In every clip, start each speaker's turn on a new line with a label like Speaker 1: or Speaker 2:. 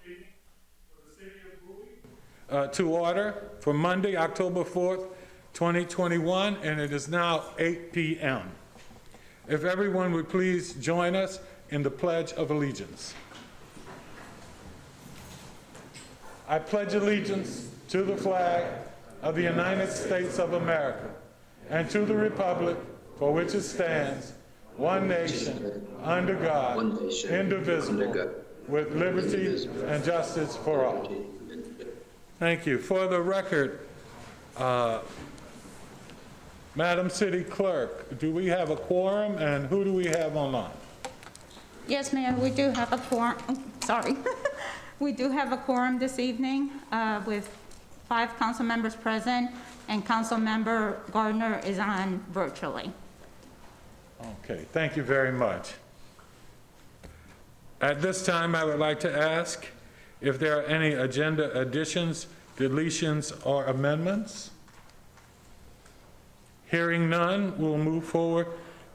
Speaker 1: meeting for the city of Bowie to order for Monday, October 4th, 2021, and it is now 8 p.m. If everyone would please join us in the Pledge of Allegiance. I pledge allegiance to the flag of the United States of America and to the republic for which it stands, one nation, under God, indivisible, with liberty and justice for all. Thank you. For the record, Madam City Clerk, do we have a quorum, and who do we have online?
Speaker 2: Yes, Mayor, we do have a quorum. Sorry. We do have a quorum this evening with 5 council members present, and Council Member Gardner is on virtually.
Speaker 1: Okay, thank you very much. At this time, I would like to ask if there are any agenda additions, deletions, or amendments. Hearing none, we'll move forward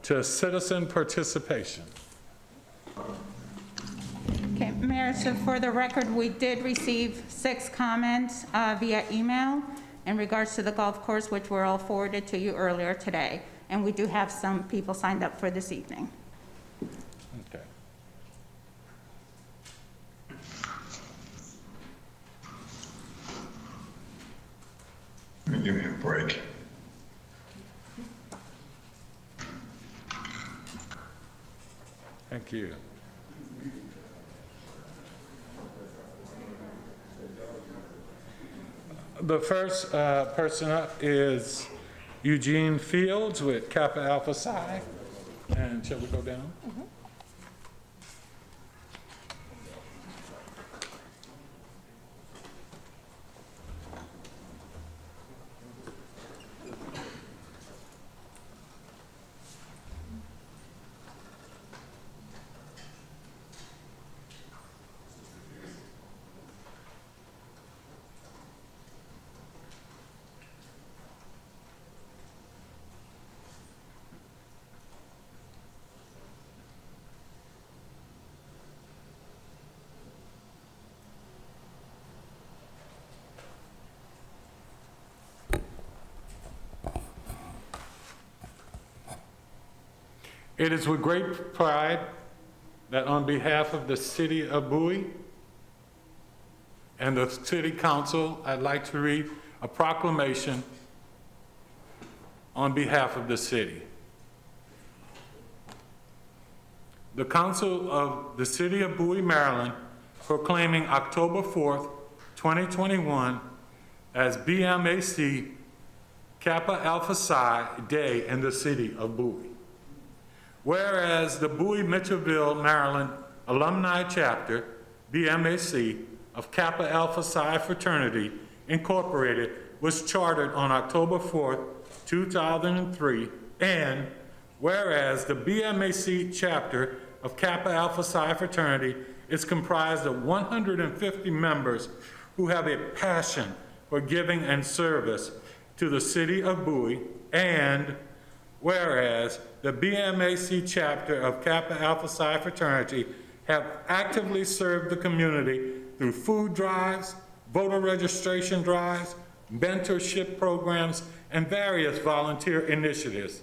Speaker 1: to citizen participation.
Speaker 2: Okay, Mayor, so for the record, we did receive 6 comments via email in regards to the golf course, which were all forwarded to you earlier today. And we do have some people signed up for this evening.
Speaker 1: Okay.
Speaker 3: Give me a break.
Speaker 1: Thank you. The first person up is Eugene Fields with Kappa Alpha Psi. And shall we go down? It is with great pride that on behalf of the city of Bowie and the city council, I'd like to read a proclamation on behalf of the city. The council of the city of Bowie, Maryland, proclaiming October 4th, 2021 as BMAC Kappa Alpha Psi Day in the city of Bowie. Whereas the Bowie, Mitchellville, Maryland Alumni Chapter, BMAC, of Kappa Alpha Psi Fraternity, Incorporated, was chartered on October 4th, 2003, and whereas the BMAC chapter of Kappa Alpha Psi Fraternity is comprised of 150 members who have a passion for giving and service to the city of Bowie, and whereas the BMAC chapter of Kappa Alpha Psi Fraternity have actively served the community through food drives, voter registration drives, mentorship programs, and various volunteer initiatives.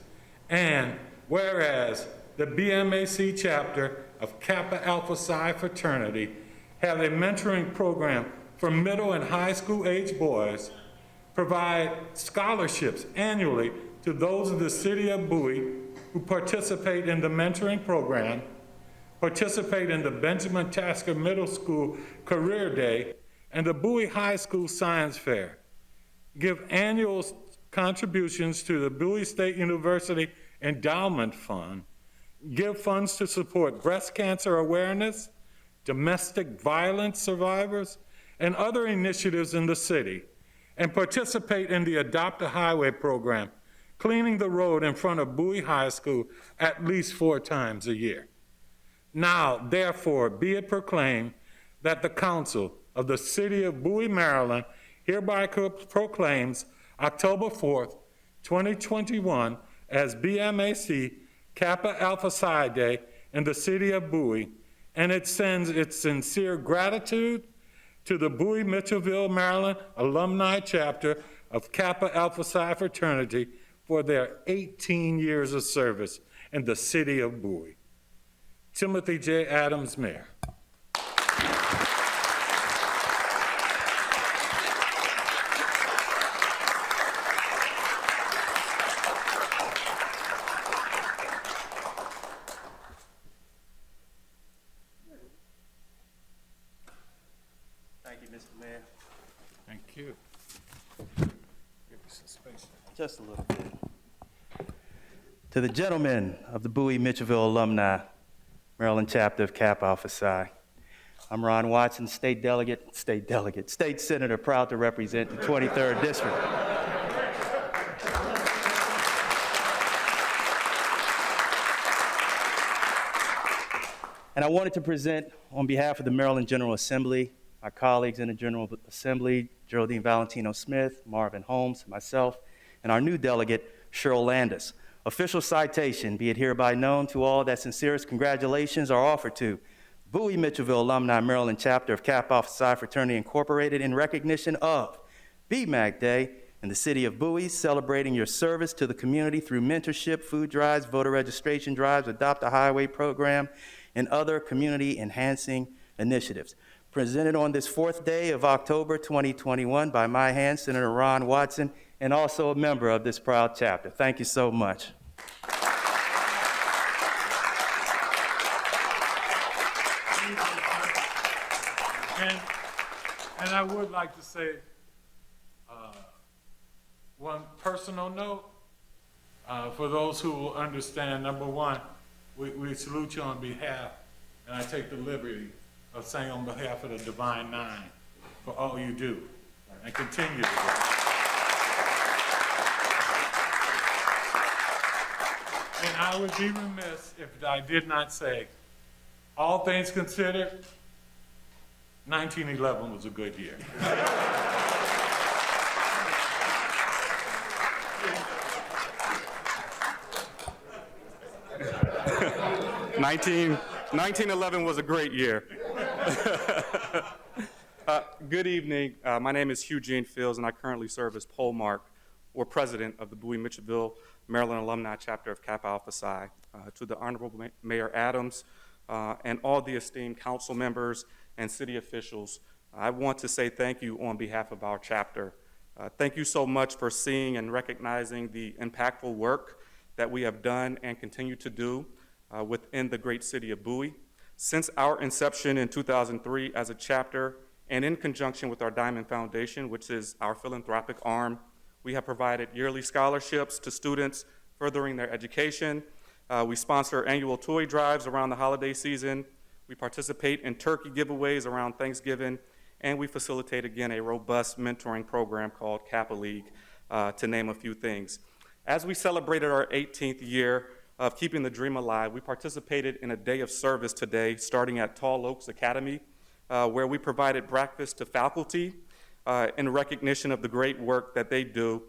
Speaker 1: And whereas the BMAC chapter of Kappa Alpha Psi Fraternity have a mentoring program for middle and high school age boys, provide scholarships annually to those of the city of Bowie who participate in the mentoring program, participate in the Benjamin Tasker Middle School Career Day, and the Bowie High School Science Fair. Give annual contributions to the Bowie State University Endowment Fund. Give funds to support breast cancer awareness, domestic violence survivors, and other initiatives in the city. And participate in the Adopt a Highway program, cleaning the road in front of Bowie High School at least 4 times a year. Now, therefore, be it proclaimed that the Council of the City of Bowie, Maryland, hereby proclaims October 4th, 2021 as BMAC Kappa Alpha Psi Day in the City of Bowie, and it sends its sincere gratitude to the Bowie, Mitchellville, Maryland Alumni Chapter of Kappa Alpha Psi Fraternity for their 18 years of service in the city of Bowie. Timothy J. Adams, Mayor.
Speaker 3: Thank you, Mr. Mayor.
Speaker 1: Thank you. Give me some space.
Speaker 3: Just a little bit. To the gentlemen of the Bowie Mitchellville Alumni, Maryland Chapter of Kappa Alpha Psi, I'm Ron Watson, State Senator, proud to represent the 23rd District. And I wanted to present on behalf of the Maryland General Assembly, my colleagues in the General Assembly, Geraldine Valentino Smith, Marvin Holmes, myself, and our new delegate, Cheryl Landis. Official citation, be it hereby known to all that sincerest congratulations are offered to Bowie Mitchellville Alumni Maryland Chapter of Kappa Alpha Psi Fraternity Incorporated in recognition of BMAC Day in the city of Bowie, celebrating your service to the community through mentorship, food drives, voter registration drives, Adopt a Highway program, and other community-enhancing initiatives. Presented on this 4th day of October 2021 by my hand, Senator Ron Watson, and also a member of this proud chapter. Thank you so much.
Speaker 1: And I would like to say one personal note for those who will understand. Number one, we salute you on behalf, and I take the liberty of saying on behalf of the Divine Nine for all you do and continue to do. And I would be remiss if I did not say, all things considered, 1911 was a good year.
Speaker 4: 1911 was a great year. Good evening. My name is Hugh Gene Fields, and I currently serve as poll mark or president of the Bowie Mitchellville, Maryland Alumni Chapter of Kappa Alpha Psi. To the Honorable Mayor Adams and all the esteemed council members and city officials, I want to say thank you on behalf of our chapter. Thank you so much for seeing and recognizing the impactful work that we have done and continue to do within the great city of Bowie. Since our inception in 2003 as a chapter, and in conjunction with our Diamond Foundation, which is our philanthropic arm, we have provided yearly scholarships to students furthering their education. We sponsor annual toy drives around the holiday season. We participate in turkey giveaways around Thanksgiving, and we facilitate, again, a robust mentoring program called Kappa League, to name a few things. As we celebrated our 18th year of keeping the dream alive, we participated in a day of service today, starting at Tall Oaks Academy, where we provided breakfast to faculty in recognition of the great work that they do.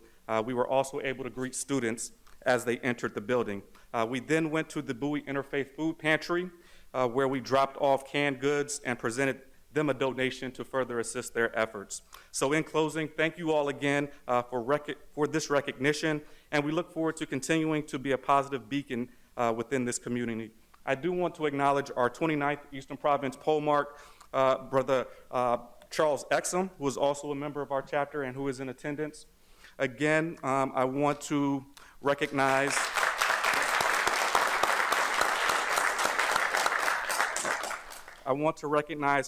Speaker 4: We were also able to greet students as they entered the building. We then went to the Bowie Interfaith Food Pantry, where we dropped off canned goods and presented them a donation to further assist their efforts. So in closing, thank you all again for this recognition, and we look forward to continuing to be a positive beacon within this community. I do want to acknowledge our 29th Eastern Province poll mark, Brother Charles Exum, who is also a member of our chapter and who is in attendance. Again, I want to recognize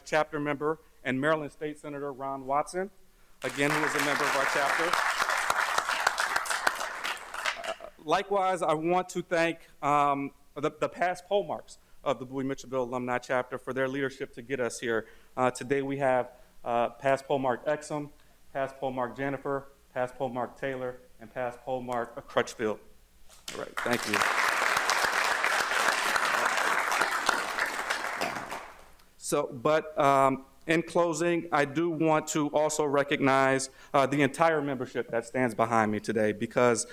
Speaker 4: chapter member and Maryland State Senator Ron Watson, again, who is a member of our chapter. Likewise, I want to thank the past poll marks of the Bowie Mitchellville Alumni Chapter for their leadership to get us here. Today we have past poll mark Exum, past poll mark Jennifer, past poll mark Taylor, and past poll mark Crutchfield. All right, thank you. In closing, I do want to also recognize the entire membership that stands behind me today, because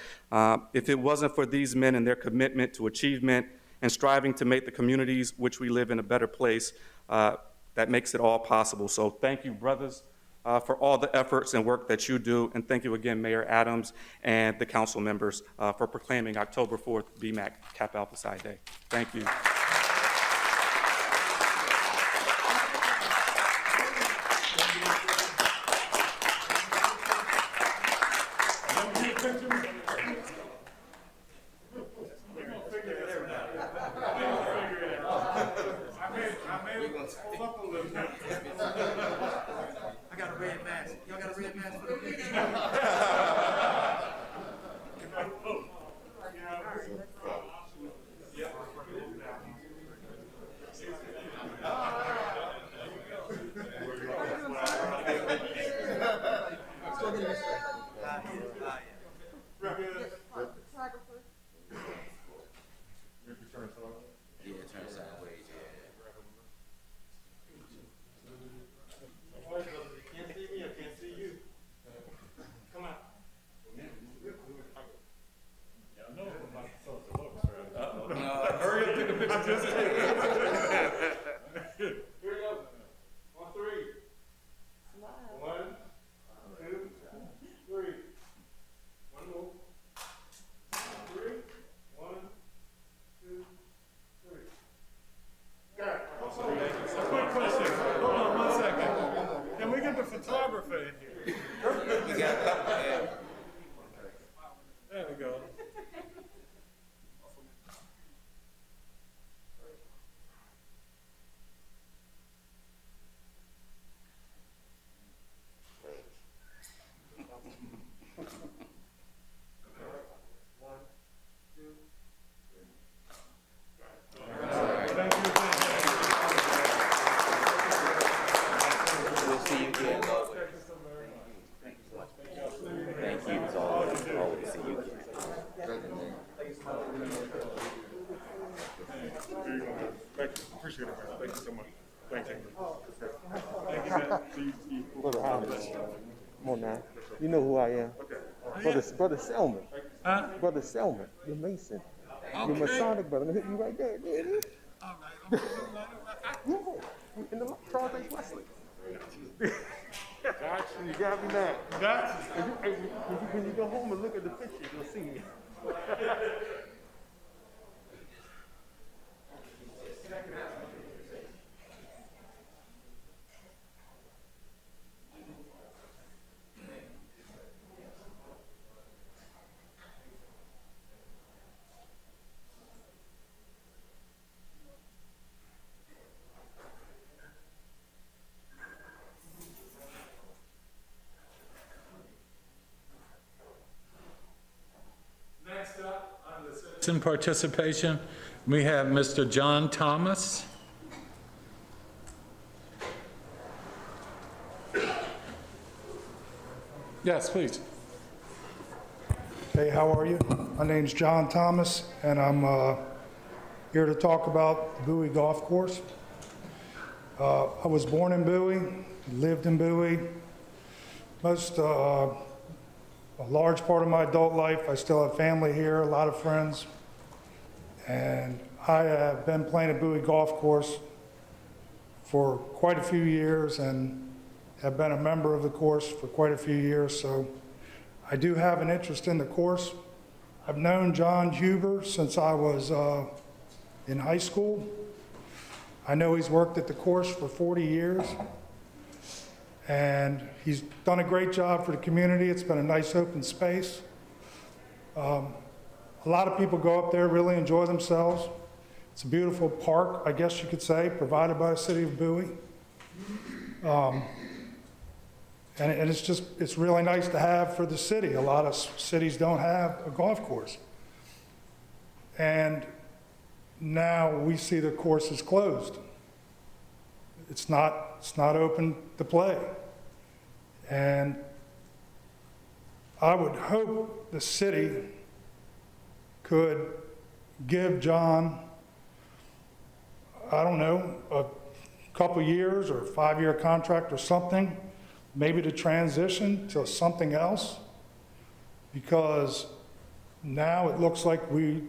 Speaker 4: if it wasn't for these men and their commitment to achievement and striving to make the communities which we live in a better place, that that makes it all possible. So thank you, brothers, for all the efforts and work that you do. And thank you again, Mayor Adams and the council members for proclaiming October 4th BMAC Kappa Alpha Psi Day. Thank you.
Speaker 3: I got a red mask. Y'all got a red mask for the picture?
Speaker 1: There we go.
Speaker 5: We'll see you again. Thank you. It's always see you again.
Speaker 1: Thank you. Appreciate it, man. Thank you so much. Thank you. Thank you, man.
Speaker 6: Brother Alex, come on now. You know who I am. Brother Selman.
Speaker 1: Huh?
Speaker 6: Brother Selman. You're Mason. You're Masonic brother. I'm gonna hit you right there. There it is.
Speaker 1: All right.
Speaker 6: Yeah. In the Charles H. Wesley. You got me now. When you go home and look at the picture, you'll see me.
Speaker 1: Next up, on the citizen participation, we have Mr. John Thomas. Yes, please.
Speaker 7: Hey, how are you? My name's John Thomas, and I'm here to talk about the Bowie Golf Course. I was born in Bowie, lived in Bowie. A large part of my adult life, I still have family here, a lot of friends. And I have been playing at Bowie Golf Course for quite a few years and have been a member of the course for quite a few years, so I do have an interest in the course. I've known John Huber since I was in high school. I know he's worked at the course for 40 years, and he's done a great job for the community. It's been a nice open space. A lot of people go up there, really enjoy themselves. It's a beautiful park, I guess you could say, provided by the city of Bowie. And it's really nice to have for the city. A lot of cities don't have a golf course. And now we see the course is closed. It's not open to play. And I would hope the city could give John, I don't know, a couple years or a 5-year contract or something, maybe to transition to something else, because now it looks like we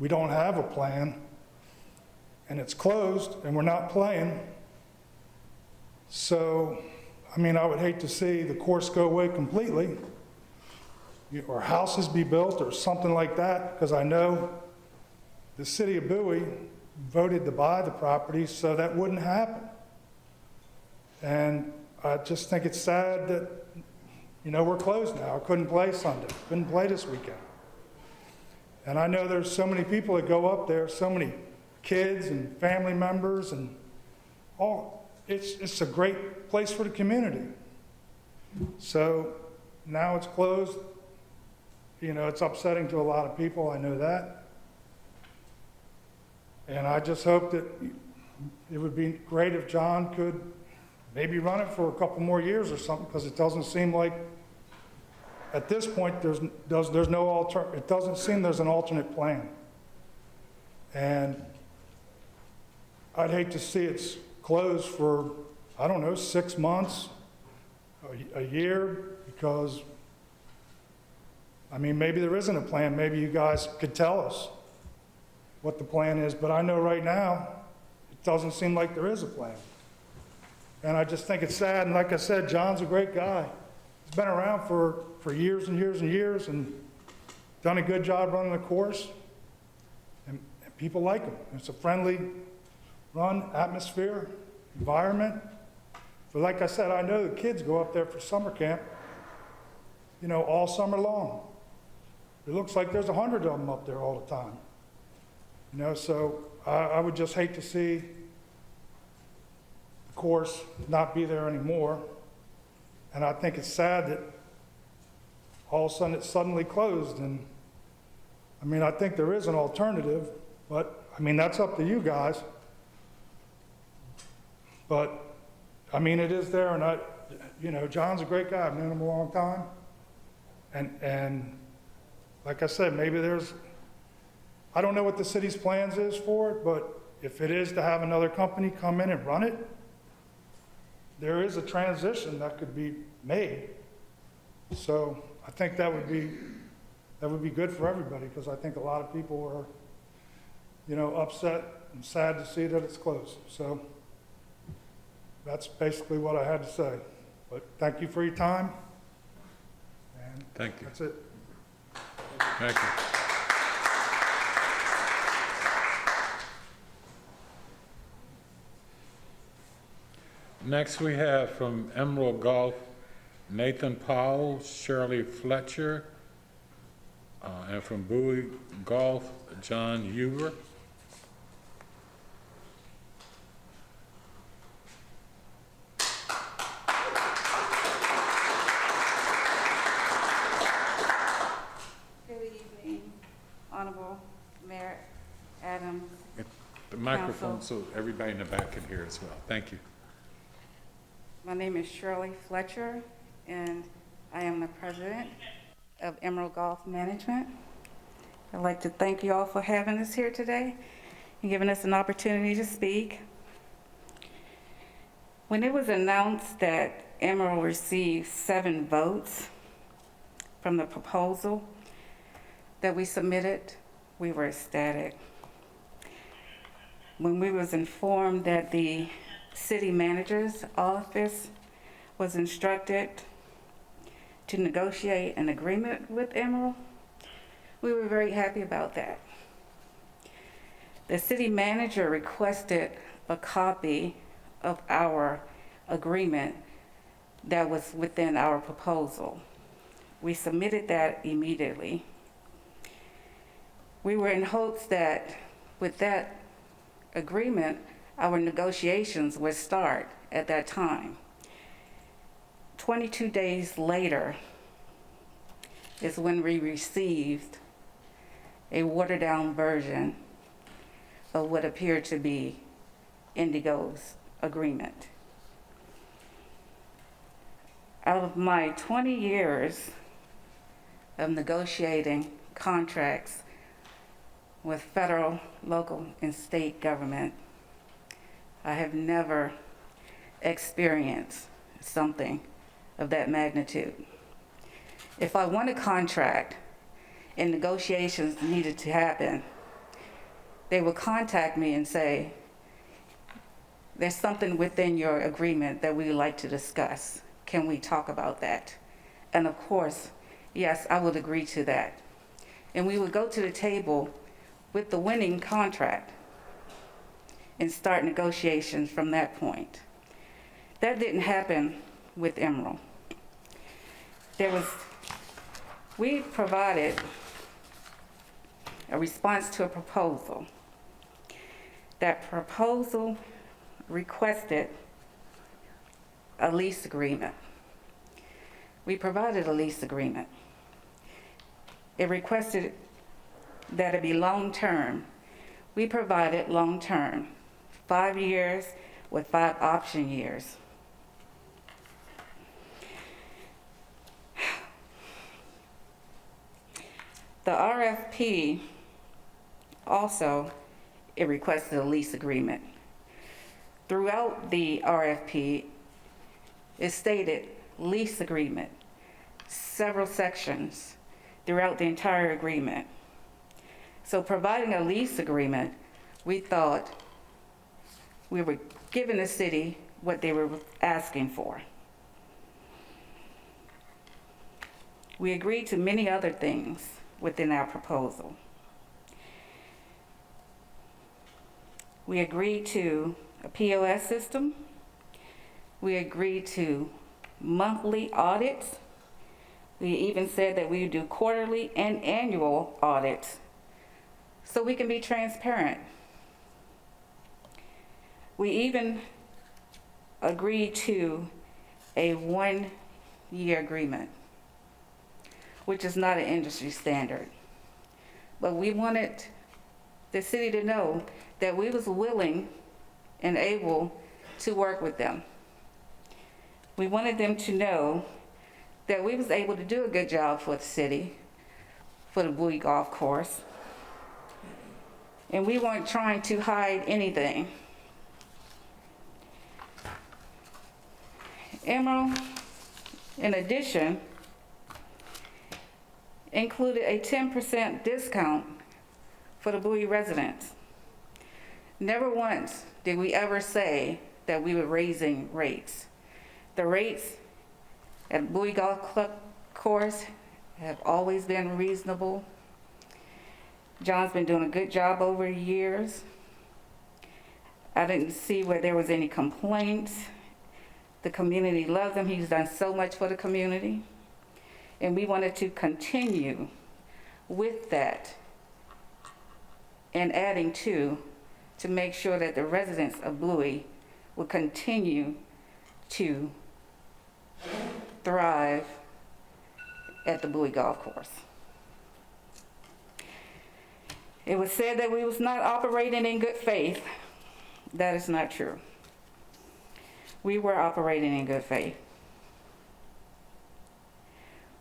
Speaker 7: don't have a plan, and it's closed, and we're not playing. So, I mean, I would hate to see the course go away completely, or houses be built or something like that, because I know the city of Bowie voted to buy the property, so that wouldn't happen. And I just think it's sad that, we're closed now. I couldn't play Sunday, couldn't play this weekend. And I know there's so many people that go up there, so many kids and family members and all. It's a great place for the community. So now it's closed. It's upsetting to a lot of people, I know that. And I just hope that it would be great if John could maybe run it for a couple more years or something, because it doesn't seem like, at this point, it doesn't seem there's an alternate plan. And I'd hate to see it closed for, 6 months, a year, because, maybe there isn't a plan. Maybe you guys could tell us what the plan is, but I know right now, it doesn't seem like there is a plan. And I just think it's sad, and like I said, John's a great guy. He's been around for years and years and years, and done a good job running the course, and people like him. It's a friendly run, atmosphere, environment. But like I said, I know the kids go up there for summer camp, all summer long. It looks like there's 100 of them up there all the time. So I would just hate to see the course not be there anymore. And I think it's sad that all of a sudden it's suddenly closed. And I think there is an alternative, but that's up to you guys. But it is there, and John's a great guy. I've known him a long time. And like I said, maybe I don't know what the city's plans is for it, but if it is to have another company come in and run it, there is a transition that could be made. So I think that would be good for everybody, because I think a lot of people are, upset and sad to see that it's closed. So that's basically what I had to say. But thank you for your time. And
Speaker 1: Thank you.
Speaker 7: that's it.
Speaker 1: Thank you. Next, we have from Emerald Golf, Nathan Powell, Shirley Fletcher, and from Bowie Golf, John Huber.
Speaker 8: Good evening, Honorable Mayor Adams.
Speaker 1: The microphone so everybody in the back can hear as well. Thank you.
Speaker 8: My name is Shirley Fletcher, and I am the president of Emerald Golf Management. I'd like to thank you all for having us here today and giving us an opportunity to speak. When it was announced that Emerald received 7 votes from the proposal that we submitted, we were ecstatic. When we was informed that the city manager's office was instructed to negotiate an agreement with Emerald, we were very happy about that. The city manager requested a copy of our agreement that was within our proposal. We submitted that immediately. We were in hopes that with that agreement, our negotiations would start at that time. 22 days later is when we received a watered-down version of what appeared to be Indigo's agreement. Out of my 20 years of negotiating contracts with federal, local, and state government, I have never experienced something of that magnitude. If I won a contract and negotiations needed to happen, they would contact me and say, there's something within your agreement that we would like to discuss. Can we talk about that? And of course, yes, I would agree to that. And we would go to the table with the winning contract and start negotiations from that point. That didn't happen with Emerald. We provided a response to a proposal. That proposal requested a lease agreement. We provided a lease agreement. It requested that it be long-term. We provided long-term, 5 years with 5 option years. The RFP also, it requested a lease agreement. Throughout the RFP, it stated lease agreement, several sections throughout the entire agreement. So providing a lease agreement, we thought we were giving the city what they were asking for. We agreed to many other things within our proposal. We agreed to a POS system. We agreed to monthly audits. We even said that we would do quarterly and annual audits so we can be transparent. We even agreed to a 1-year agreement, which is not an industry standard. But we wanted the city to know that we was willing and able to work with them. We wanted them to know that we was able to do a good job for the city, for the Bowie Golf Course. And we weren't trying to hide anything. Emerald, in addition, included a 10% discount for the Bowie residents. Never once did we ever say that we were raising rates. The rates at Bowie Golf Club Course have always been reasonable. John's been doing a good job over the years. I didn't see where there was any complaints. The community loves him. He's done so much for the community. And we wanted to continue with that and adding to make sure that the residents of Bowie will continue to thrive at the Bowie Golf Course. It was said that we was not operating in good faith. That is not true. We were operating in good faith.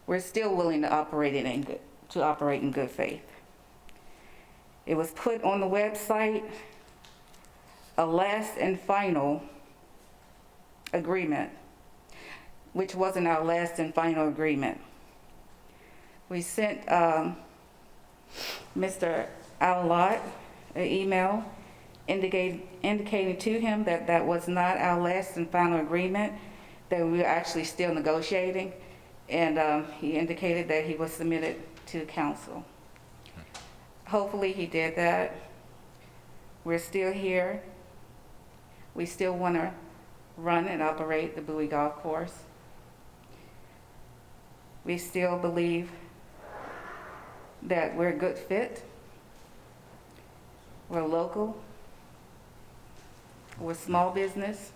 Speaker 8: We're still willing to operate in good faith. It was put on the website, a last and final agreement, which wasn't our last and final agreement. We sent Mr. Allott an email indicating to him that that was not our last and final agreement, that we were actually still negotiating, and he indicated that he was submitted to the council. Hopefully he did that. We're still here. We still want to run and operate the Bowie Golf Course. We still believe that we're a good fit. We're local. We're small business.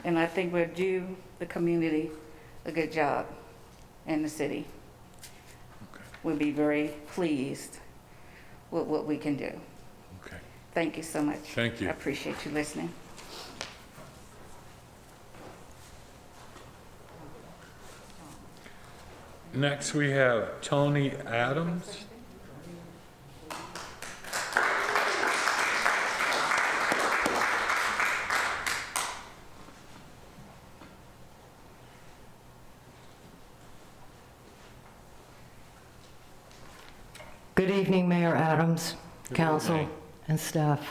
Speaker 8: And I think we'll do the community a good job and the city.
Speaker 1: Okay.
Speaker 8: We'll be very pleased with what we can do.
Speaker 1: Okay.
Speaker 8: Thank you so much.
Speaker 1: Thank you.
Speaker 8: I appreciate you listening.
Speaker 1: Next, we have Tony Adams.
Speaker 9: Good evening, Mayor Adams,
Speaker 1: Good
Speaker 9: council,
Speaker 1: evening.
Speaker 9: and staff.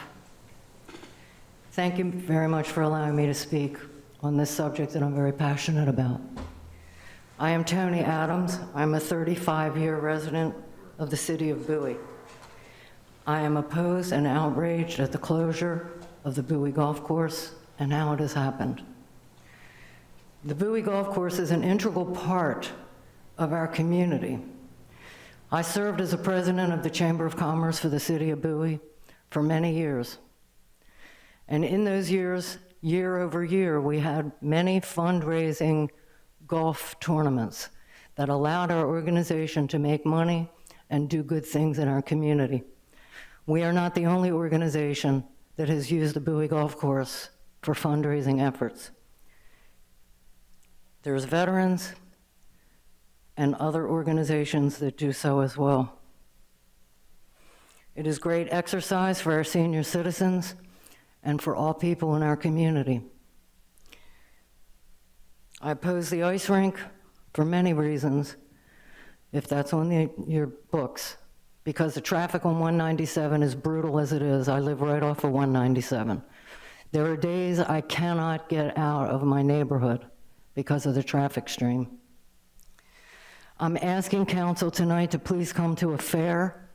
Speaker 9: Thank you very much for allowing me to speak on this subject that I'm very passionate about. I am Tony Adams. I'm a 35-year resident of the city of Bowie. I am opposed and outraged at the closure of the Bowie Golf Course and how it has happened. The Bowie Golf Course is an integral part of our community. I served as a president of the Chamber of Commerce for the city of Bowie for many years. And in those years, year over year, we had many fundraising golf tournaments that allowed our organization to make money and do good things in our community. We are not the only organization that has used the Bowie Golf Course for fundraising efforts. There's veterans and other organizations that do so as well. It is great exercise for our senior citizens and for all people in our community. I oppose the ice rink for many reasons, if that's on your books, because the traffic on 197 is brutal as it is. I live right off of 197. There are days I cannot get out of my neighborhood because of the traffic stream. I'm asking council tonight to please come to a fair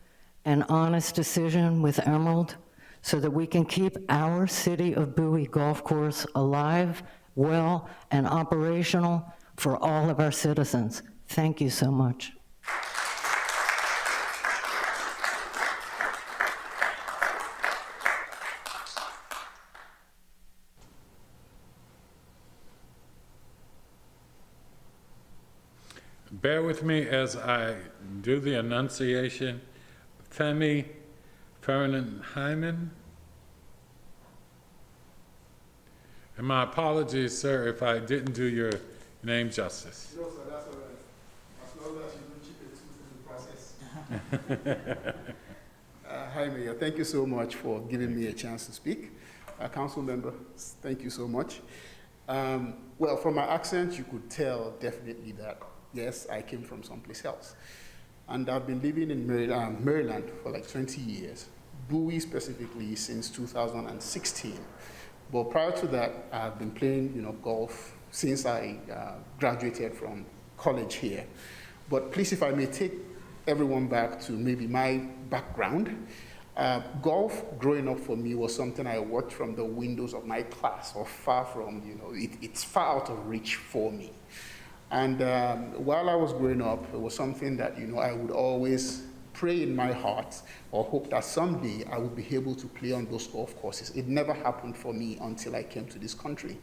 Speaker 9: and honest decision with Emerald so that we can keep our City of Bowie Golf Course alive, well, and operational for all of our citizens. Thank you so much.
Speaker 1: Bear with me as I do the enunciation. Femi Fernand-Hyman. And my apologies, sir, if I didn't do your name justice.
Speaker 10: No, sir, that's all right. As long as you don't cheat the process. Hi, Mayor. Thank you so much for giving me a chance to speak. Council members, thank you so much. Well, from my accent, you could tell definitely that, yes, I came from someplace else. And I've been living in Maryland for like 20 years, Bowie specifically since 2016. But prior to that, I've been playing, golf since I graduated from college here. But please, if I may take everyone back to maybe my background, golf growing up for me was something I watched from the windows of my class, or far from, it's far out of reach for me. And while I was growing up, it was something that, I would always pray in my heart or hope that someday I would be able to play on those golf courses. It never happened for me until I came to this country.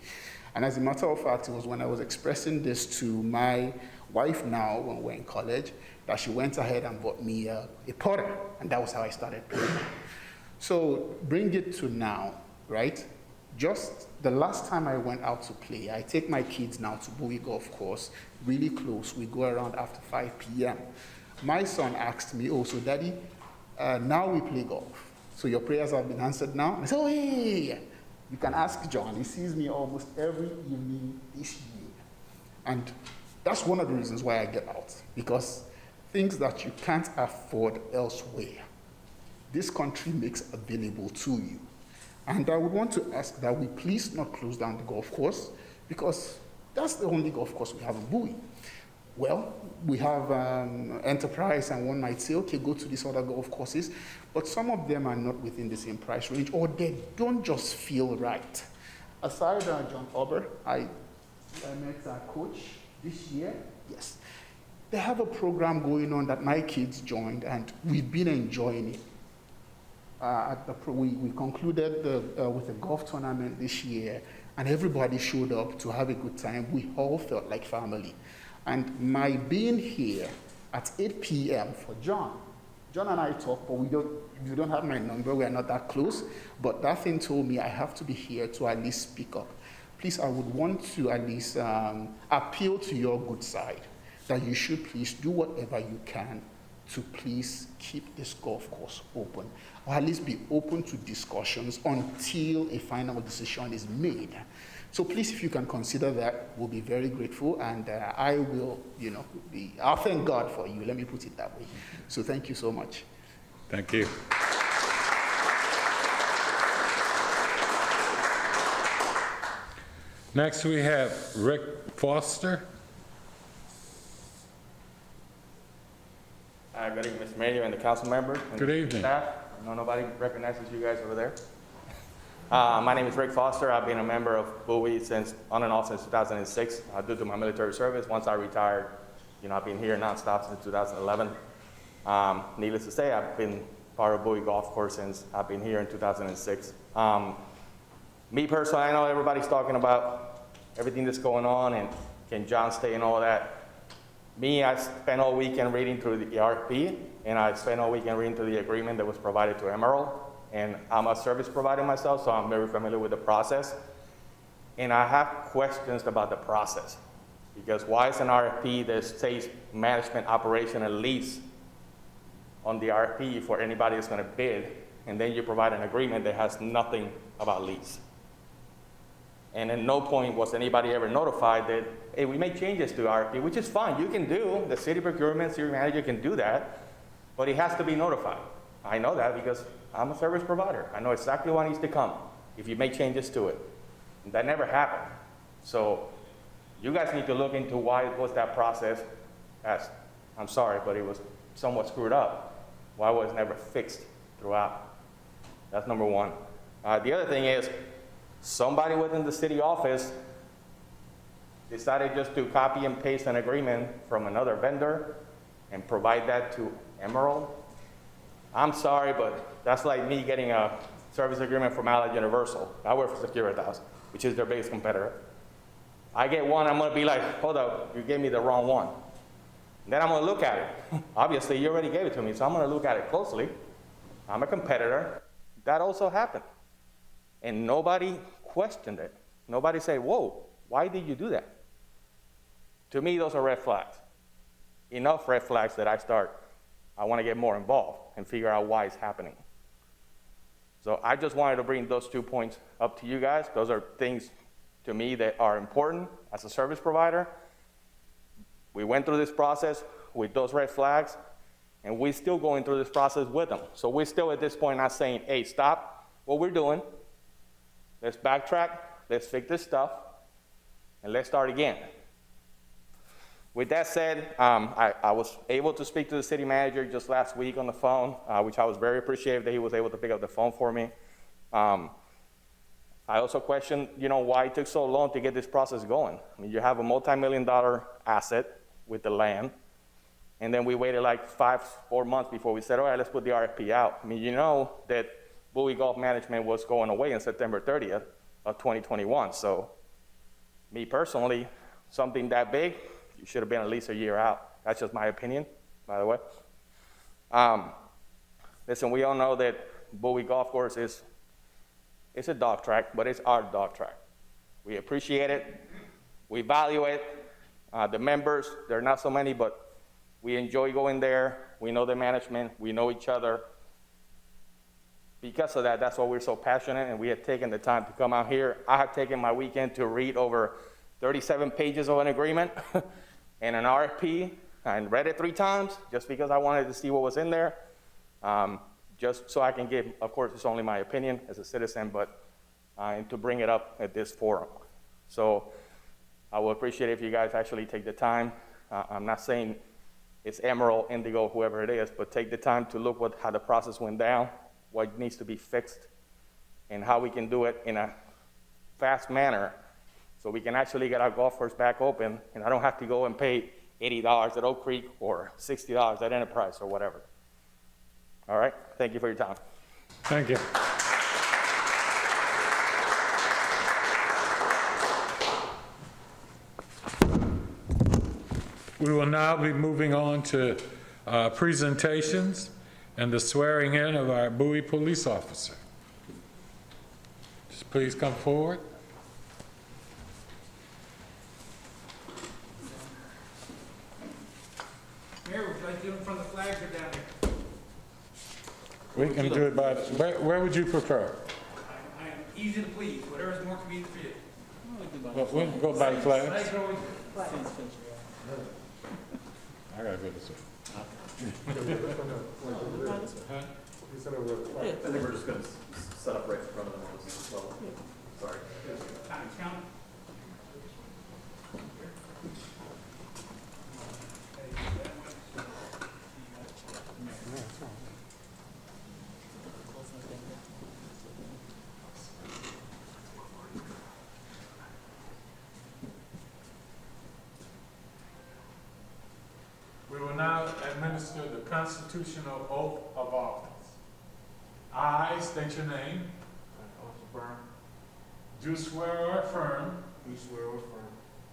Speaker 10: And as a matter of fact, it was when I was expressing this to my wife now, when we were in college, that she went ahead and bought me a putter, and that was how I started playing. So bring it to now, right? Just the last time I went out to play, I take my kids now to Bowie Golf Course, really close. We go around after 5 p.m. My son asked me, so Daddy, now we play golf. So your prayers have been answered now? I said, hey, you can ask John. He sees me almost every evening this year. And that's one of the reasons why I get out, because things that you can't afford elsewhere, this country makes available to you. And I would want to ask that we please not close down the golf course, because that's the only golf course we have in Bowie. Well, we have Enterprise, and one might say, okay, go to these other golf courses, but some of them are not within the same price range, or they don't just feel right. Aside John Ober, I met our coach this year, yes. They have a program going on that my kids joined, and we've been enjoying it. We concluded with a golf tournament this year, and everybody showed up to have a good time. We all felt like family. And my being here at 8 p.m. for John and I talk, but you don't have my number, we are not that close, but that thing told me I have to be here to at least speak up. Please, I would want to at least appeal to your good side, that you should please do whatever you can to please keep this golf course open, or at least be open to discussions until a final decision is made. So please, if you can consider that, we'll be very grateful, and I will, I'll thank God for you, let me put it that way. So thank you so much.
Speaker 1: Thank you. Next, we have Rick Foster.
Speaker 11: Good evening, Mr. Mayor and the council members. And
Speaker 1: Good evening.
Speaker 11: Staff. I know nobody recognizes you guys over there. My name is Rick Foster. I've been a member of Bowie on and off since 2006 due to my military service. Once I retired, I've been here nonstop since 2011. Needless to say, I've been part of Bowie Golf Course since I've been here in 2006. Me personally, I know everybody's talking about everything that's going on and can John stay and all that. Me, I spent all weekend reading through the RFP, and I spent all weekend reading through the agreement that was provided to Emerald. And I'm a service provider myself, so I'm very familiar with the process. And I have questions about the process. Because why is an RFP that says management, operation, and lease on the RFP for anybody that's gonna bid, and then you provide an agreement that has nothing about lease? And at no point was anybody ever notified that, hey, we make changes to RFP, which is fine, you can do, the city procurement, city manager can do that, but he has to be notified. I know that because I'm a service provider. I know exactly what needs to come if you make changes to it. And that never happened. So you guys need to look into why was that process, I'm sorry, but it was somewhat screwed up. Why was it never fixed throughout? That's number one. The other thing is, somebody within the city office decided just to copy and paste an agreement from another vendor and provide that to Emerald. I'm sorry, but that's like me getting a service agreement from Allied Universal. I work for Securitas, which is their biggest competitor. I get one, I'm gonna be like, hold up, you gave me the wrong one. Then I'm gonna look at it. Obviously, you already gave it to me, so I'm gonna look at it closely. I'm a competitor. That also happened. And nobody questioned it. Nobody said, whoa, why did you do that? To me, those are red flags. Enough red flags that I want to get more involved and figure out why it's happening. So I just wanted to bring those 2 points up to you guys. Those are things to me that are important as a service provider. We went through this process with those red flags, and we're still going through this process with them. So we're still at this point not saying, hey, stop what we're doing. Let's backtrack, let's fix this stuff, and let's start again. With that said, I was able to speak to the city manager just last week on the phone, which I was very appreciative that he was able to pick up the phone for me. I also questioned, why it took so long to get this process going. I mean, you have a multi-million-dollar asset with the land, and then we waited like 4 months before we said, all right, let's put the RFP out. I mean, you know that Bowie Golf Management was going away on September 30th of 2021. So me personally, something that big, you should have been at least a year out. That's just my opinion, by the way. Listen, we all know that Bowie Golf Course it's a dog track, but it's our dog track. We appreciate it. We value it. The members, there are not so many, but we enjoy going there. We know the management. We know each other. Because of that, that's why we're so passionate, and we have taken the time to come out here. I have taken my weekend to read over 37 pages of an agreement and an RFP, and read it 3 times just because I wanted to see what was in there. Just so I can give, of course, it's only my opinion as a citizen, but and to bring it up at this forum. So I will appreciate it if you guys actually take the time. I'm not saying it's Emerald, Indigo, whoever it is, but take the time to look how the process went down, what needs to be fixed, and how we can do it in a fast manner so we can actually get our golf course back open, and I don't have to go and pay $80 at Oak Creek or $60 at Enterprise or whatever. All right, thank you for your time.
Speaker 1: Thank you. We will now be moving on to presentations and the swearing in of our Bowie police officer. Just please come forward.
Speaker 12: Mayor, would you like to do it in front of the flags or down here?
Speaker 1: We can do it by, where would you prefer?
Speaker 12: I am easy to please, whatever is more convenient for you.
Speaker 1: Well, we can go by the flags.
Speaker 12: Flags are always-
Speaker 1: I gotta go this way.
Speaker 5: I think we're just gonna set up right in front of them on this level. Sorry.
Speaker 12: Time, count.
Speaker 1: constitutional oath of office. I state your name. Do swear or affirm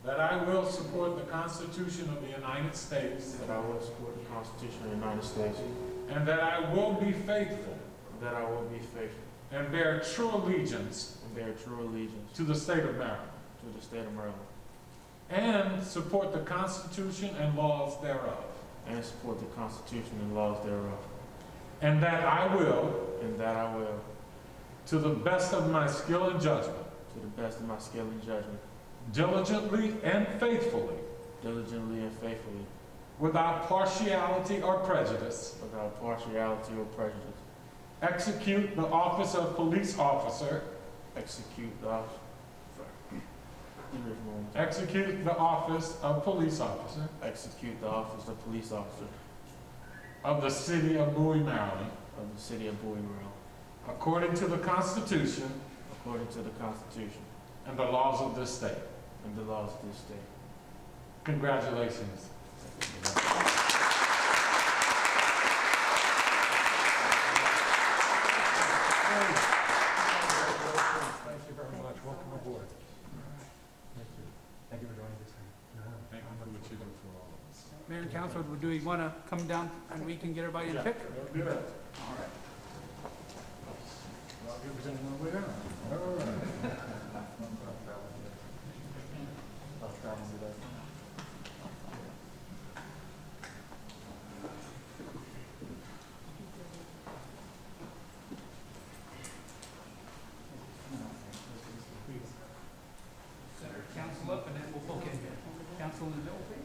Speaker 1: that I will support the Constitution of the United States
Speaker 5: That I will support the Constitution of the United States.
Speaker 1: and that I will be faithful
Speaker 5: That I will be faithful
Speaker 1: and bear true allegiance
Speaker 5: and bear true allegiance
Speaker 1: to the state of Maryland
Speaker 5: to the state of Maryland.
Speaker 1: and support the Constitution and laws thereof.
Speaker 5: And support the Constitution and laws thereof.
Speaker 1: And that I will,
Speaker 5: And that I will,
Speaker 1: to the best of my skill and judgment,
Speaker 5: to the best of my skill and judgment,
Speaker 1: diligently and faithfully,
Speaker 5: diligently and faithfully,
Speaker 1: without partiality or prejudice,
Speaker 5: without partiality or prejudice,
Speaker 1: execute the office of police officer,
Speaker 5: execute the office.
Speaker 1: execute the office of police officer
Speaker 5: Execute the office of police officer
Speaker 1: of the city of Bowie, Maryland,
Speaker 5: of the city of Bowie, Maryland,
Speaker 1: according to the Constitution
Speaker 5: according to the Constitution
Speaker 1: and the laws of this state.
Speaker 5: and the laws of this state.
Speaker 1: Congratulations. Thank you very much. Welcome aboard.
Speaker 12: Thank you for joining us.
Speaker 1: Thank you for what you do for all of us.
Speaker 12: Mayor and council, do we want to come down and we can get everybody in a picture?
Speaker 1: Let's do that.
Speaker 12: All right.
Speaker 1: Well, you was in the way down. All right.
Speaker 12: Center council up and then we'll book in. Council in the middle, please.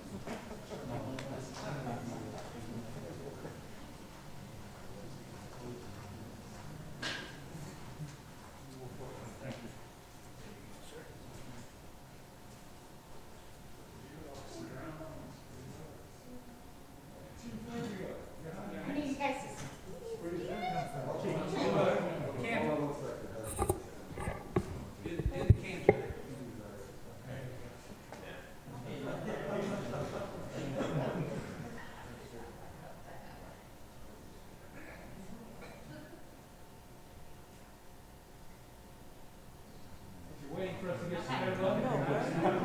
Speaker 12: Waiting for us to get started.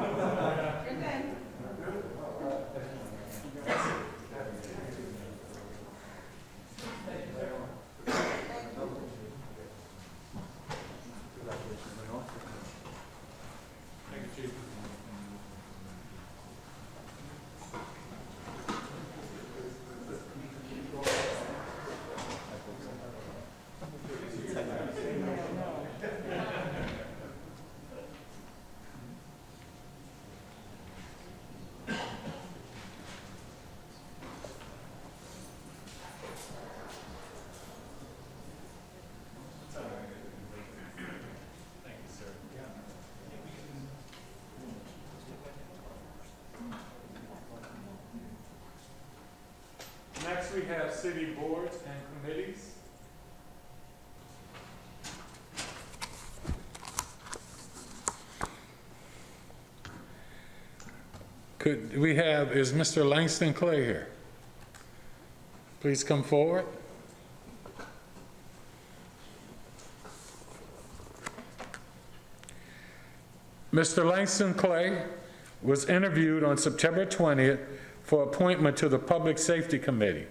Speaker 1: Thank you, Chief. Thank you, sir. Next, we have city boards and committees. Could we have, is Mr. Langston Clay here? Please come forward. Mr. Langston Clay was interviewed on September 20th for appointment to the Public Safety Committee.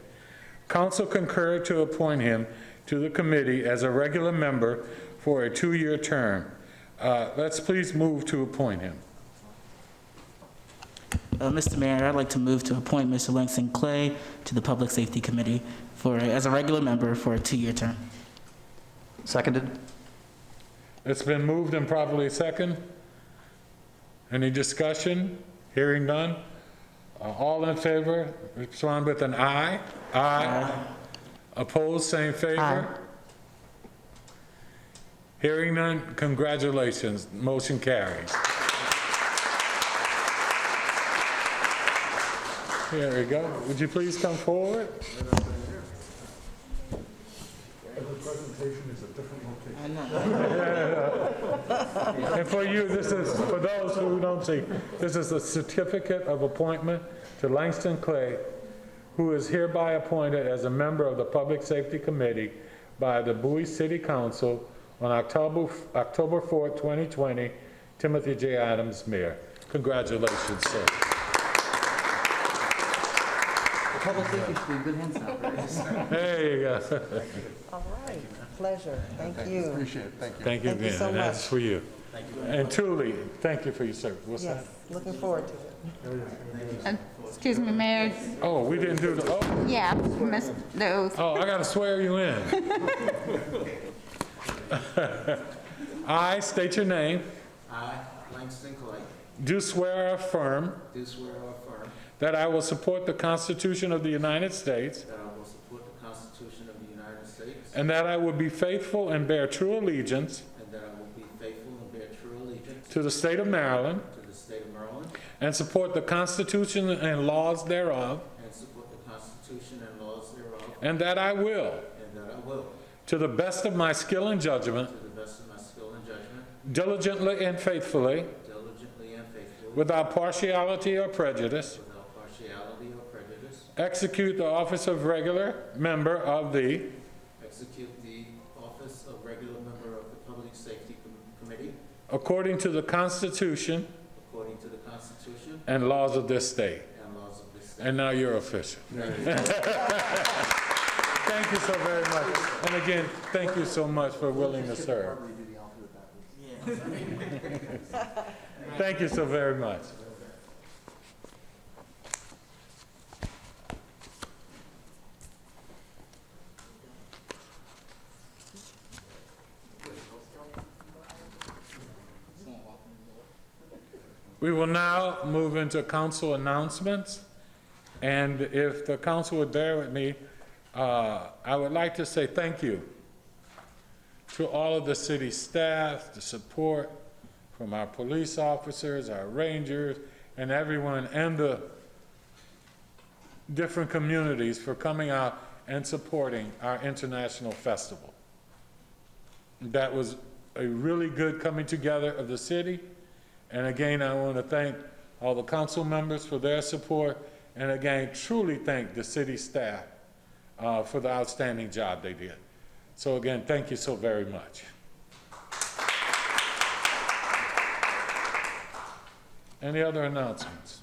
Speaker 1: Council concurred to appoint him to the committee as a regular member for a 2-year term. Let's please move to appoint him.
Speaker 13: Mr. Mayor, I'd like to move to appoint Mr. Langston Clay to the Public Safety Committee as a regular member for a 2-year term.
Speaker 3: Seconded?
Speaker 1: It's been moved and properly second. Any discussion? Hearing none. All in favor, respond with an aye. Aye. Opposed, same favor.
Speaker 13: Aye.
Speaker 1: Hearing none, congratulations. Motion carries. Here we go. Would you please come forward? And for you, this is, for those who don't see, this is a certificate of appointment to Langston Clay who is hereby appointed as a member of the Public Safety Committee by the Bowie City Council on October 4th, 2020, Timothy J. Adams, Mayor. Congratulations, sir.
Speaker 14: Public safety should be in good hands now, right?
Speaker 1: There you go.
Speaker 15: All right, pleasure, thank you.
Speaker 6: Appreciate it, thank you.
Speaker 1: Thank you
Speaker 15: Thank you
Speaker 1: again,
Speaker 15: so
Speaker 1: and that's
Speaker 15: much.
Speaker 1: for you. And truly, thank you for your service. What's that?
Speaker 15: Yes, looking forward to it.
Speaker 2: Excuse me, Mayor.
Speaker 1: Oh, we didn't do the, oh,
Speaker 2: Yeah, missed the oath.
Speaker 1: oh, I gotta swear you in. I state your name,
Speaker 14: I, Langston Clay,
Speaker 1: do swear or affirm
Speaker 14: do swear or affirm
Speaker 1: that I will support the Constitution of the United States
Speaker 14: that I will support the Constitution of the United States
Speaker 1: and that I will be faithful and bear true allegiance
Speaker 14: and that I will be faithful and bear true allegiance
Speaker 1: to the state of Maryland
Speaker 14: to the state of Maryland
Speaker 1: and support the Constitution and laws thereof,
Speaker 14: and support the Constitution and laws thereof,
Speaker 1: and that I will,
Speaker 14: and that I will,
Speaker 1: to the best of my skill and judgment,
Speaker 14: to the best of my skill and judgment,
Speaker 1: diligently and faithfully,
Speaker 14: diligently and faithfully,
Speaker 1: without partiality or prejudice,
Speaker 14: without partiality or prejudice,
Speaker 1: execute the office of regular member of the
Speaker 14: execute the office of regular member of the Public Safety Committee
Speaker 1: according to the Constitution
Speaker 14: according to the Constitution
Speaker 1: and laws of this state.
Speaker 14: and laws of this state.
Speaker 1: And now you're official. Thank you so very much. And again, thank you so much for willing to serve. Thank you so very much. We will now move into council announcements. And if the council would bear with me, I would like to say thank you to all of the city staff, the support from our police officers, our rangers, and everyone, and the different communities for coming out and supporting our international festival. That was a really good coming together of the city. And again, I want to thank all the council members for their support, and again, truly thank the city staff for the outstanding job they did. So again, thank you so very much. Any other announcements?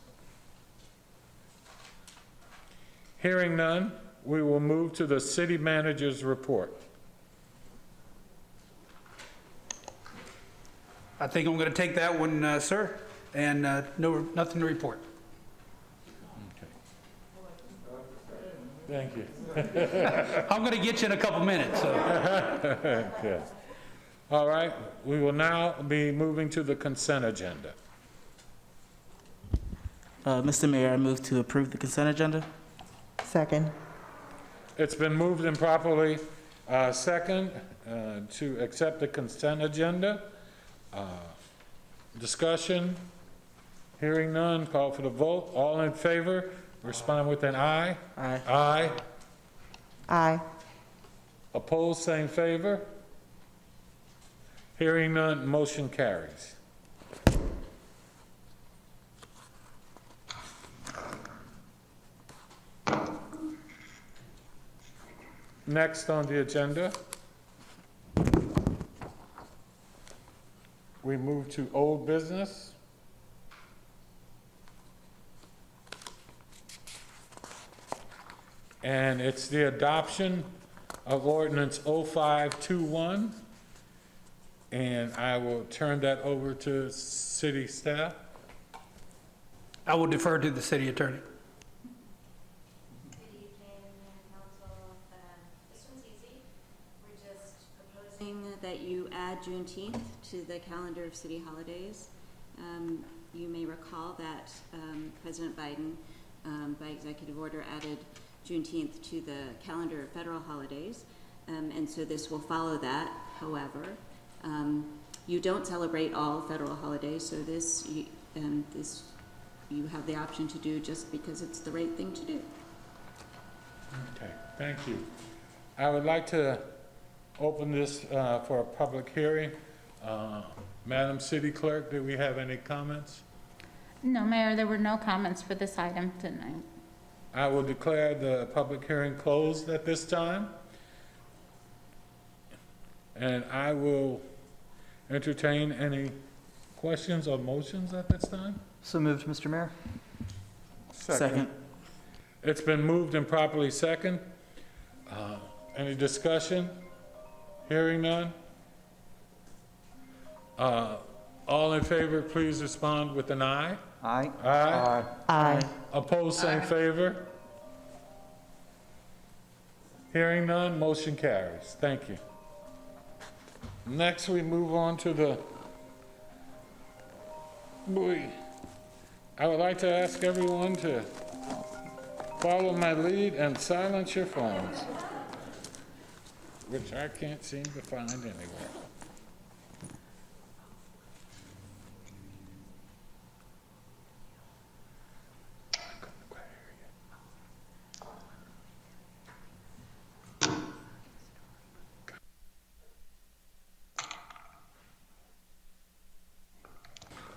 Speaker 1: Hearing none, we will move to the city manager's report.
Speaker 12: I think I'm going to take that one, sir, and nothing to report.
Speaker 1: Thank you.
Speaker 12: I'm going to get you in a couple minutes, so.
Speaker 1: Good. All right, we will now be moving to the consent agenda.
Speaker 13: Mr. Mayor, I move to approve the consent agenda.
Speaker 15: Second.
Speaker 1: It's been moved and properly second to accept the consent agenda. Discussion, hearing none, call for the vote. All in favor, respond with an aye.
Speaker 14: Aye.
Speaker 1: Aye.
Speaker 15: Aye.
Speaker 1: Opposed, same favor. Hearing none, motion carries. Next on the agenda, we move to old business. And it's the adoption of ordinance 0521. And I will turn that over to city staff.
Speaker 12: I will defer to the city attorney.
Speaker 16: Good evening, Mayor and Council. This one's easy. We're just proposing that you add Juneteenth to the calendar of city holidays. You may recall that President Biden, by executive order, added Juneteenth to the calendar of federal holidays, and so this will follow that. However, you don't celebrate all federal holidays, so this you have the option to do just because it's the right thing to do.
Speaker 1: Okay, thank you. I would like to open this for a public hearing. Madam City Clerk, do we have any comments?
Speaker 2: No, Mayor, there were no comments for this item tonight.
Speaker 1: I will declare the public hearing closed at this time. And I will entertain any questions or motions at this time.
Speaker 17: So moved, Mr. Mayor.
Speaker 13: Second.
Speaker 1: It's been moved and properly second. Any discussion? Hearing none? All in favor, please respond with an aye.
Speaker 17: Aye.
Speaker 1: Aye.
Speaker 15: Aye.
Speaker 1: Opposed, same favor. Hearing none, motion carries. Thank you. Next, we move on to the Bowie. I would like to ask everyone to follow my lead and silence your phones, which I can't seem to find anywhere.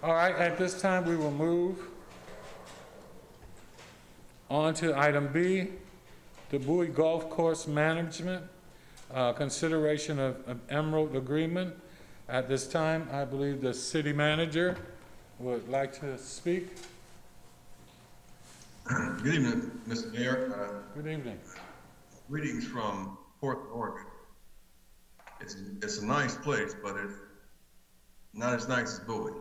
Speaker 1: All right, at this time, we will move on to item B, the Bowie Golf Course Management, consideration of an Emerald Agreement. At this time, I believe the city manager would like to speak.
Speaker 18: Good evening, Mr. Mayor.
Speaker 1: Good evening.
Speaker 18: Greetings from Portland, Oregon. It's a nice place, but it's not as nice as Bowie.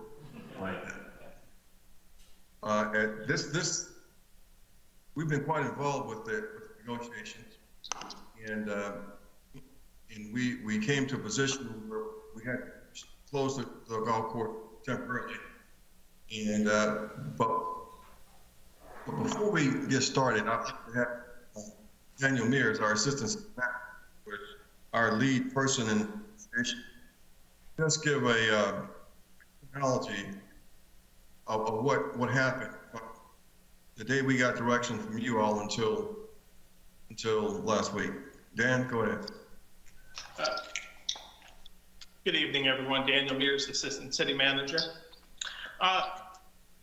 Speaker 18: We've been quite involved with the negotiations, and we came to a position where we had to close the golf course temporarily. And but before we get started, I'd like to have Daniel Mears, our assistant, our lead person in the station, just give a analogy of what happened the day we got direction from you all until last week. Dan, go ahead.
Speaker 19: Good evening, everyone. Daniel Mears, Assistant City Manager.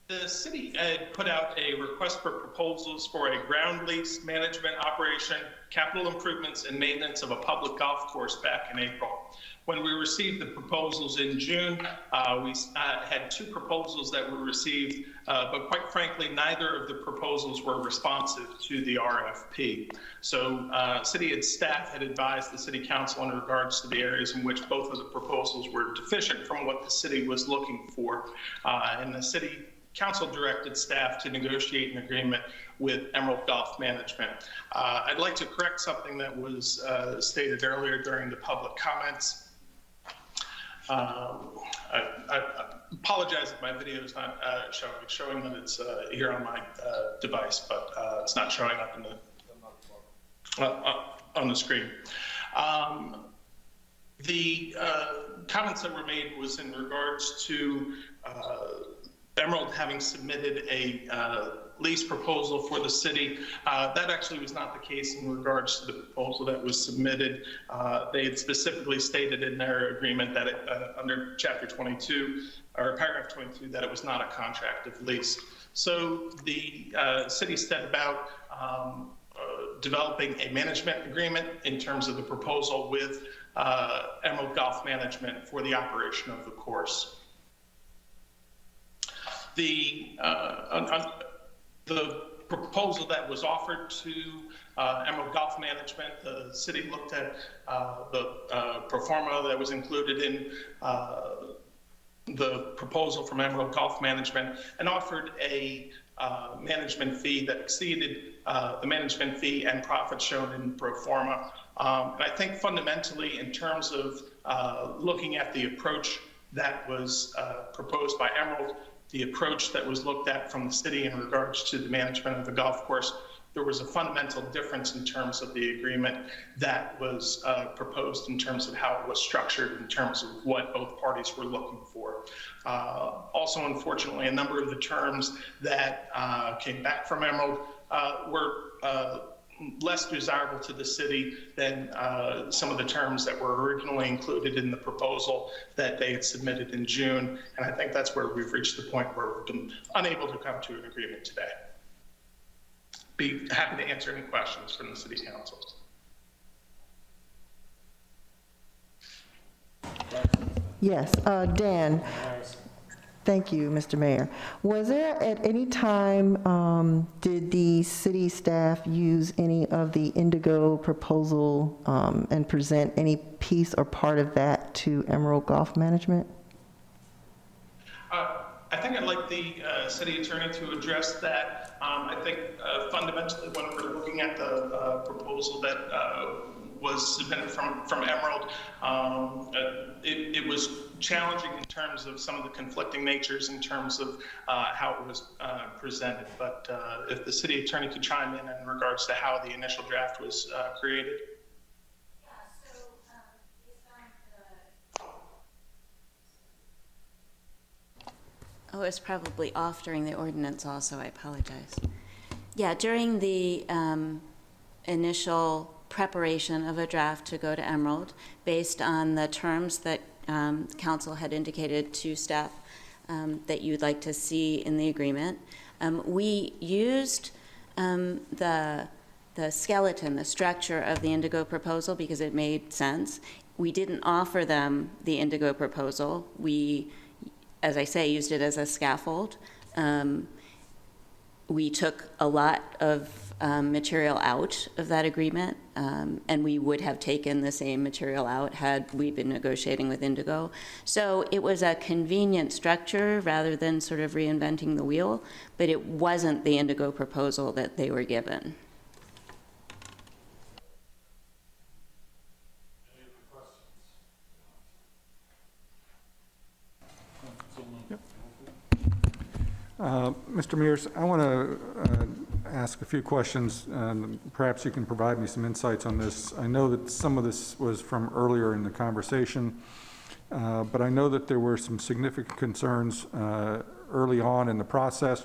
Speaker 19: The city had put out a request for proposals for a ground lease management operation, capital improvements, and maintenance of a public golf course back in April. When we received the proposals in June, we had two proposals that were received, but quite frankly, neither of the proposals were responsive to the RFP. So city staff had advised the city council in regards to the areas in which both of the proposals were deficient from what the city was looking for. And the city council directed staff to negotiate an agreement with Emerald Golf Management. I'd like to correct something that was stated earlier during the public comments. I apologize if my video is not showing. It's showing that it's here on my device, but it's not showing up in on the screen. The comments that were made was in regards to Emerald having submitted a lease proposal for the city. That actually was not the case in regards to the proposal that was submitted. They had specifically stated in their agreement that under Chapter 22, or Paragraph 22, that it was not a contract of lease. So the city set about developing a management agreement in terms of the proposal with Emerald Golf Management for the operation of the course. The proposal that was offered to Emerald Golf Management, the city looked at the pro forma that was included in the proposal from Emerald Golf Management and offered a management fee that exceeded the management fee and profits shown in pro forma. And I think fundamentally in terms of looking at the approach that was proposed by Emerald, the approach that was looked at from the city in regards to the management of the golf course, there was a fundamental difference in terms of the agreement that was proposed in terms of how it was structured, in terms of what both parties were looking for. Also, unfortunately, a number of the terms that came back from Emerald were less desirable to the city than some of the terms that were originally included in the proposal that they had submitted in June. And I think that's where we've reached the point where we've been unable to come to an agreement today. be happy to answer any questions from the City Council.
Speaker 15: Yes, Dan. Thank you, Mr. Mayor. Was there at any time, did the city staff use any of the Indigo proposal and present any piece or part of that to Emerald Golf Management?
Speaker 19: I think I'd like the city attorney to address that. I think fundamentally when we're looking at the proposal that was submitted from Emerald, it was challenging in terms of some of the conflicting natures in terms of how it was presented. But if the city attorney could chime in regards to how the initial draft was created.
Speaker 16: Oh, it's probably off during the ordinance also, I apologize. Yeah, during the initial preparation of a draft to go to Emerald, based on the terms that council had indicated to staff that you'd like to see in the agreement, we used the skeleton, the structure of the Indigo proposal because it made sense. We didn't offer them the Indigo proposal. We, as I say, used it as a scaffold. We took a lot of material out of that agreement, and we would have taken the same material out had we been negotiating with Indigo. So it was a convenient structure rather than sort of reinventing the wheel, but it wasn't the Indigo proposal that they were given.
Speaker 17: Mr. Mears, I want to ask a few questions, and perhaps you can provide me some insights on this. I know that some of this was from earlier in the conversation, but I know that there were some significant concerns early on in the process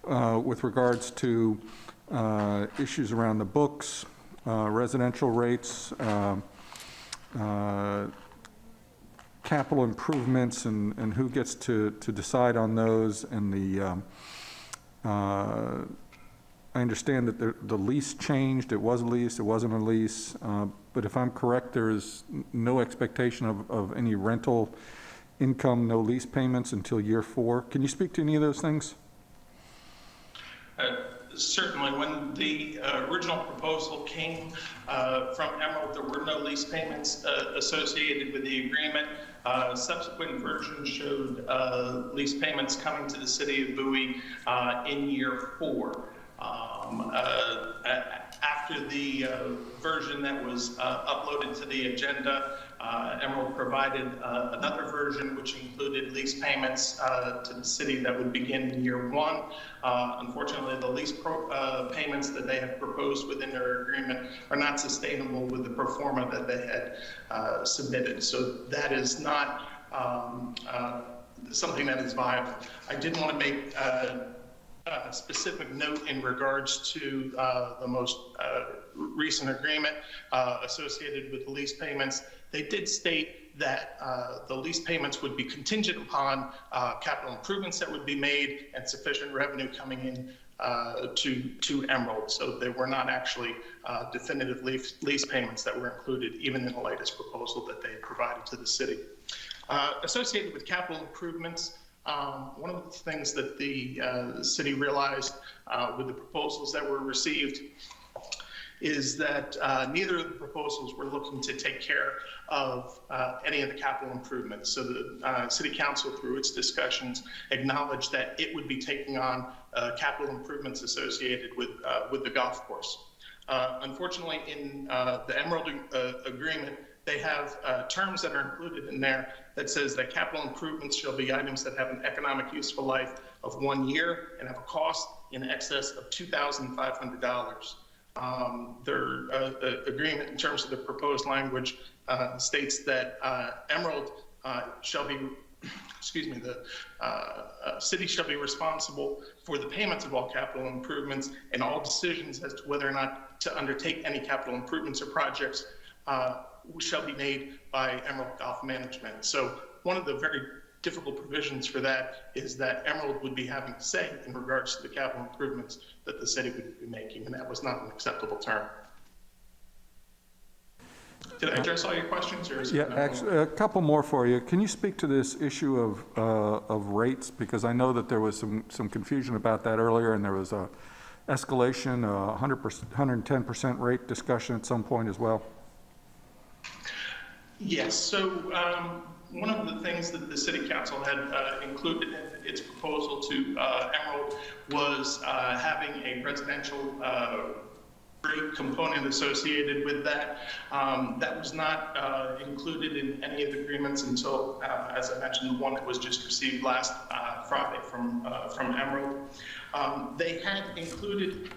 Speaker 17: with regards to issues around the books, residential rates, capital improvements and who gets to decide on those, and the I understand that the lease changed. It was a lease, it wasn't a lease, but if I'm correct, there is no expectation of any rental income, no lease payments until year 4. Can you speak to any of those things?
Speaker 19: Certainly. When the original proposal came from Emerald, there were no lease payments associated with the agreement. Subsequent versions showed lease payments coming to the city of Bowie in year 4. After the version that was uploaded to the agenda, Emerald provided another version which included lease payments to the city that would begin in year 1. Unfortunately, the lease payments that they have proposed within their agreement are not sustainable with the pro forma that they had submitted. So that is not something that is viable. I did want to make a specific note in regards to the most recent agreement associated with the lease payments. They did state that the lease payments would be contingent upon capital improvements that would be made and sufficient revenue coming in to Emerald. So they were not actually definitive lease payments that were included even in the latest proposal that they provided to the city. Associated with capital improvements, one of the things that the city realized with the proposals that were received is that neither of the proposals were looking to take care of any of the capital improvements. So the city council, through its discussions, acknowledged that it would be taking on capital improvements associated with the golf course. Unfortunately, in the Emerald agreement, they have terms that are included in there that says that capital improvements shall be items that have an economic useful life of 1 year and have a cost in excess of $2,500. Their agreement in terms of the proposed language states that Emerald shall be, the city shall be responsible for the payments of all capital improvements, and all decisions as to whether or not to undertake any capital improvements or projects shall be made by Emerald Golf Management. So one of the very difficult provisions for that is that Emerald would be having a say in regards to the capital improvements that the city would be making, and that was not an acceptable term. Did I address all your questions, or is
Speaker 17: Yeah,
Speaker 19: it?
Speaker 17: actually, a couple more for you. Can you speak to this issue of rates? Because I know that there was some confusion about that earlier, and there was a escalation, 110% rate discussion at some point as well.
Speaker 19: Yes, so one of the things that the City Council had included in its proposal to Emerald was having a residential rate component associated with that. That was not included in any of the agreements until, as I mentioned, the one that was just received last Friday from Emerald. They had included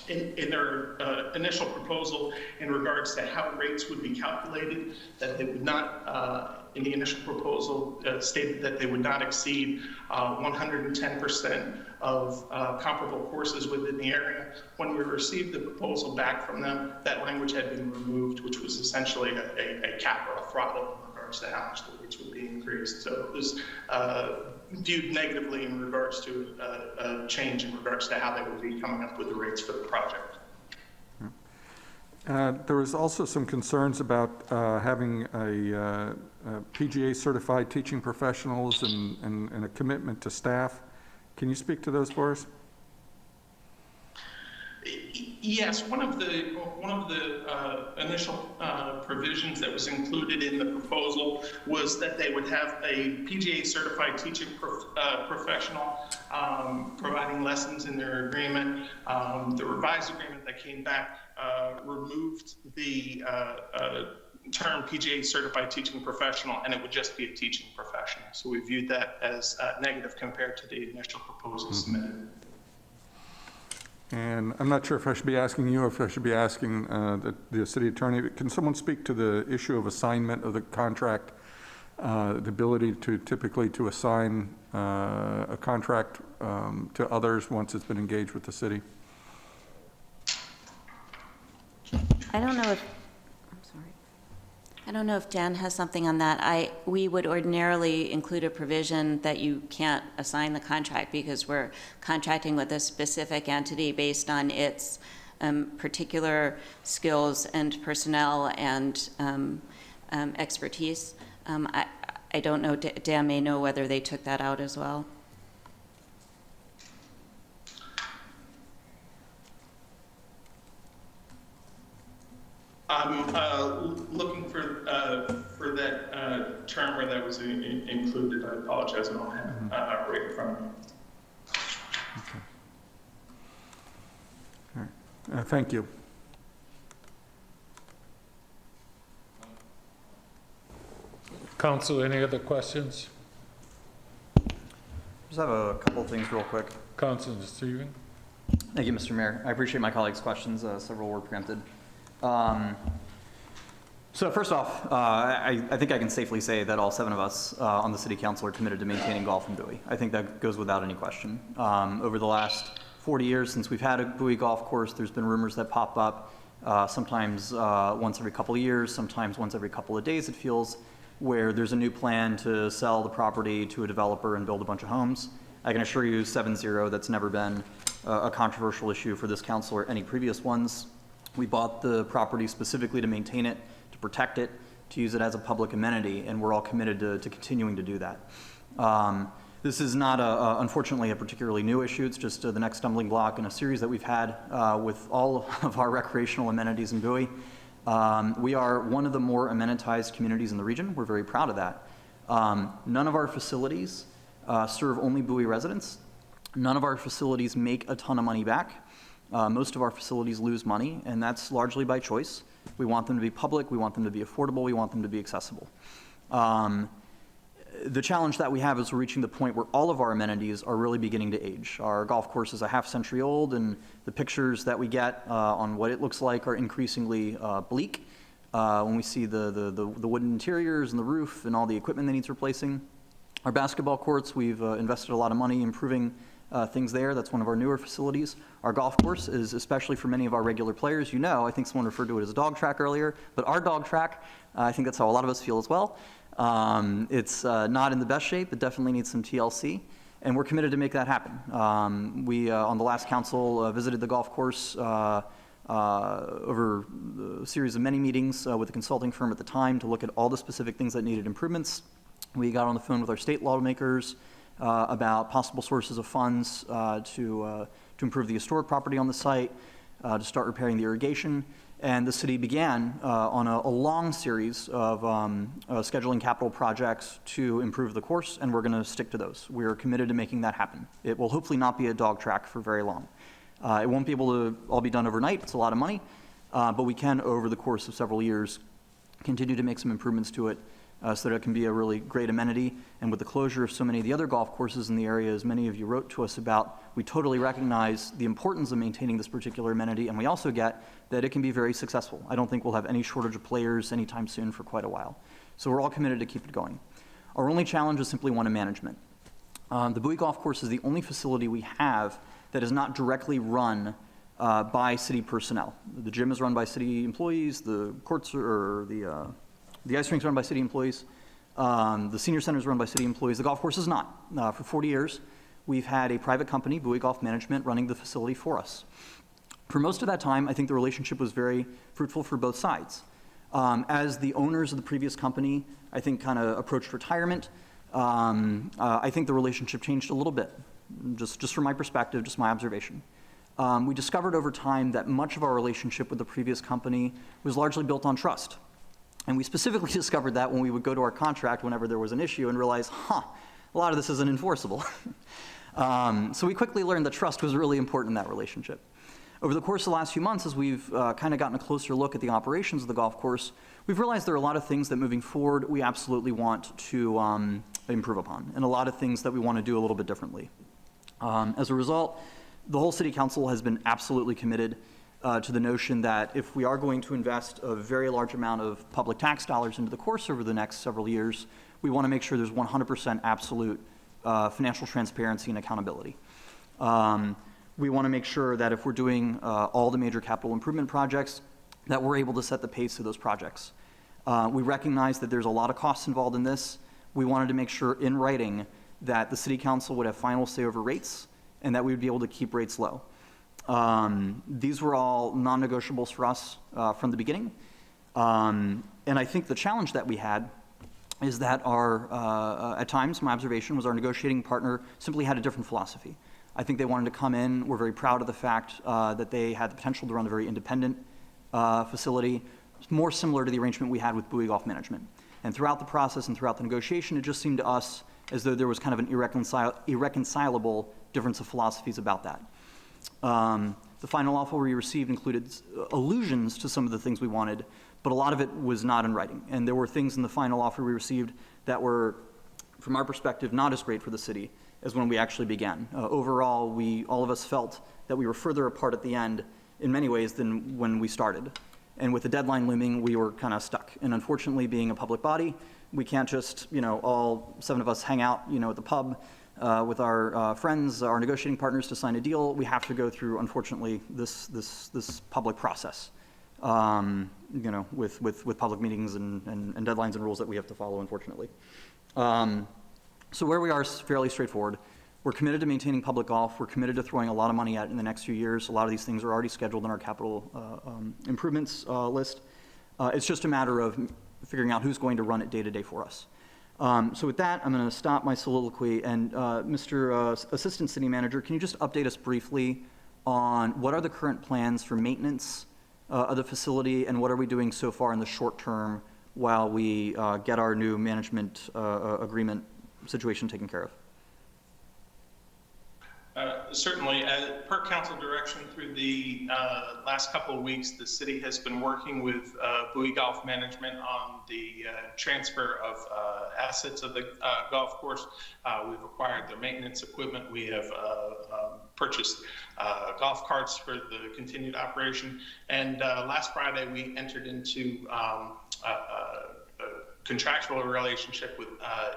Speaker 19: in their initial proposal in regards to how rates would be calculated, that they would not, in the initial proposal, stated that they would not exceed 110% of comparable courses within the area. When we received the proposal back from them, that language had been removed, which was essentially a cap or a throttle in regards to how much the rates would be increased. So it was viewed negatively in regards to a change in regards to how they would be coming up with the rates for the project.
Speaker 17: There was also some concerns about having a PGA certified teaching professionals and a commitment to staff. Can you speak to those for us?
Speaker 19: Yes, one of the initial provisions that was included in the proposal was that they would have a PGA certified teaching professional providing lessons in their agreement. The revised agreement that came back removed the term PGA certified teaching professional, and it would just be a teaching professional. So we viewed that as negative compared to the initial proposal submitted.
Speaker 17: And I'm not sure if I should be asking you or if I should be asking the city attorney. Can someone speak to the issue of assignment of the contract, the ability to typically to assign a contract to others once it's been engaged with the city?
Speaker 16: I don't know if Dan has something on that. We would ordinarily include a provision that you can't assign the contract because we're contracting with a specific entity based on its particular skills and personnel and expertise. I don't know, Dan may know whether they took that out as well.
Speaker 19: I'm looking for that term where that was included. I apologize, I don't have it right in front of me.
Speaker 17: Okay. All right. Thank you.
Speaker 1: Council, any other questions?
Speaker 20: Just have a couple of things real quick.
Speaker 1: Councilor Stephen?
Speaker 20: Thank you, Mr. Mayor. I appreciate my colleagues' questions. Several were preempted. So first off, I think I can safely say that all 7 of us on the City Council are committed to maintaining golf in Bowie. I think that goes without any question. Over the last 40 years since we've had a Bowie golf course, there's been rumors that pop up, sometimes once every couple of years, sometimes once every couple of days, it feels, where there's a new plan to sell the property to a developer and build a bunch of homes. I can assure you 7-0, that's never been a controversial issue for this council or any previous ones. We bought the property specifically to maintain it, to protect it, to use it as a public amenity, and we're all committed to continuing to do that. This is not, unfortunately, a particularly new issue. It's just the next stumbling block in a series that we've had with all of our recreational amenities in Bowie. We are one of the more amenitized communities in the region. We're very proud of that. None of our facilities serve only Bowie residents. None of our facilities make a ton of money back. Most of our facilities lose money, and that's largely by choice. We want them to be public, we want them to be affordable, we want them to be accessible. The challenge that we have is we're reaching the point where all of our amenities are really beginning to age. Our golf course is a half-century old, and the pictures that we get on what it looks like are increasingly bleak. When we see the wooden interiors and the roof and all the equipment that needs replacing. Our basketball courts, we've invested a lot of money improving things there. That's one of our newer facilities. Our golf course is, especially for many of our regular players, I think someone referred to it as a dog track earlier, but our dog track, I think that's how a lot of us feel as well. It's not in the best shape. It definitely needs some TLC, and we're committed to make that happen. We, on the last council, visited the golf course over a series of many meetings with a consulting firm at the time to look at all the specific things that needed improvements. We got on the phone with our state lawmakers about possible sources of funds to improve the historic property on the site, to start repairing the irrigation. And the city began on a long series of scheduling capital projects to improve the course, and we're going to stick to those. We are committed to making that happen. It will hopefully not be a dog track for very long. It won't be able to all be done overnight. It's a lot of money, but we can, over the course of several years, continue to make some improvements to it so that it can be a really great amenity. And with the closure of so many of the other golf courses in the area, as many of you wrote to us about, we totally recognize the importance of maintaining this particular amenity, and we also get that it can be very successful. I don't think we'll have any shortage of players anytime soon for quite a while. So we're all committed to keep it going. Our only challenge is simply one of management. The Bowie Golf Course is the only facility we have that is not directly run by city personnel. The gym is run by city employees, the courts or the ice rink's run by city employees, the senior center is run by city employees. The golf course is not. For 40 years, we've had a private company, Bowie Golf Management, running the facility for us. For most of that time, I think the relationship was very fruitful for both sides. As the owners of the previous company, I think, kind of approached retirement, I think the relationship changed a little bit, just from my perspective, just my observation. We discovered over time that much of our relationship with the previous company was largely built on trust. And we specifically discovered that when we would go to our contract whenever there was an issue and realize, a lot of this isn't enforceable. So we quickly learned that trust was really important in that relationship. Over the course of the last few months, as we've kind of gotten a closer look at the operations of the golf course, we've realized there are a lot of things that moving forward we absolutely want to improve upon, and a lot of things that we want to do a little bit differently. As a result, the whole city council has been absolutely committed to the notion that if we are going to invest a very large amount of public tax dollars into the course over the next several years, we want to make sure there's 100% absolute financial transparency and accountability. We want to make sure that if we're doing all the major capital improvement projects, that we're able to set the pace of those projects. We recognize that there's a lot of costs involved in this. We wanted to make sure in writing that the city council would have final say over rates and that we would be able to keep rates low. These were all non-negotiables for us from the beginning. And I think the challenge that we had is that at times, my observation was our negotiating partner simply had a different philosophy. I think they wanted to come in. We're very proud of the fact that they had the potential to run a very independent facility, more similar to the arrangement we had with Bowie Golf Management. And throughout the process and throughout the negotiation, it just seemed to us as though there was kind of an irreconcilable difference of philosophies about that. The final offer we received included allusions to some of the things we wanted, but a lot of it was not in writing. And there were things in the final offer we received that were, from our perspective, not as great for the city as when we actually began. Overall, all of us felt that we were further apart at the end in many ways than when we started. And with the deadline looming, we were kind of stuck. And unfortunately, being a public body, we can't just, all 7 of us hang out, at the pub with our friends, our negotiating partners to sign a deal. We have to go through, unfortunately, this public process, with public meetings and deadlines and rules that we have to follow, unfortunately. So where we are is fairly straightforward. We're committed to maintaining public golf. We're committed to throwing a lot of money at it in the next few years. A lot of these things are already scheduled in our capital improvements list. It's just a matter of figuring out who's going to run it day to day for us. So with that, I'm going to stop my soliloquy. And Mr. Assistant City Manager, can you just update us briefly on what are the current plans for maintenance of the facility, and what are we doing so far in the short term while we get our new management agreement situation taken care of?
Speaker 19: Certainly, per council direction through the last couple of weeks, the city has been working with Bowie Golf Management on the transfer of assets of the golf course. We've acquired their maintenance equipment. We have purchased golf carts for the continued operation. And last Friday, we entered into contractual relationship with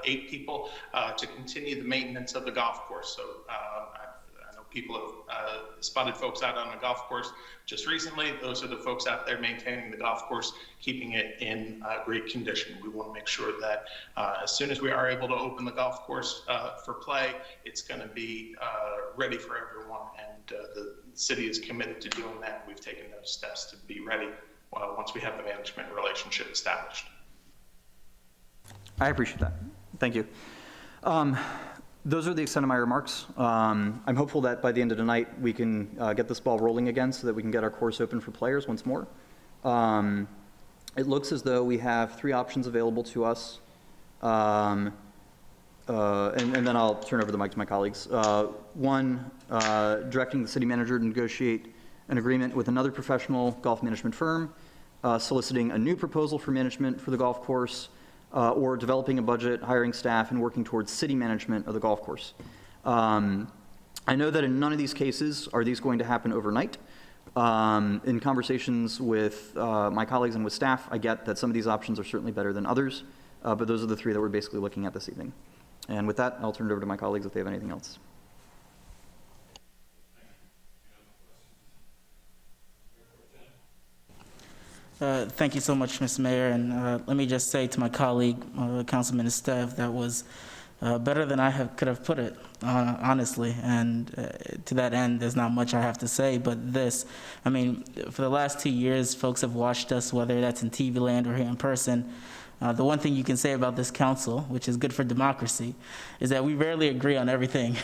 Speaker 19: 8 people to continue the maintenance of the golf course. So I know people have spotted folks out on the golf course just recently. Those are the folks out there maintaining the golf course, keeping it in great condition. We want to make sure that as soon as we are able to open the golf course for play, it's going to be ready for everyone, and the city is committed to doing that. We've taken those steps to be ready once we have the management relationship established.
Speaker 20: I appreciate that. Thank you. Those are the extent of my remarks. I'm hopeful that by the end of the night, we can get this ball rolling again so that we can get our course open for players once more. It looks as though we have 3 options available to us. And then I'll turn over the mic to my colleagues. One, directing the city manager to negotiate an agreement with another professional golf management firm, soliciting a new proposal for management for the golf course, or developing a budget, hiring staff, and working towards city management of the golf course. I know that in none of these cases are these going to happen overnight. In conversations with my colleagues and with staff, I get that some of these options are certainly better than others, but those are the 3 that we're basically looking at this evening. And with that, I'll turn it over to my colleagues if they have anything else.
Speaker 13: Thank you so much, Mr. Mayor, and let me just say to my colleague, Councilman Esteve, that was better than I could have put it, honestly, and to that end, there's not much I have to say, but this, I mean, for the last 2 years, folks have watched us, whether that's in TV land or here in person. The one thing you can say about this council, which is good for democracy, is that we rarely agree on everything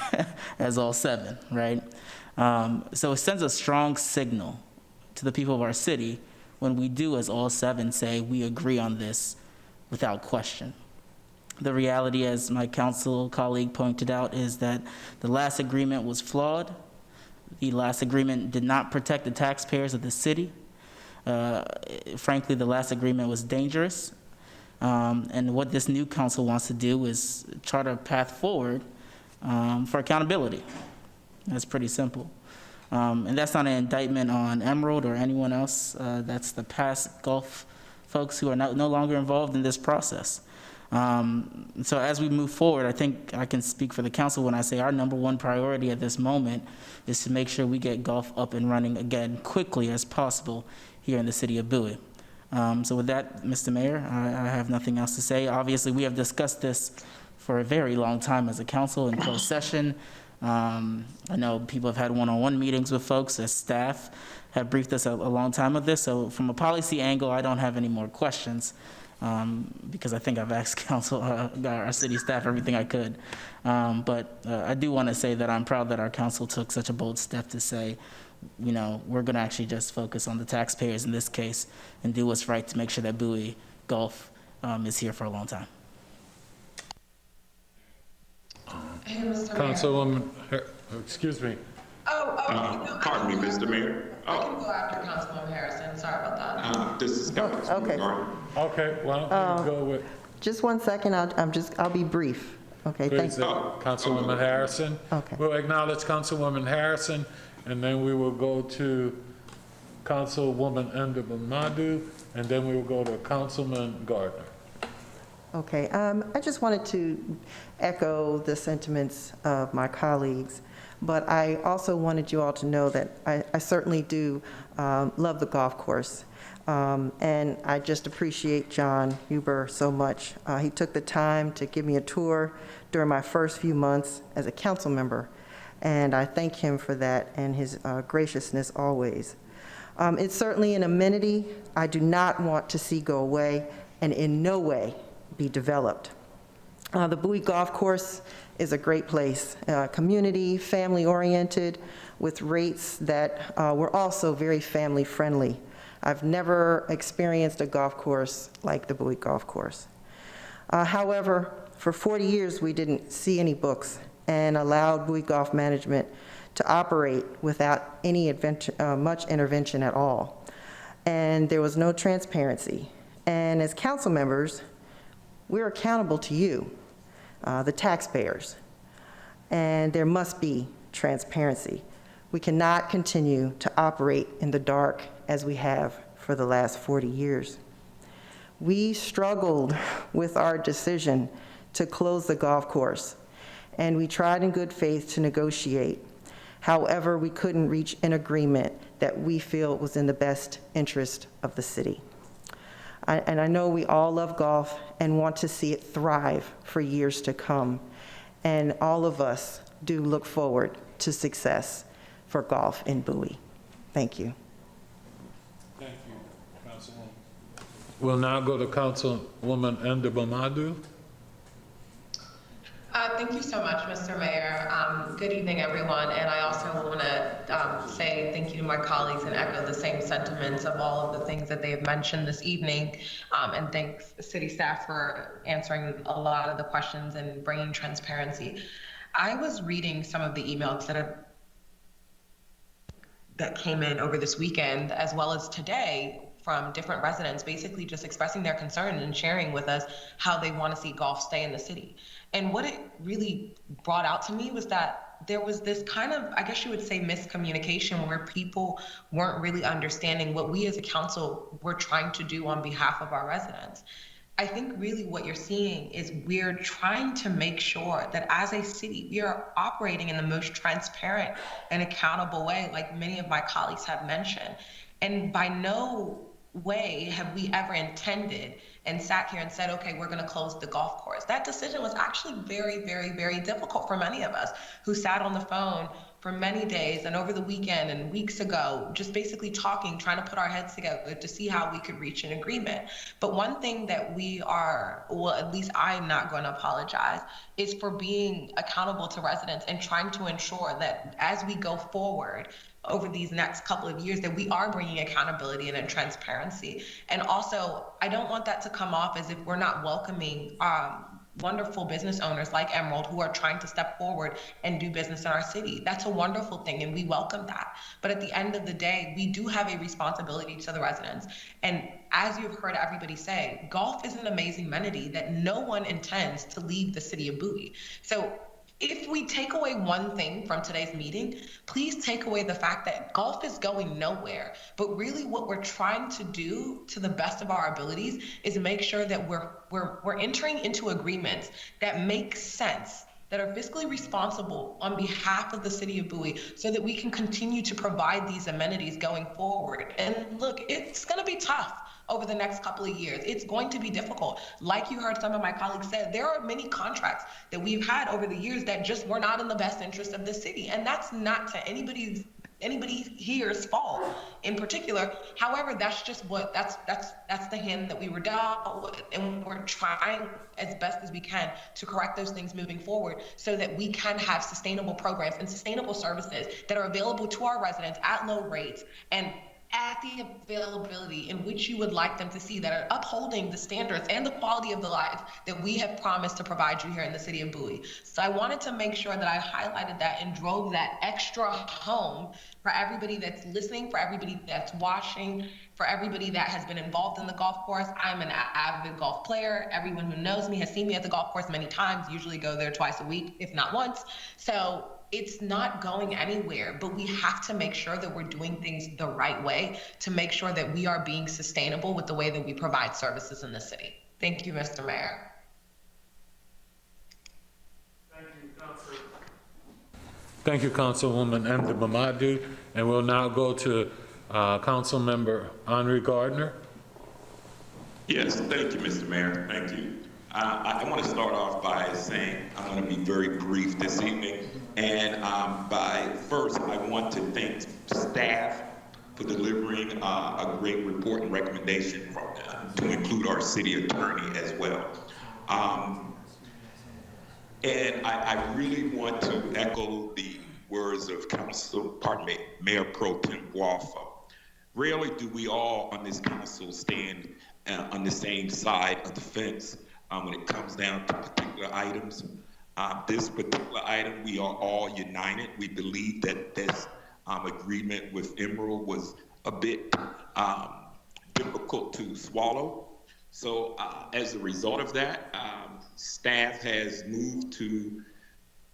Speaker 13: as all 7, right? So it sends a strong signal to the people of our city when we do, as all 7, say we agree on this without question. The reality, as my council colleague pointed out, is that the last agreement was flawed. The last agreement did not protect the taxpayers of the city. Frankly, the last agreement was dangerous. And what this new council wants to do is chart a path forward for accountability. That's pretty simple. And that's not an indictment on Emerald or anyone else. That's the past golf folks who are no longer involved in this process. So as we move forward, I think I can speak for the council when I say our number 1 priority at this moment is to make sure we get golf up and running again quickly as possible here in the city of Bowie. So with that, Mr. Mayor, I have nothing else to say. Obviously, we have discussed this for a very long time as a council in closed session. I know people have had one-on-one meetings with folks as staff have briefed us a long time of this. So from a policy angle, I don't have any more questions because I think I've asked council, our city staff, everything I could. But I do want to say that I'm proud that our council took such a bold step to say, you know, we're going to actually just focus on the taxpayers in this case and do what's right to make sure that Bowie Golf is here for a long time.
Speaker 3: Hey, Mr. Mayor.
Speaker 1: Councilwoman, excuse me.
Speaker 3: Pardon me, Mr. Mayor. I can go after Councilwoman Harrison. Sorry about that.
Speaker 14: This is Councilman Morton.
Speaker 1: Okay, well, we'll go with,
Speaker 15: Just 1 second, I'll be brief. Okay, thank you.
Speaker 1: Councilwoman Harrison.
Speaker 15: Okay.
Speaker 1: We'll acknowledge Councilwoman Harrison, and then we will go to Councilwoman Ndabamadu, and then we will go to Councilman Gardner.
Speaker 15: Okay, I just wanted to echo the sentiments of my colleagues, but I also wanted you all to know that I certainly do love the golf course. And I just appreciate John Huber so much. He took the time to give me a tour during my first few months as a council member, and I thank him for that and his graciousness always. It's certainly an amenity I do not want to see go away and in no way be developed. The Bowie Golf Course is a great place, community, family-oriented, with rates that were also very family-friendly. I've never experienced a golf course like the Bowie Golf Course. However, for 40 years, we didn't see any books and allowed Bowie Golf Management to operate without any much intervention at all. And there was no transparency. And as council members, we're accountable to you, the taxpayers, and there must be transparency. We cannot continue to operate in the dark as we have for the last 40 years. We struggled with our decision to close the golf course, and we tried in good faith to negotiate. However, we couldn't reach an agreement that we feel was in the best interest of the city. And I know we all love golf and want to see it thrive for years to come. And all of us do look forward to success for golf in Bowie. Thank you.
Speaker 1: Thank you, Councilwoman. We'll now go to Councilwoman Ndabamadu.
Speaker 19: Thank you so much, Mr. Mayor. Good evening, everyone. And I also want to say thank you to my colleagues and echo the same sentiments of all of the things that they have mentioned this evening. And thanks city staff for answering a lot of the questions and bringing transparency. I was reading some of the emails that came in over this weekend, as well as today, from different residents, basically just expressing their concern and sharing with us how they want to see golf stay in the city. And what it really brought out to me was that there was this kind of, I guess you would say, miscommunication where people weren't really understanding what we as a council were trying to do on behalf of our residents. I think really what you're seeing is we're trying to make sure that as a city, we are operating in the most transparent and accountable way, like many of my colleagues have mentioned. And by no way have we ever intended and sat here and said, okay, we're going to close the golf course. That decision was actually very, very, very difficult for many of us who sat on the phone for many days and over the weekend and weeks ago, just basically talking, trying to put our heads together to see how we could reach an agreement. But one thing that we are, well, at least I'm not going to apologize, is for being accountable to residents and trying to ensure that as we go forward, over these next couple of years, that we are bringing accountability and transparency. And also, I don't want that to come off as if we're not welcoming wonderful business owners like Emerald who are trying to step forward and do business in our city. That's a wonderful thing, and we welcome that. But at the end of the day, we do have a responsibility to the residents. And as you've heard everybody say, golf is an amazing amenity that no one intends to leave the city of Bowie. So if we take away one thing from today's meeting, please take away the fact that golf is going nowhere. But really what we're trying to do to the best of our abilities is make sure that we're entering into agreements that make sense, that are fiscally responsible on behalf of the city of Bowie, so that we can continue to provide these amenities going forward. And look, it's going to be tough over the next couple of years. It's going to be difficult. Like you heard some of my colleagues say, there are many contracts that we've had over the years that just were not in the best interest of the city. And that's not to anybody here's fault in particular. However, that's just that's the hand that we were dealt with, and we're trying as best as we can to correct those things moving forward so that we can have sustainable programs and sustainable services that are available to our residents at low rates and at the availability in which you would like them to see, that are upholding the standards and the quality of the life that we have promised to provide you here in the city of Bowie. So I wanted to make sure that I highlighted that and drove that extra home for everybody that's listening, for everybody that's watching, for everybody that has been involved in the golf course. I'm an avid golf player. Everyone who knows me has seen me at the golf course many times, usually go there twice a week, if not once. So it's not going anywhere, but we have to make sure that we're doing things the right way to make sure that we are being sustainable with the way that we provide services in the city. Thank you, Mr. Mayor.
Speaker 1: Thank you, Councilwoman Ndabamadu. And we'll now go to Councilmember Henry Gardner.
Speaker 21: Yes, thank you, Mr. Mayor. Thank you. I want to start off by saying I'm going to be very brief this evening. And first, I want to thank staff for delivering a great report and recommendation to include our city attorney as well. And I really want to echo the words of Mayor Pro Tem Walfa. Rarely do we all on this council stand on the same side of the fence when it comes down to particular items. This particular item, we are all united. We believe that this agreement with Emerald was a bit difficult to swallow. So as a result of that, staff has moved to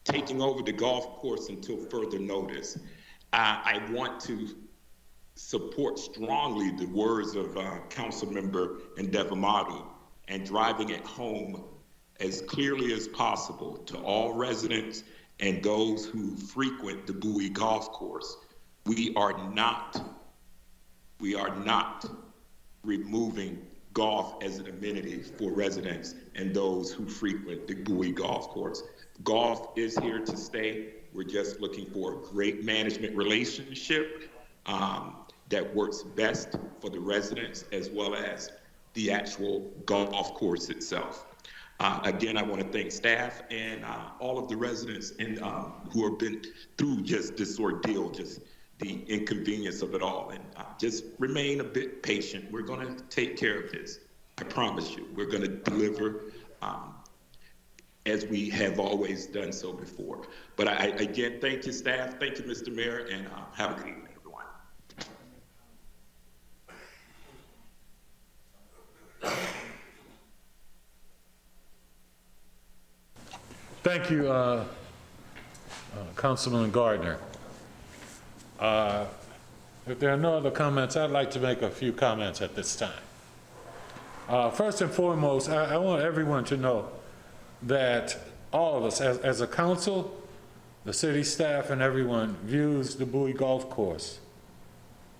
Speaker 21: taking over the golf course until further notice. I want to support strongly the words of Councilmember Ndabamadu and driving it home as clearly as possible to all residents and those who frequent the Bowie Golf Course. We are not removing golf as an amenity for residents and those who frequent the Bowie Golf Course. Golf is here to stay. We're just looking for a great management relationship that works best for the residents as well as the actual golf course itself. Again, I want to thank staff and all of the residents who have been through just this ordeal, just the inconvenience of it all, and just remain a bit patient. We're going to take care of this. I promise you, we're going to deliver as we have always done so before. But I again, thank you, staff. Thank you, Mr. Mayor, and have a good evening, everyone.
Speaker 1: Thank you, Councilman Gardner. If there are no other comments, I'd like to make a few comments at this time. First and foremost, I want everyone to know that all of us, as a council, the city staff, and everyone views the Bowie Golf Course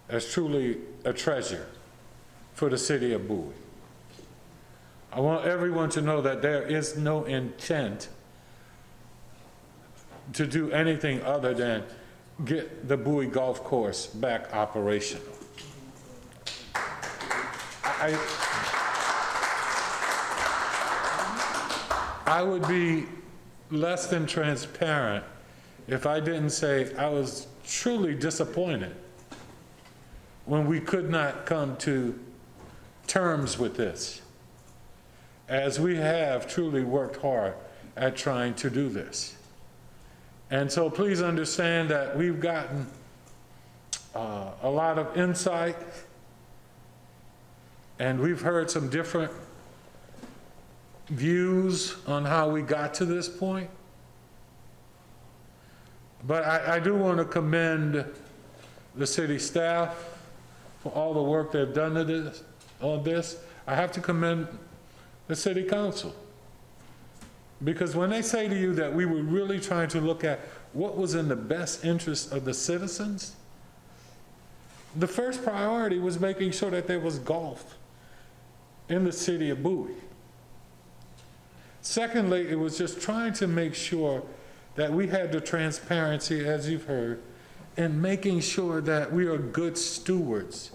Speaker 1: as truly a treasure for the city of Bowie. I want everyone to know that there is no intent to do anything other than get the Bowie Golf Course back operational. I would be less than transparent if I didn't say I was truly disappointed when we could not come to terms with this, as we have truly worked hard at trying to do this. And so please understand that we've gotten a lot of insight, and we've heard some different views on how we got to this point. But I do want to commend the city staff for all the work they've done on this. I have to commend the city council, because when they say to you that we were really trying to look at what was in the best interest of the citizens, the first priority was making sure that there was golf in the city of Bowie. Secondly, it was just trying to make sure that we had the transparency, as you've heard, in making sure that we are good stewards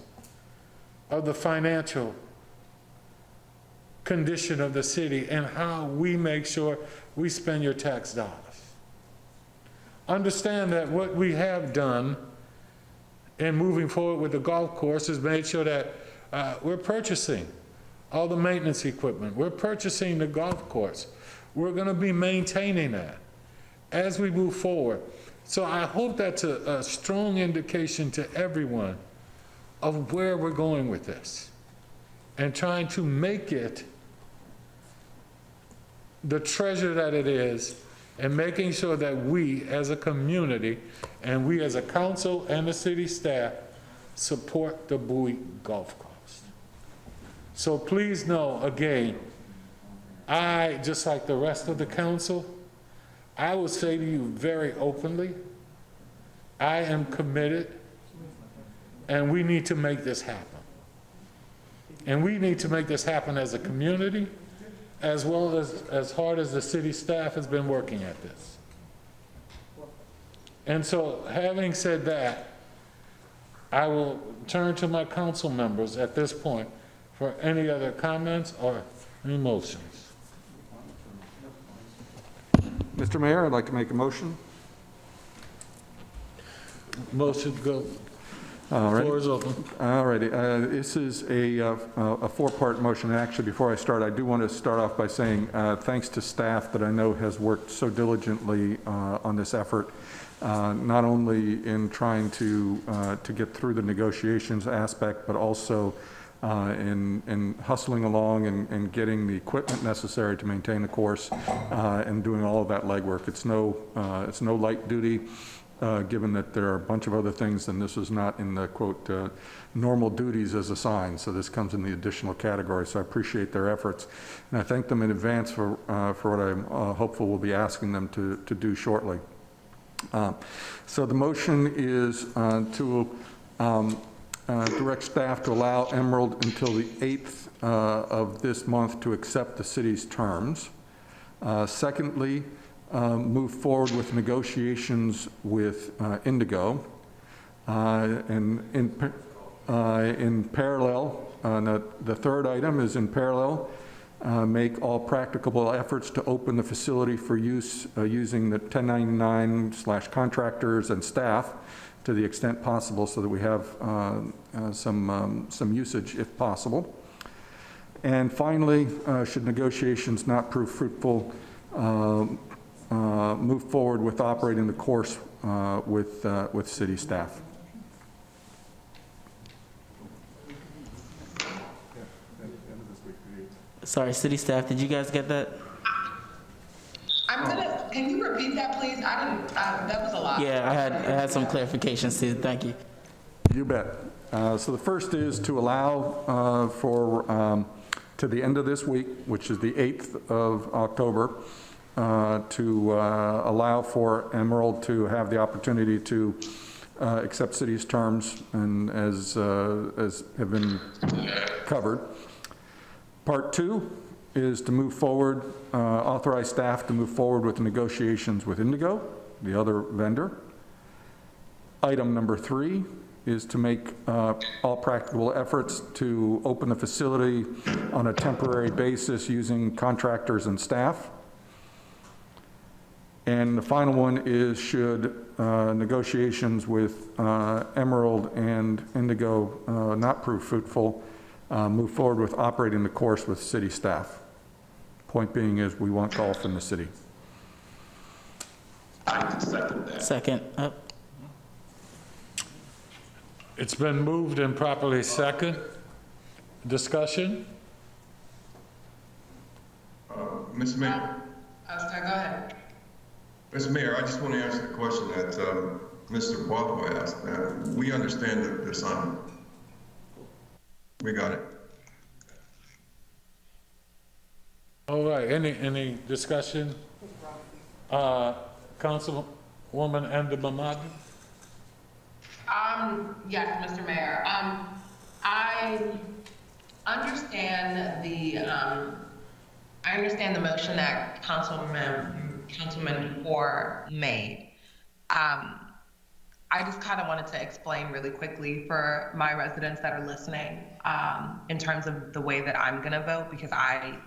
Speaker 1: of the financial condition of the city and how we make sure we spend your tax dollars. Understand that what we have done in moving forward with the golf course is made sure that we're purchasing all the maintenance equipment. We're purchasing the golf course. We're going to be maintaining that as we move forward. So I hope that's a strong indication to everyone of where we're going with this and trying to make it the treasure that it is, and making sure that we as a community and we as a council and the city staff support the Bowie Golf Course. So please know, again, I, just like the rest of the council, I will say to you very openly, I am committed, and we need to make this happen. And we need to make this happen as a community, as well as hard as the city staff has been working at this. And so, having said that, I will turn to my council members at this point for any other comments or any motions.
Speaker 17: Mr. Mayor, I'd like to make a motion.
Speaker 1: Motion to go.
Speaker 17: All right.
Speaker 1: Floor is open.
Speaker 17: All righty. This is a four-part motion. And actually, before I start, I do want to start off by saying thanks to staff that I know has worked so diligently on this effort, not only in trying to get through the negotiations aspect, but also in hustling along and getting the equipment necessary to maintain the course and doing all of that legwork. It's no light duty. Given that there are a bunch of other things, and this is not in the, quote, normal duties as assigned, so this comes in the additional category, so I appreciate their efforts. And I thank them in advance for what I'm hopeful we'll be asking them to do shortly. So the motion is to direct staff to allow Emerald until the 8th of this month to accept the city's terms. Secondly, move forward with negotiations with Indigo. And in parallel, the third item is in parallel, make all practicable efforts to open the facility for use using the 1099/contractors and staff to the extent possible so that we have some usage if possible. And finally, should negotiations not prove fruitful, move forward with operating the course with city staff.
Speaker 13: Sorry, city staff, did you guys get that?
Speaker 4: Can you repeat that, please? I didn't, that was a lot.
Speaker 13: Yeah, I had some clarifications too, thank you.
Speaker 17: You bet. So the first is to allow to the end of this week, which is the 8th of October, to allow for Emerald to have the opportunity to accept city's terms and as have been covered. Part 2 is to move forward, authorize staff to move forward with negotiations with Indigo, the other vendor. Item number 3 is to make all practicable efforts to open the facility on a temporary basis using contractors and staff. And the final one is should negotiations with Emerald and Indigo not prove fruitful, move forward with operating the course with city staff. Point being is we want golf in the city.
Speaker 21: I can second that.
Speaker 13: Second.
Speaker 1: It's been moved and properly second. Discussion?
Speaker 18: Mr. Mayor,
Speaker 4: Okay, go ahead.
Speaker 18: Mr. Mayor, I just want to answer the question that Mr. Bowie asked. We understand the assignment. We got it.
Speaker 1: All right, any discussion? Councilwoman Endebamadi?
Speaker 4: Yes, Mr. Mayor. I understand the motion that Councilman Orr made. I just kind of wanted to explain really quickly for my residents that are listening, in terms of the way that I'm gonna vote, because I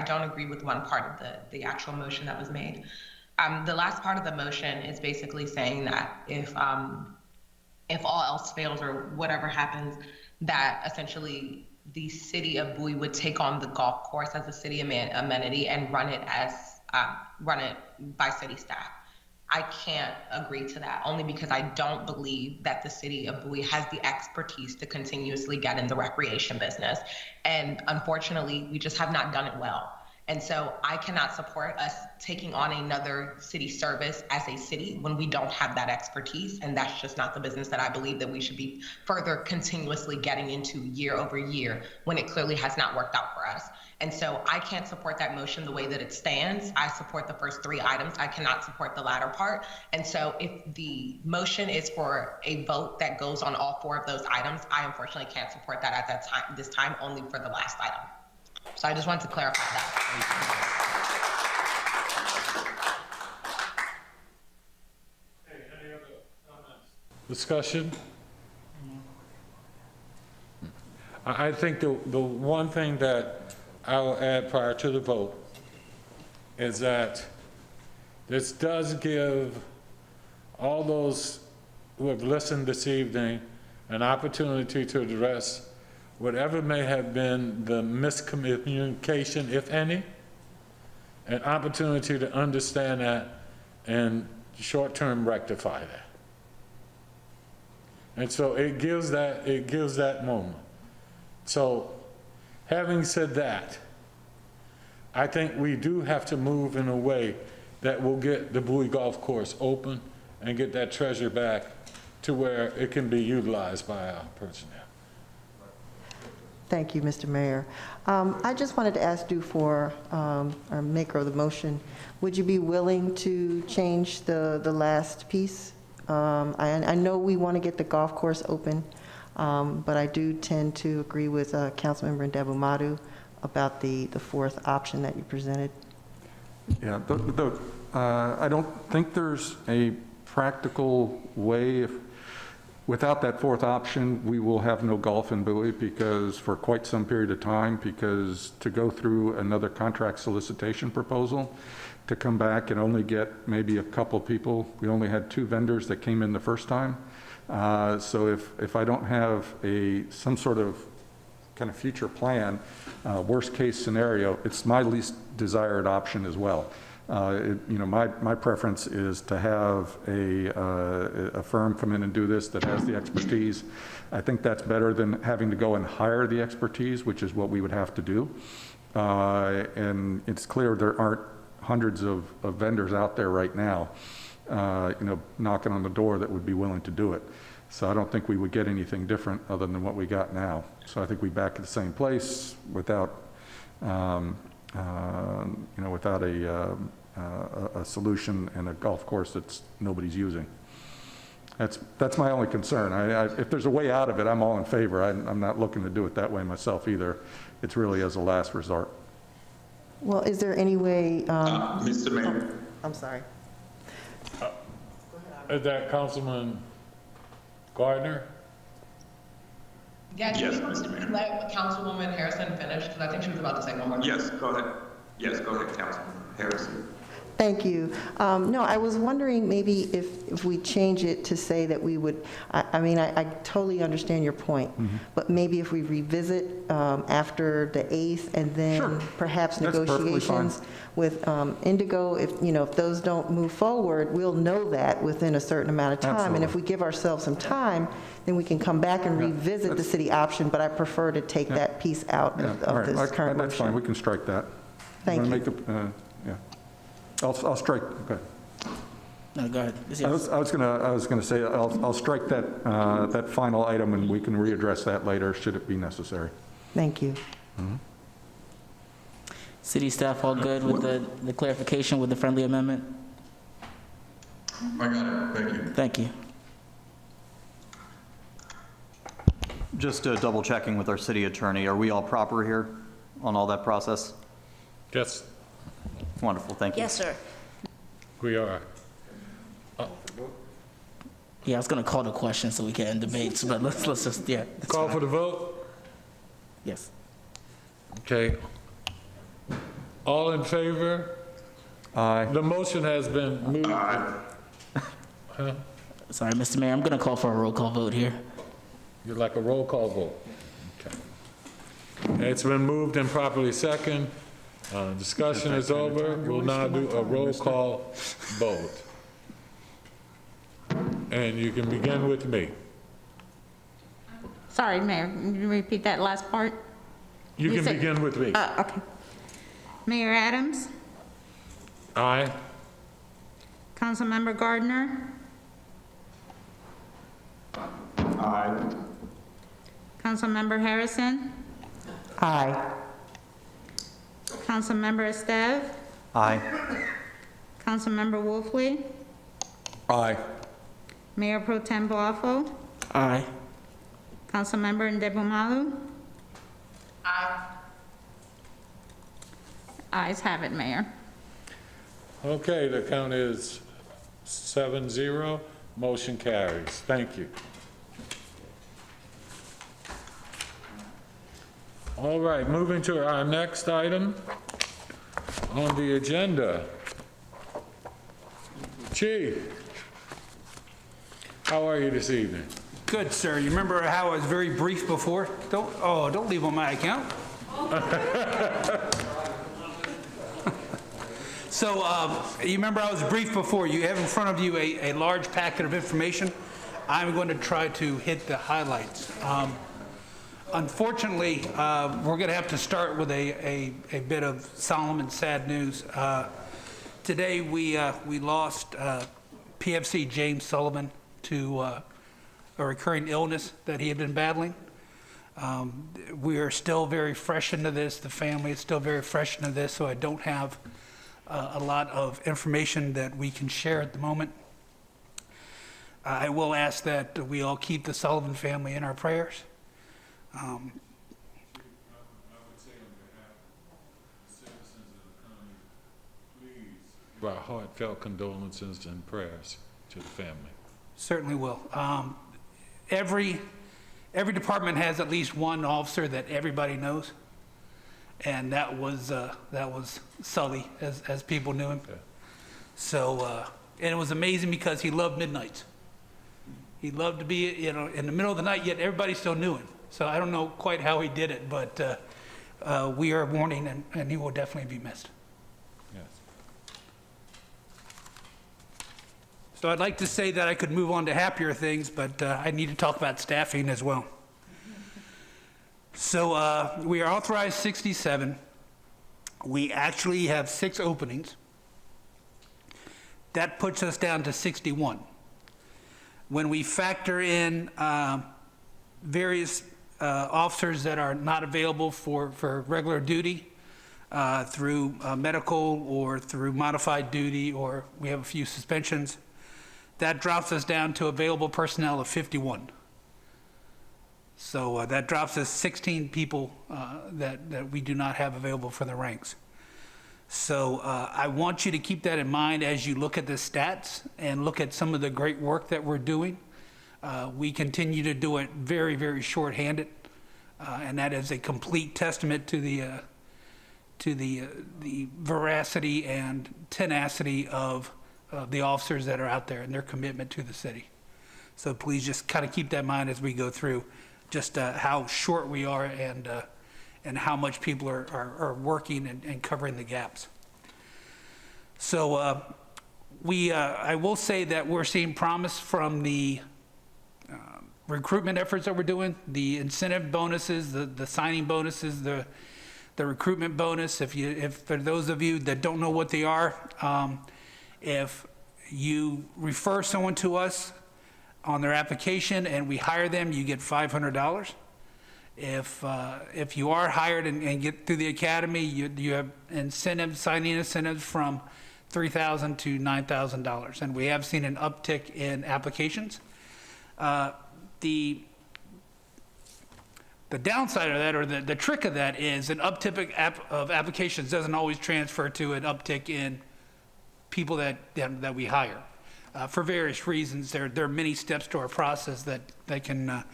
Speaker 4: don't agree with one part of the actual motion that was made. The last part of the motion is basically saying that if all else fails or whatever happens, that essentially the city of Bowie would take on the golf course as a city amenity and run it by city staff. I can't agree to that, only because I don't believe that the city of Bowie has the expertise to continuously get in the recreation business. And unfortunately, we just have not done it well. And so I cannot support us taking on another city service as a city when we don't have that expertise. And that's just not the business that I believe that we should be further continuously getting into year over year when it clearly has not worked out for us. And so I can't support that motion the way that it stands. I support the first 3 items. I cannot support the latter part. And so if the motion is for a vote that goes on all 4 of those items, I unfortunately can't support that at this time, only for the last item. So I just wanted to clarify that.
Speaker 1: Any other comments? Discussion? I think the one thing that I will add prior to the vote is that this does give all those who have listened this evening an opportunity to address whatever may have been the miscommunication, if any, an opportunity to understand that and short-term rectify that. And so it gives that moment. So having said that, I think we do have to move in a way that will get the Bowie Golf Course open and get that treasure back to where it can be utilized by our personnel.
Speaker 15: Thank you, Mr. Mayor. I just wanted to ask you for, our maker of the motion, would you be willing to change the last piece? I know we want to get the golf course open, but I do tend to agree with Councilmember Ndebumadu about the fourth option that you presented.
Speaker 17: Yeah, I don't think there's a practical way. Without that fourth option, we will have no golf in Bowie because for quite some period of time, because to go through another contract solicitation proposal, to come back and only get maybe a couple people, we only had 2 vendors that came in the first time. So if I don't have some sort of kind of future plan, worst case scenario, it's my least desired option as well. My preference is to have a firm come in and do this that has the expertise. I think that's better than having to go and hire the expertise, which is what we would have to do. And it's clear there aren't hundreds of vendors out there right now, knocking on the door that would be willing to do it. So I don't think we would get anything different other than what we got now. So I think we back at the same place without without a solution and a golf course that's nobody's using. That's my only concern. If there's a way out of it, I'm all in favor. I'm not looking to do it that way myself either. It's really as a last resort.
Speaker 15: Well, is there any way?
Speaker 21: Mr. Mayor.
Speaker 15: I'm sorry.
Speaker 1: Is that Councilman Gardner?
Speaker 4: Yeah,
Speaker 21: Yes,
Speaker 4: can
Speaker 21: Mr.
Speaker 4: we
Speaker 21: Mayor.
Speaker 4: let Councilwoman Harrison finish? Because I think she was about to say one more thing.
Speaker 21: Yes, go ahead. Yes, go ahead, Councilman Harrison.
Speaker 15: Thank you. No, I was wondering maybe if we change it to say that we would, I totally understand your point, but maybe if we revisit after the 8th and then
Speaker 17: Sure.
Speaker 15: perhaps
Speaker 17: That's perfectly fine.
Speaker 15: negotiations with Indigo, if those don't move forward, we'll know that within a certain amount of time. And if we give ourselves some time, then we can come back and revisit the city option, but I prefer to take that piece out
Speaker 17: Yeah, all
Speaker 15: of
Speaker 17: right,
Speaker 15: this current
Speaker 17: that's fine.
Speaker 15: motion.
Speaker 17: We can strike that.
Speaker 15: Thank
Speaker 17: Wanna
Speaker 15: you.
Speaker 17: make yeah. I'll strike, okay.
Speaker 13: No, go ahead. It's
Speaker 17: I
Speaker 13: yours.
Speaker 17: was gonna say, I'll strike that final item, and we can readdress that later, should it be necessary.
Speaker 15: Thank you.
Speaker 13: City staff all good with the clarification with the friendly amendment?
Speaker 18: I got it, thank you.
Speaker 13: Thank you.
Speaker 20: Just double checking with our city attorney, are we all proper here on all that process?
Speaker 1: Yes,
Speaker 20: Wonderful, thank you.
Speaker 16: Yes, sir.
Speaker 1: we are.
Speaker 13: Yeah, I was gonna call the question so we can end debates, but let's just, yeah. that's
Speaker 1: Call
Speaker 13: fine.
Speaker 1: for the vote?
Speaker 13: Yes.
Speaker 1: Okay. All in favor?
Speaker 17: Aye.
Speaker 1: The motion has been moved.
Speaker 13: Sorry, Mr. Mayor, I'm gonna call for a roll call vote here.
Speaker 1: You'd like a roll call vote? Okay. It's been moved and properly second. Discussion is over. We'll now do a roll call vote. And you can begin with me.
Speaker 2: Sorry, Mayor, can you repeat that last part?
Speaker 1: You
Speaker 2: You
Speaker 1: can
Speaker 2: said-
Speaker 1: begin with me.
Speaker 2: Okay. Mayor Adams,
Speaker 1: Aye.
Speaker 2: Councilmember Gardner,
Speaker 21: Aye.
Speaker 2: Councilmember Harrison,
Speaker 15: Aye.
Speaker 2: Councilmember Esteve,
Speaker 20: Aye.
Speaker 2: Councilmember Wolfley,
Speaker 17: Aye.
Speaker 2: Mayor Pro Tem Boafo,
Speaker 13: Aye.
Speaker 2: Councilmember Ndebumadu. Ayes have it, Mayor.
Speaker 1: Okay, the count is 7-0. Motion carries. Thank you. All right, moving to our next item on the agenda. Chief, how are you this evening?
Speaker 12: Good, sir. You remember how I was very brief before? Don't leave on my account. So, you remember I was brief before. You have in front of you a large packet of information. I'm going to try to hit the highlights. Unfortunately, we're going to have to start with a bit of solemn and sad news. Today, we lost PFC James Sullivan to a recurring illness that he had been battling. We are still very fresh into this. The family is still very fresh into this, so I don't have a lot of information that we can share at the moment. I will ask that we all keep the Sullivan family in our prayers.
Speaker 1: I would say on behalf of the citizens of the county, please give our heartfelt condolences and prayers to the family.
Speaker 12: Certainly will. Every department has at least one officer that everybody knows, and that was Sully, as people knew him.
Speaker 1: Okay.
Speaker 12: So, and it was amazing because he loved midnights. He loved to be, in the middle of the night, yet everybody still knew him. So I don't know quite how he did it, but we are mourning, and he will definitely be missed.
Speaker 1: Yes.
Speaker 12: So I'd like to say that I could move on to happier things, but I need to talk about staffing as well. So we are authorized 67. We actually have 6 openings. That puts us down to 61. When we factor in various officers that are not available for regular duty through medical or through modified duty, or we have a few suspensions, that drops us down to available personnel of 51. So that drops us 16 people that we do not have available for the ranks. So I want you to keep that in mind as you look at the stats and look at some of the great work that we're doing. We continue to do it very, very shorthanded, and that is a complete testament to the veracity and tenacity of the officers that are out there and their commitment to the city. So please just kind of keep that in mind as we go through just how short we are and how much people are working and covering the gaps. So I will say that we're seeing promise from the recruitment efforts that we're doing, the incentive bonuses, the signing bonuses, the recruitment bonus. If for those of you that don't know what they are, if you refer someone to us on their application and we hire them, you get $500. If you are hired and get through the academy, you have incentives, signing incentives from $3,000 to $9,000, and we have seen an uptick in applications. The downside of that, or the trick of that, is an uptick of applications doesn't always transfer to an uptick in people that we hire. For various reasons, there are many steps to our process that can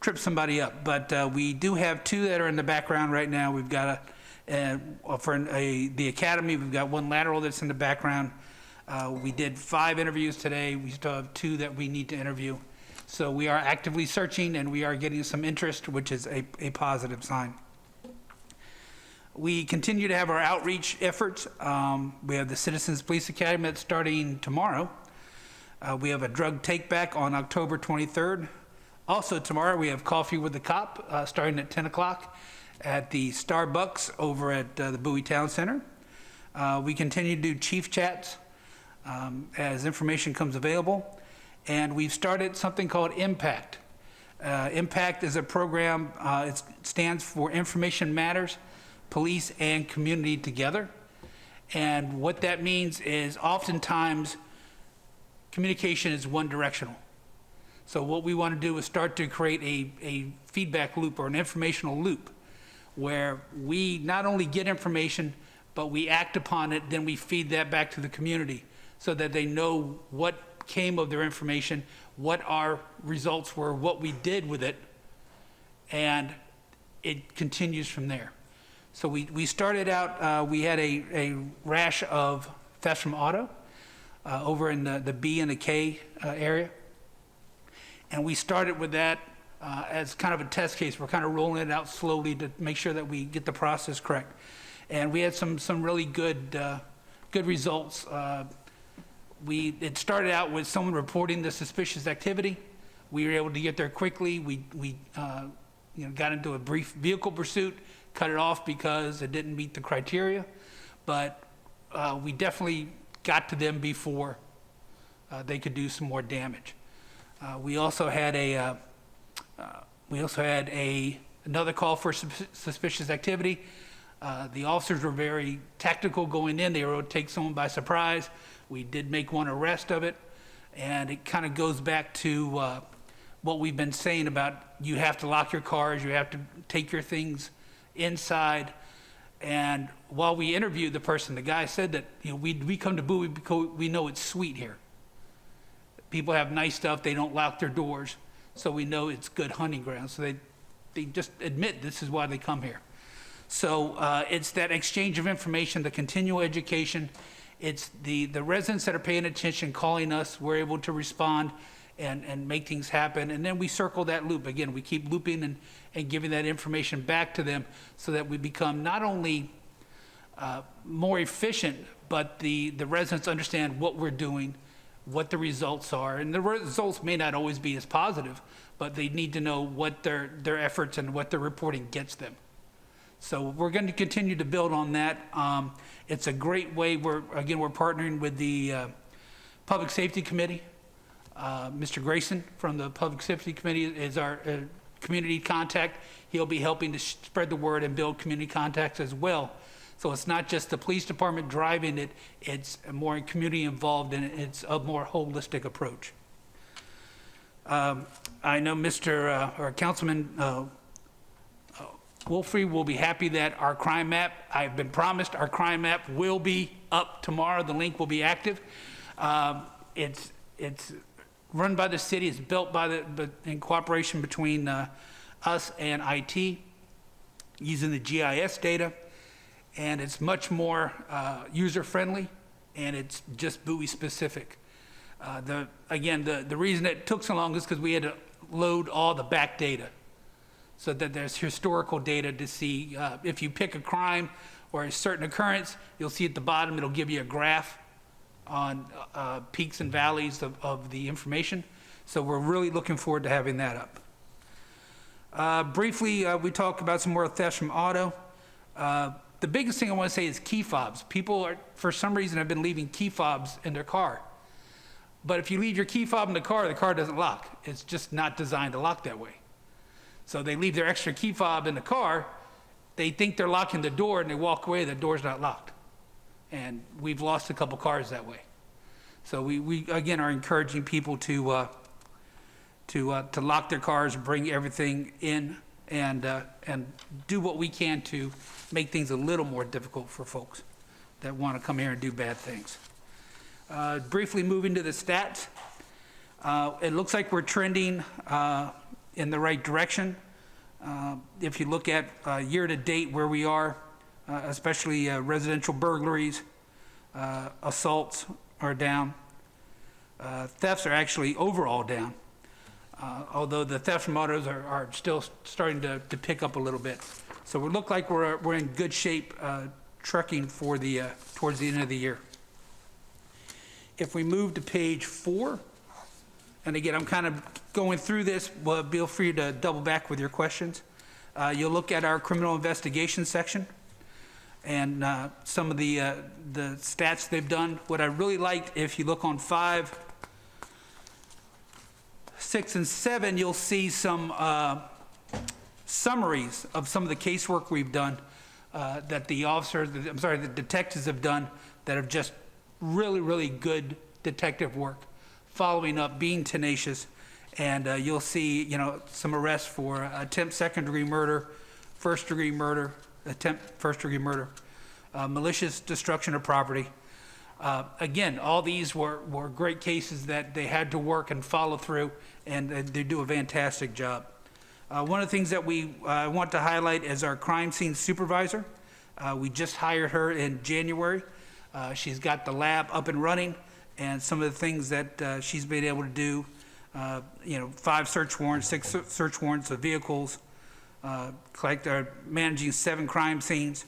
Speaker 12: trip somebody up. But we do have 2 that are in the background right now. We've got the academy, we've got 1 lateral that's in the background. We did 5 interviews today. We still have 2 that we need to interview. So we are actively searching, and we are getting some interest, which is a positive sign. We continue to have our outreach efforts. We have the Citizens Police Academy that's starting tomorrow. We have a drug take-back on October 23rd. Also tomorrow, we have Coffee with the Cop starting at 10 o'clock at the Starbucks over at the Bowie Town Center. We continue to do chief chats as information comes available. And we've started something called Impact. Impact is a program, it stands for Information Matters, Police and Community Together. And what that means is oftentimes communication is one-directional. So what we want to do is start to create a feedback loop or an informational loop where we not only get information, but we act upon it, then we feed that back to the community so that they know what came of their information, what our results were, what we did with it, and it continues from there. So we started out, we had a rash of theft from auto over in the B and the K area. And we started with that as kind of a test case. We're kind of rolling it out slowly to make sure that we get the process correct. And we had some really good results. It started out with someone reporting the suspicious activity. We were able to get there quickly. We got into a brief vehicle pursuit, cut it off because it didn't meet the criteria, but we definitely got to them before they could do some more damage. We also had a another call for suspicious activity. The officers were very tactical going in. They were able to take someone by surprise. We did make one arrest of it. And it kind of goes back to what we've been saying about you have to lock your cars, you have to take your things inside. And while we interviewed the person, the guy said that, you know, we come to Bowie because we know it's sweet here. People have nice stuff, they don't lock their doors, so we know it's good hunting ground. So they just admit this is why they come here. So it's that exchange of information, the continual education. It's the residents that are paying attention, calling us, we're able to respond and make things happen. And then we circle that loop. Again, we keep looping and giving that information back to them so that we become not only more efficient, but the residents understand what we're doing, what the results are. And the results may not always be as positive, but they need to know what their efforts and what their reporting gets them. So we're going to continue to build on that. It's a great way. We're partnering with the Public Safety Committee. Mr. Grayson from the Public Safety Committee is our community contact. He'll be helping to spread the word and build community contacts as well. So it's not just the police department driving it, it's more community involved and it's a more holistic approach. I know or Councilman Wolfrey will be happy that our crime map, I've been promised our crime map will be up tomorrow. The link will be active. It's run by the city. It's built in cooperation between us and IT using the GIS data. And it's much more user-friendly, and it's just Bowie specific. The reason it took so long is because we had to load all the back data so that there's historical data to see if you pick a crime or a certain occurrence, you'll see at the bottom, it'll give you a graph on peaks and valleys of the information. So we're really looking forward to having that up. Briefly, we talked about some more thefts from auto. The biggest thing I want to say is key fobs. People for some reason, have been leaving key fobs in their car. But if you leave your key fob in the car doesn't lock. It's just not designed to lock that way. So they leave their extra key fob in the car, they think they're locking the door, and they walk away, the door's not locked. And we've lost a couple cars that way. So we again are encouraging people to lock their cars, bring everything in, and do what we can to make things a little more difficult for folks that want to come here and do bad things. Briefly moving to the stats, it looks like we're trending in the right direction. If you look at year to date where we are, especially residential burglaries, assaults are down. Thefts are actually overall down, although the theft from autos are still starting to pick up a little bit. So we look like we're in good shape trucking for towards the end of the year. If we move to page 4, and again, I'm kind of going through this, but feel free to double back with your questions. You'll look at our criminal investigation section and some of the stats they've done. What I really liked, if you look on 5, 6, and 7, you'll see some summaries of some of the casework we've done that the detectives have done that have just really, really good detective work, following up, being tenacious, and you'll see, some arrests for attempt second-degree murder, first-degree murder, attempt first-degree murder, malicious destruction of property. Again, all these were great cases that they had to work and follow through, and they do a fantastic job. One of the things that we want to highlight is our crime scene supervisor. We just hired her in January. She's got the lab up and running, and some of the things that she's been able to do, 5 search warrants, 6 search warrants of vehicles, managing 7 crime scenes,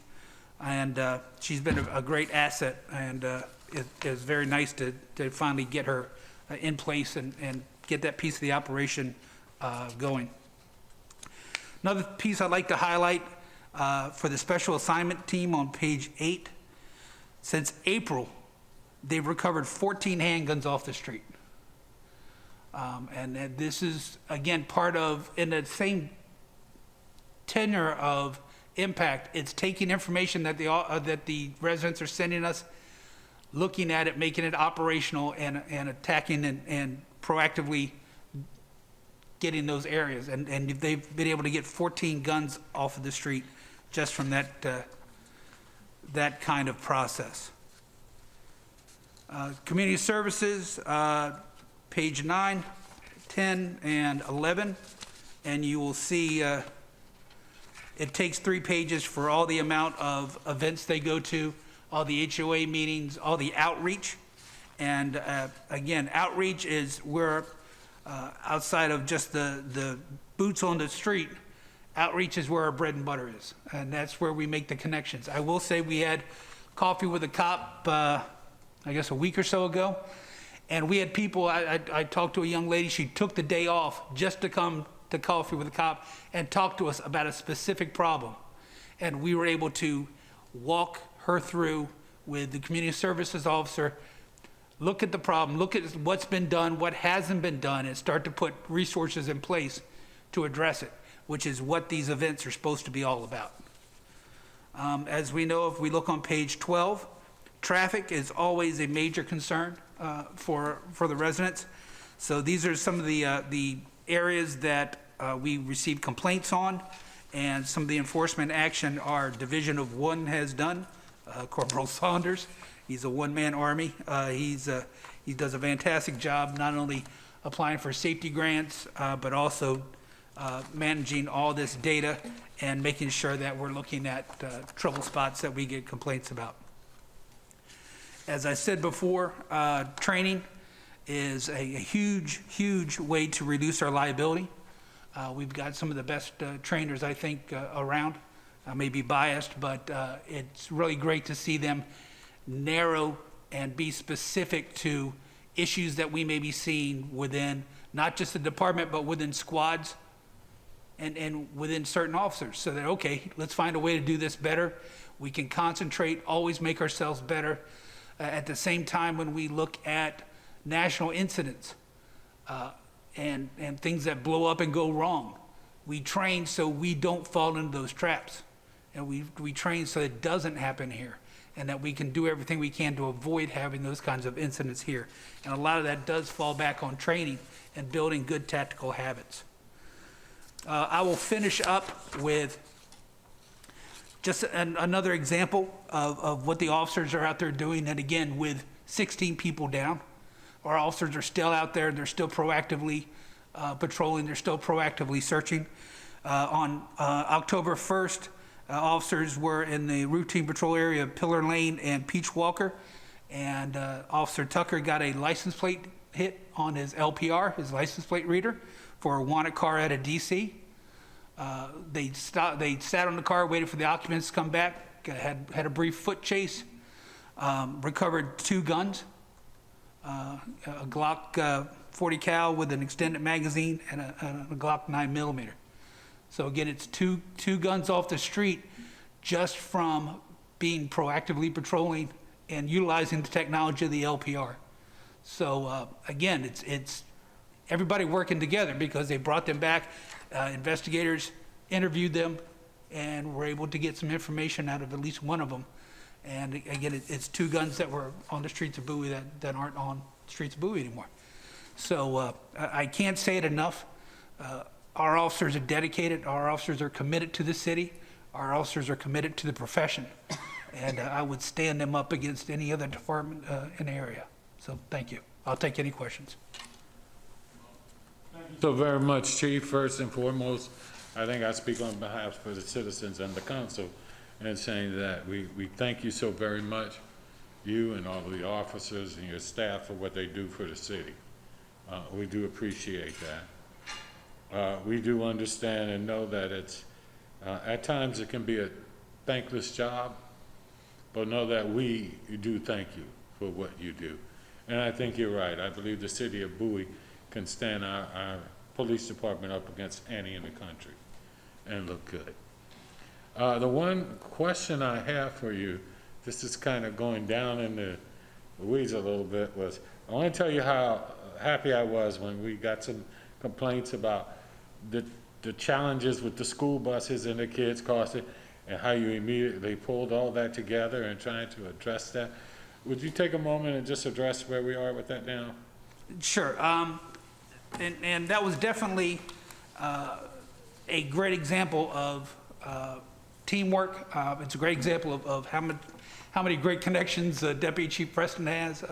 Speaker 12: and she's been a great asset, and it's very nice to finally get her in place and get that piece of the operation going. Another piece I'd like to highlight for the special assignment team on page 8, since April, they've recovered 14 handguns off the street. And this is, again, part of, in the same tenor of impact. It's taking information that the residents are sending us, looking at it, making it operational, and attacking and proactively getting those areas. And they've been able to get 14 guns off of the street just from that kind of process. Community services, page 9, 10, and 11, and you will see it takes 3 pages for all the amount of events they go to, all the HOA meetings, all the outreach. And again, outreach is where, outside of just the boots on the street, outreach is where our bread and butter is. And that's where we make the connections. I will say we had coffee with a cop, I guess a week or so ago. And we had people, I talked to a young lady, she took the day off just to come to coffee with a cop and talk to us about a specific problem. And we were able to walk her through with the community services officer, look at the problem, look at what's been done, what hasn't been done, and start to put resources in place to address it, which is what these events are supposed to be all about. As we know, if we look on page 12, traffic is always a major concern for the residents. So these are some of the areas that we receive complaints on, and some of the enforcement action our Division of 1 has done. Corporal Saunders, he's a one-man army. He does a fantastic job, not only applying for safety grants, but also managing all this data and making sure that we're looking at trouble spots that we get complaints about. As I said before, training is a huge, huge way to reduce our liability. We've got some of the best trainers, I think, around. I may be biased, but it's really great to see them narrow and be specific to issues that we may be seeing within not just the department, but within squads and within certain officers. So that, okay, let's find a way to do this better. We can concentrate, always make ourselves better. At the same time, when we look at national incidents and things that blow up and go wrong, we train so we don't fall into those traps. And we train so it doesn't happen here, and that we can do everything we can to avoid having those kinds of incidents here. And a lot of that does fall back on training and building good tactical habits. I will finish up with just another example of what the officers are out there doing. And again, with 16 people down, our officers are still out there. They're still proactively patrolling. They're still proactively searching. On October 1st, officers were in the routine patrol area of Pillar Lane and Peach Walker, and Officer Tucker got a license plate hit on his LPR, his license plate reader, for a wanted car out of DC. They sat on the car, waited for the occupants to come back, had a brief foot chase, recovered 2 guns, a Glock 40 cal with an extended magazine and a Glock 9mm. So again, it's two guns off the street just from being proactively patrolling and utilizing the technology of the LPR. So again, it's everybody working together because they brought them back. Investigators interviewed them and were able to get some information out of at least one of them. And again, it's 2 guns that were on the streets of Bowie that aren't on the streets of Bowie anymore. So I can't say it enough. Our officers are dedicated. Our officers are committed to the city. Our officers are committed to the profession. And I would stand them up against any other department in the area. So thank you. I'll take any questions.
Speaker 1: Thank you so very much, Chief. First and foremost, I think I speak on behalf of the citizens and the council in saying that we thank you so very much, you and all of the officers and your staff, for what they do for the city. We do appreciate that. We do understand and know that it's, at times it can be a thankless job, but know that we do thank you for what you do. And I think you're right. I believe the city of Bowie can stand our police department up against any in the country and look good. The one question I have for you, this is kind of going down in the weeds a little bit, was I want to tell you how happy I was when we got some complaints about the the challenges with the school buses and the kids crossing, and how you immediately pulled all that together and trying to address that. Would you take a moment and just address where we are with that now?
Speaker 12: Sure. And that was definitely a great example of teamwork. It's a great example of how many great connections Deputy Chief Preston has,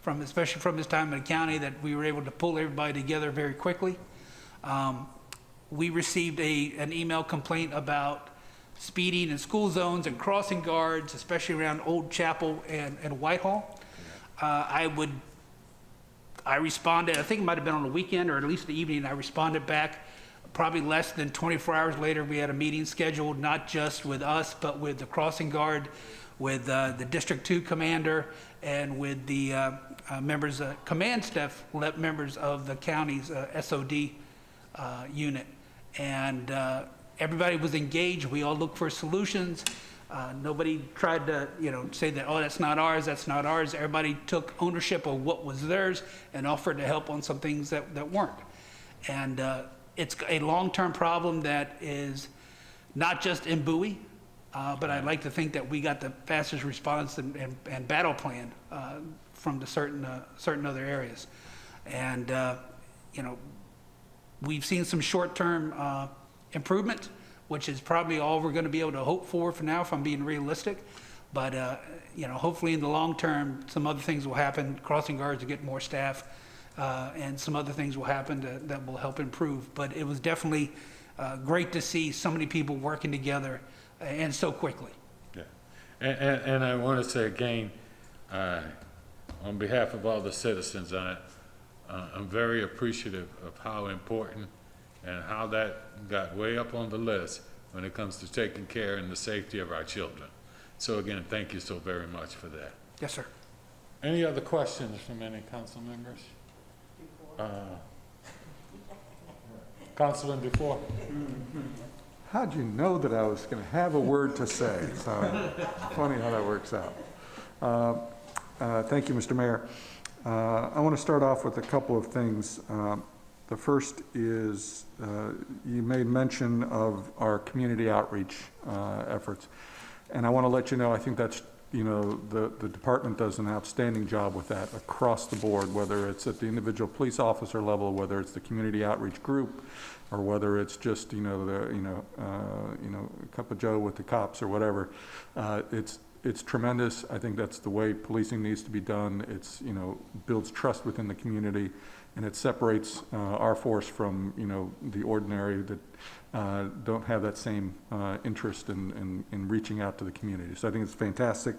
Speaker 12: especially from his time in the county, that we were able to pull everybody together very quickly. We received an email complaint about speeding in school zones and crossing guards, especially around Old Chapel and Whitehall. I responded, I think it might have been on the weekend or at least the evening, I responded back. Probably less than 24 hours later, we had a meeting scheduled, not just with us, but with the crossing guard, with the District 2 commander, and with the members, command staff, members of the county's SOD unit. And everybody was engaged. We all looked for solutions. Nobody tried to, say that, oh, that's not ours, that's not ours. Everybody took ownership of what was theirs and offered to help on some things that weren't. And it's a long-term problem that is not just in Bowie, but I'd like to think that we got the fastest response and battle plan from the certain other areas. And, we've seen some short-term improvement, which is probably all we're going to be able to hope for now, if I'm being realistic. But, hopefully in the long term, some other things will happen. Crossing guards will get more staff, and some other things will happen that will help improve. But it was definitely great to see so many people working together and so quickly.
Speaker 1: Yeah. And I want to say again, on behalf of all the citizens, I'm very appreciative of how important and how that got way up on the list when it comes to taking care and the safety of our children. So again, thank you so very much for that.
Speaker 12: Yes, sir.
Speaker 1: Any other questions from any council members? Councilman before?
Speaker 17: How'd you know that I was going to have a word to say? So funny how that works out. Thank you, Mr. Mayor. I want to start off with a couple of things. The first is you made mention of our community outreach efforts. And I want to let you know, I think that's, the department does an outstanding job with that across the board, whether it's at the individual police officer level, whether it's the community outreach group, or whether it's just, Cup of Joe with the cops or whatever. It's tremendous. I think that's the way policing needs to be done. It's, builds trust within the community, and it separates our force from, the ordinary that don't have that same interest in reaching out to the community. So I think it's fantastic.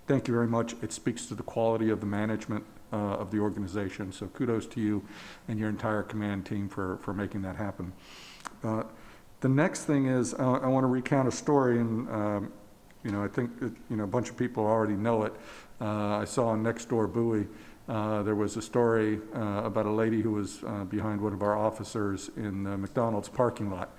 Speaker 17: Thank you very much. It speaks to the quality of the management of the organization. So kudos to you and your entire command team for making that happen. The next thing is I want to recount a story, and I think a bunch of people already know it. I saw on Nextdoor Bowie, there was a story about a lady who was behind one of our officers in the McDonald's parking lot.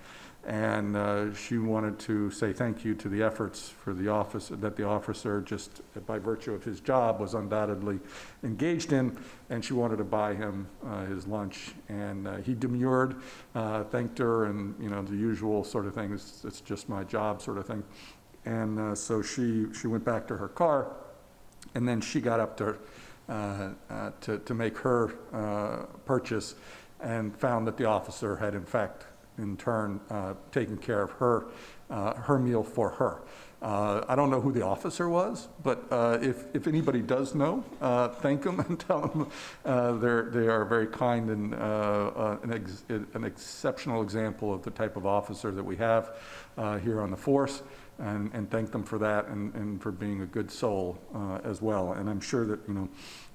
Speaker 17: And she wanted to say thank you to the efforts for the office that the officer, just by virtue of his job, was undoubtedly engaged in, and she wanted to buy him his lunch. And he demurred, thanked her, and the usual sort of thing. It's just my job sort of thing. And so she went back to her car, and then she got up to make her purchase, and found that the officer had in fact in turn taken care of her meal for her. I don't know who the officer was, but if anybody does know, thank them and tell them they are very kind and an exceptional example of the type of officer that we have here on the force, and thank them for that and for being a good soul as well. And I'm sure that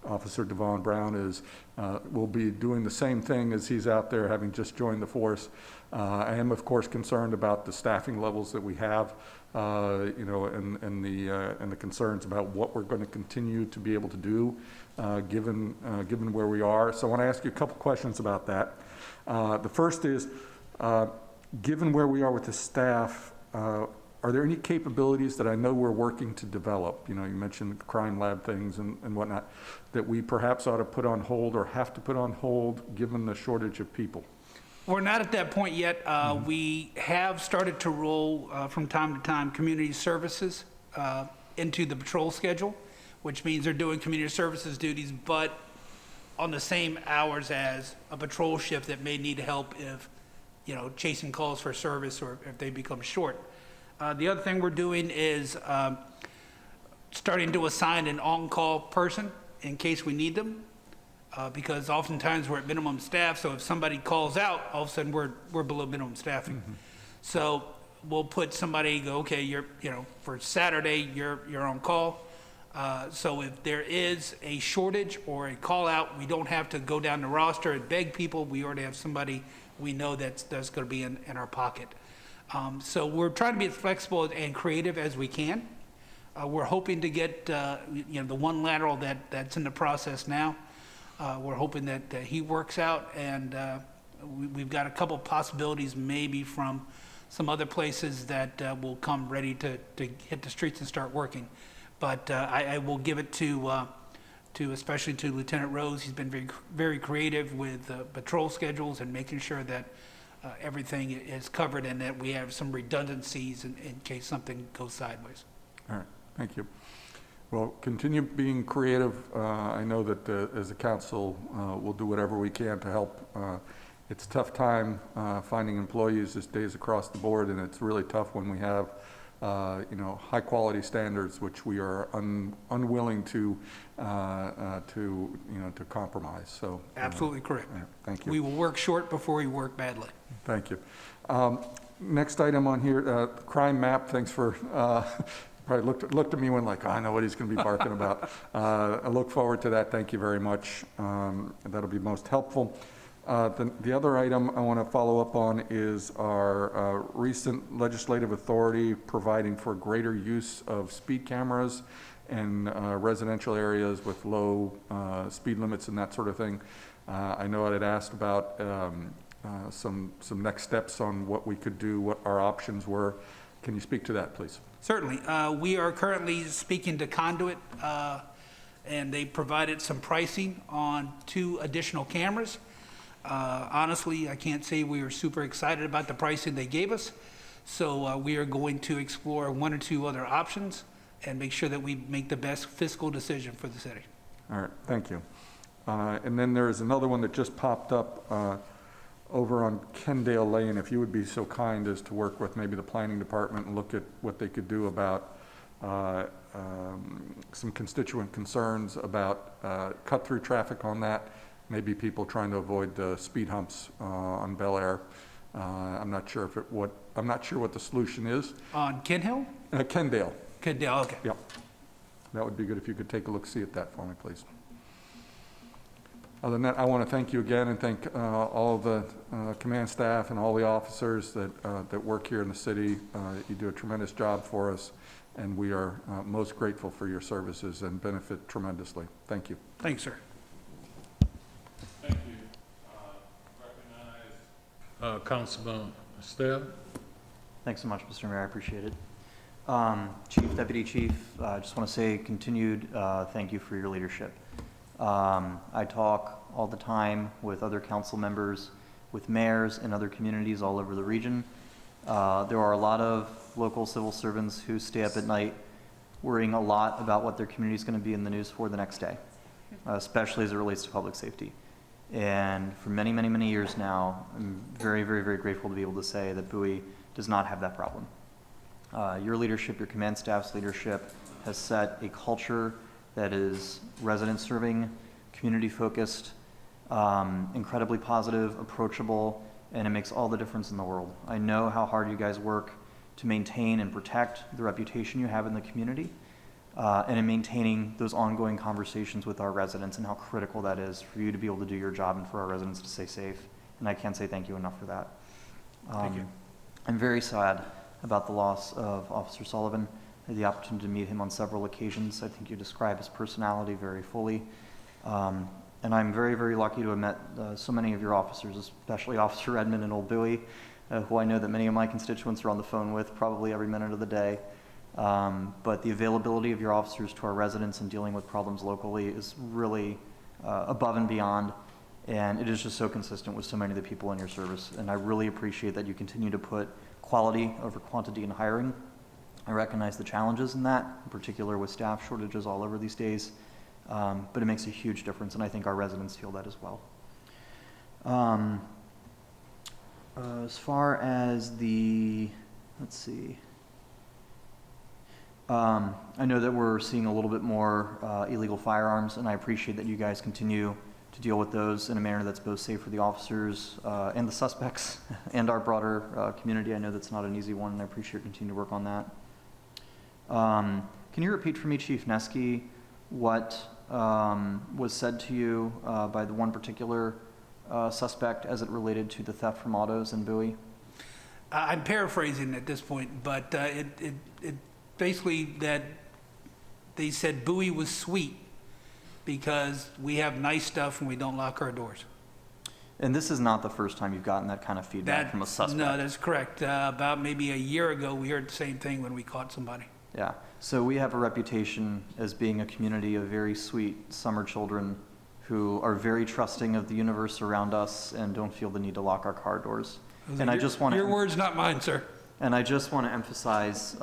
Speaker 17: Officer Devon Brown will be doing the same thing as he's out there, having just joined the force. I am, of course, concerned about the staffing levels that we have, and the concerns about what we're going to continue to be able to do, given where we are. So I want to ask you a couple questions about that. The first is, given where we are with the staff, are there any capabilities that I know we're working to develop? You mentioned the crime lab things and whatnot, that we perhaps ought to put on hold or have to put on hold given the shortage of people?
Speaker 12: We're not at that point yet. We have started to roll from time to time community services into the patrol schedule, which means they're doing community services duties, but on the same hours as a patrol shift that may need help if, chasing calls for service or if they become short. The other thing we're doing is starting to assign an on-call person in case we need them. Because oftentimes we're at minimum staff, so if somebody calls out, all of a sudden we're below minimum staffing. So we'll put somebody, go, okay, for Saturday, you're on call. So if there is a shortage or a call out, we don't have to go down the roster and beg people. We already have somebody we know that's going to be in our pocket. So we're trying to be as flexible and creative as we can. We're hoping to get, the one lateral that's in the process now. We're hoping that he works out, and we've got a couple possibilities maybe from some other places that will come ready to hit the streets and start working. But I will give it to especially to Lieutenant Rose. He's been very, very creative with patrol schedules and making sure that everything is covered and that we have some redundancies in case something goes sideways.
Speaker 17: All right, thank you. Well, continue being creative. I know that as a council, we'll do whatever we can to help. It's a tough time finding employees these days across the board, and it's really tough when we have, high-quality standards, which we are unwilling to compromise. So
Speaker 12: Absolutely correct.
Speaker 17: thank you.
Speaker 12: We will work short before we work badly.
Speaker 17: Thank you. Next item on here, crime map. Thanks for. Probably looked at me and went like, I know what he's going to be barking about. I look forward to that. Thank you very much. That'll be most helpful. The other item I want to follow up on is our recent legislative authority providing for greater use of speed cameras in residential areas with low speed limits and that sort of thing. I know I had asked about some next steps on what we could do, what our options were. Can you speak to that, please?
Speaker 12: Certainly. We are currently speaking to Conduit, and they provided some pricing on 2 additional cameras. Honestly, I can't say we are super excited about the pricing they gave us, so we are going to explore 1 or 2 other options and make sure that we make the best fiscal decision for the city.
Speaker 17: All right, thank you. And then there is another one that just popped up over on Kendale Lane. If you would be so kind as to work with maybe the planning department and look at what they could do about some constituent concerns about cut-through traffic on that, maybe people trying to avoid the speed humps on Bel Air. I'm not sure what the solution is.
Speaker 12: On Kenhill?
Speaker 17: Kendale.
Speaker 12: Kendale, okay.
Speaker 17: Yep. That would be good if you could take a look, see at that for me, please. Other than that, I want to thank you again and thank all the command staff and all the officers that work here in the city. You do a tremendous job for us, and we are most grateful for your services and benefit tremendously. Thank you.
Speaker 12: Thanks, sir.
Speaker 1: Thank you. Recognize Councilman Estelle.
Speaker 20: Thanks so much, Mr. Mayor. I appreciate it. Chief, Deputy Chief, I just want to say continued thank you for your leadership. I talk all the time with other council members, with mayors in other communities all over the region. There are a lot of local civil servants who stay up at night worrying a lot about what their community is going to be in the news for the next day, especially as it relates to public safety. And for many, many, many years now, I'm very, very, very grateful to be able to say that Bowie does not have that problem. Your leadership, your command staff's leadership has set a culture that is resident-serving, community-focused, incredibly positive, approachable, and it makes all the difference in the world. I know how hard you guys work to maintain and protect the reputation you have in the community, and in maintaining those ongoing conversations with our residents and how critical that is for you to be able to do your job and for our residents to stay safe. And I can't say thank you enough for that.
Speaker 12: Thank you.
Speaker 20: I'm very sad about the loss of Officer Sullivan. I had the opportunity to meet him on several occasions. I think you describe his personality very fully. And I'm very, very lucky to have met so many of your officers, especially Officer Redmond and Old Bowie, who I know that many of my constituents are on the phone with probably every minute of the day. But the availability of your officers to our residents and dealing with problems locally is really above and beyond. And it is just so consistent with so many of the people in your service. And I really appreciate that you continue to put quality over quantity in hiring. I recognize the challenges in that, in particular with staff shortages all over these days. But it makes a huge difference, and I think our residents feel that as well. As far as the, let's see. I know that we're seeing a little bit more illegal firearms, and I appreciate that you guys continue to deal with those in a manner that's both safe for the officers and the suspects and our broader community. I know that's not an easy one, and I appreciate your continued work on that. Can you repeat for me, Chief Neske, what was said to you by the one particular suspect as it related to the theft from autos in Bowie?
Speaker 12: I'm paraphrasing at this point, but it basically that they said Bowie was sweet because we have nice stuff and we don't lock our doors.
Speaker 20: And this is not the first time you've gotten that kind of feedback from a suspect.
Speaker 12: No, that's correct. About maybe a year ago, we heard the same thing when we caught somebody.
Speaker 20: Yeah, so we have a reputation as being a community of very sweet summer children who are very trusting of the universe around us and don't feel the need to lock our car doors. And I just want to...
Speaker 12: Your words, not mine, sir.
Speaker 20: And I just want to emphasize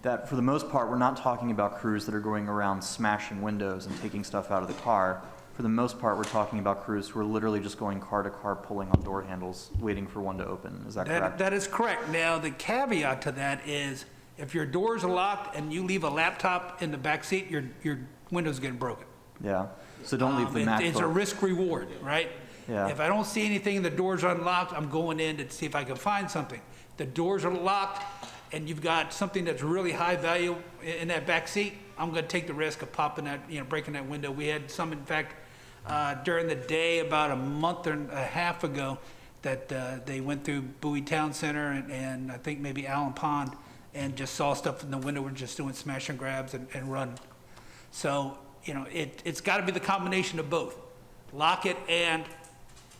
Speaker 20: that for the most part, we're not talking about crews that are going around smashing windows and taking stuff out of the car. For the most part, we're talking about crews who are literally just going car to car, pulling on door handles, waiting for one to open. Is that correct?
Speaker 12: That is correct. Now, the caveat to that is if your doors are locked and you leave a laptop in the back seat, your window's getting broken.
Speaker 20: Yeah, so don't leave the MacBook.
Speaker 12: It's a risk reward, right?
Speaker 20: Yeah.
Speaker 12: If I don't see anything, the doors are unlocked, I'm going in to see if I can find something. The doors are locked and you've got something that's really high value in that back seat, I'm going to take the risk of popping that, breaking that window. We had some, in fact, during the day about a month and a half ago that they went through Bowie Town Center and I think maybe Allen Pond and just saw stuff in the window. We're just doing smash and grabs and run. So, it's got to be the combination of both. Lock it and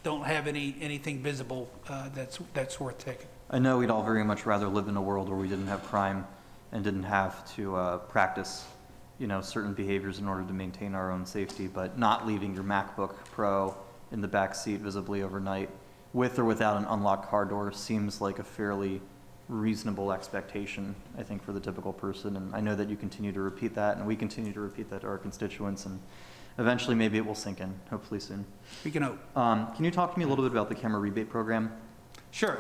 Speaker 12: don't have anything visible that's worth taking.
Speaker 20: I know we'd all very much rather live in a world where we didn't have crime and didn't have to practice, certain behaviors in order to maintain our own safety, but not leaving your MacBook Pro in the back seat visibly overnight with or without an unlocked car door seems like a fairly reasonable expectation, I think, for the typical person. And I know that you continue to repeat that, and we continue to repeat that to our constituents, and eventually maybe it will sink in, hopefully soon.
Speaker 12: We can hope.
Speaker 20: Can you talk to me a little bit about the camera rebate program?
Speaker 12: Sure.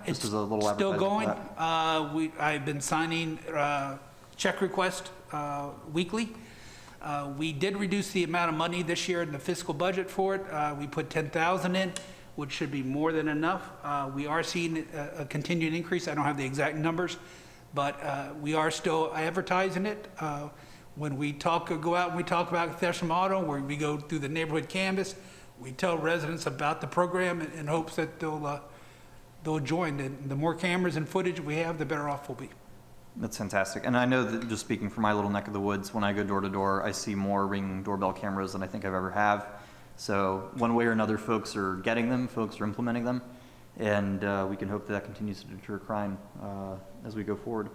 Speaker 20: Just as a little
Speaker 12: still going.
Speaker 20: advertisement for
Speaker 12: I've been signing check request weekly. We did reduce the amount of money this year in the fiscal budget for it. We put $10,000 in, which should be more than enough. We are seeing a continued increase. I don't have the exact numbers, but we are still advertising it. When we go out and we talk about theft from auto, where we go through the neighborhood canvas, we tell residents about the program in hopes that they'll join. The more cameras and footage we have, the better off we'll be.
Speaker 20: That's fantastic. And I know that, just speaking from my little neck of the woods, when I go door to door, I see more Ring doorbell cameras than I think I've ever have. So one way or another, folks are getting them, folks are implementing them, and we can hope that continues to deter crime as we go forward.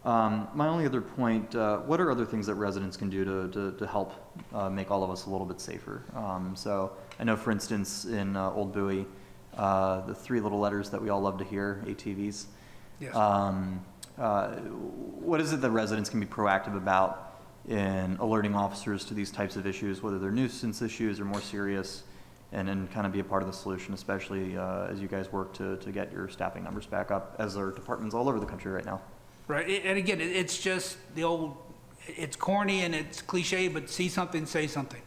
Speaker 20: My only other point, what are other things that residents can do to help make all of us a little bit safer? So I know, for instance, in Old Bowie, the three little letters that we all love to hear, ATVs.
Speaker 12: Yes.
Speaker 20: What is it that residents can be proactive about in alerting officers to these types of issues, whether they're nuisance issues or more serious, and then kind of be a part of the solution, especially as you guys work to get your staffing numbers back up, as there are departments all over the country right now?
Speaker 12: Right, and again, it's just the old, it's corny and it's cliche, but see something, say something.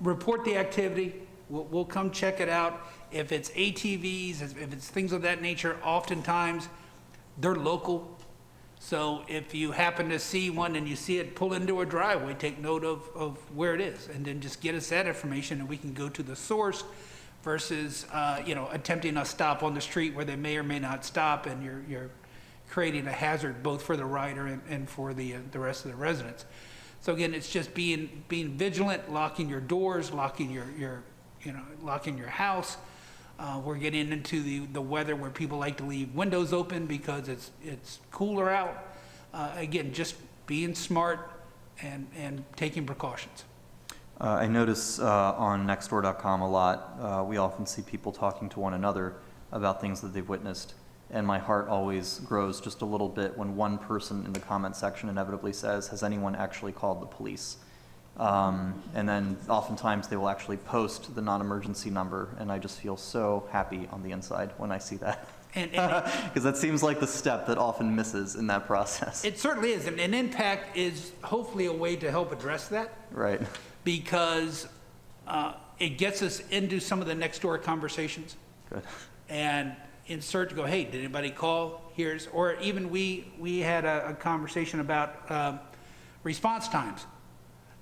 Speaker 12: Report the activity, we'll come check it out. If it's ATVs, if it's things of that nature, oftentimes they're local. So if you happen to see one and you see it pull into a driveway, take note of where it is, and then just get us that information and we can go to the source versus, attempting a stop on the street where they may or may not stop, and you're creating a hazard both for the rider and for the rest of the residents. So again, it's just being vigilant, locking your doors, locking locking your house. We're getting into the weather where people like to leave windows open because it's cooler out. Again, just being smart and taking precautions.
Speaker 20: I notice on nextdoor.com a lot, we often see people talking to one another about things that they've witnessed. And my heart always grows just a little bit when one person in the comment section inevitably says, has anyone actually called the police? And then oftentimes they will actually post the non-emergency number, and I just feel so happy on the inside when I see that. Because that seems like the step that often misses in that process.
Speaker 12: It certainly is, and Impact is hopefully a way to help address that.
Speaker 20: Right.
Speaker 12: Because it gets us into some of the next door conversations.
Speaker 20: Good.
Speaker 12: And insert to go, hey, did anybody call? Here's, or even we had a conversation about response times.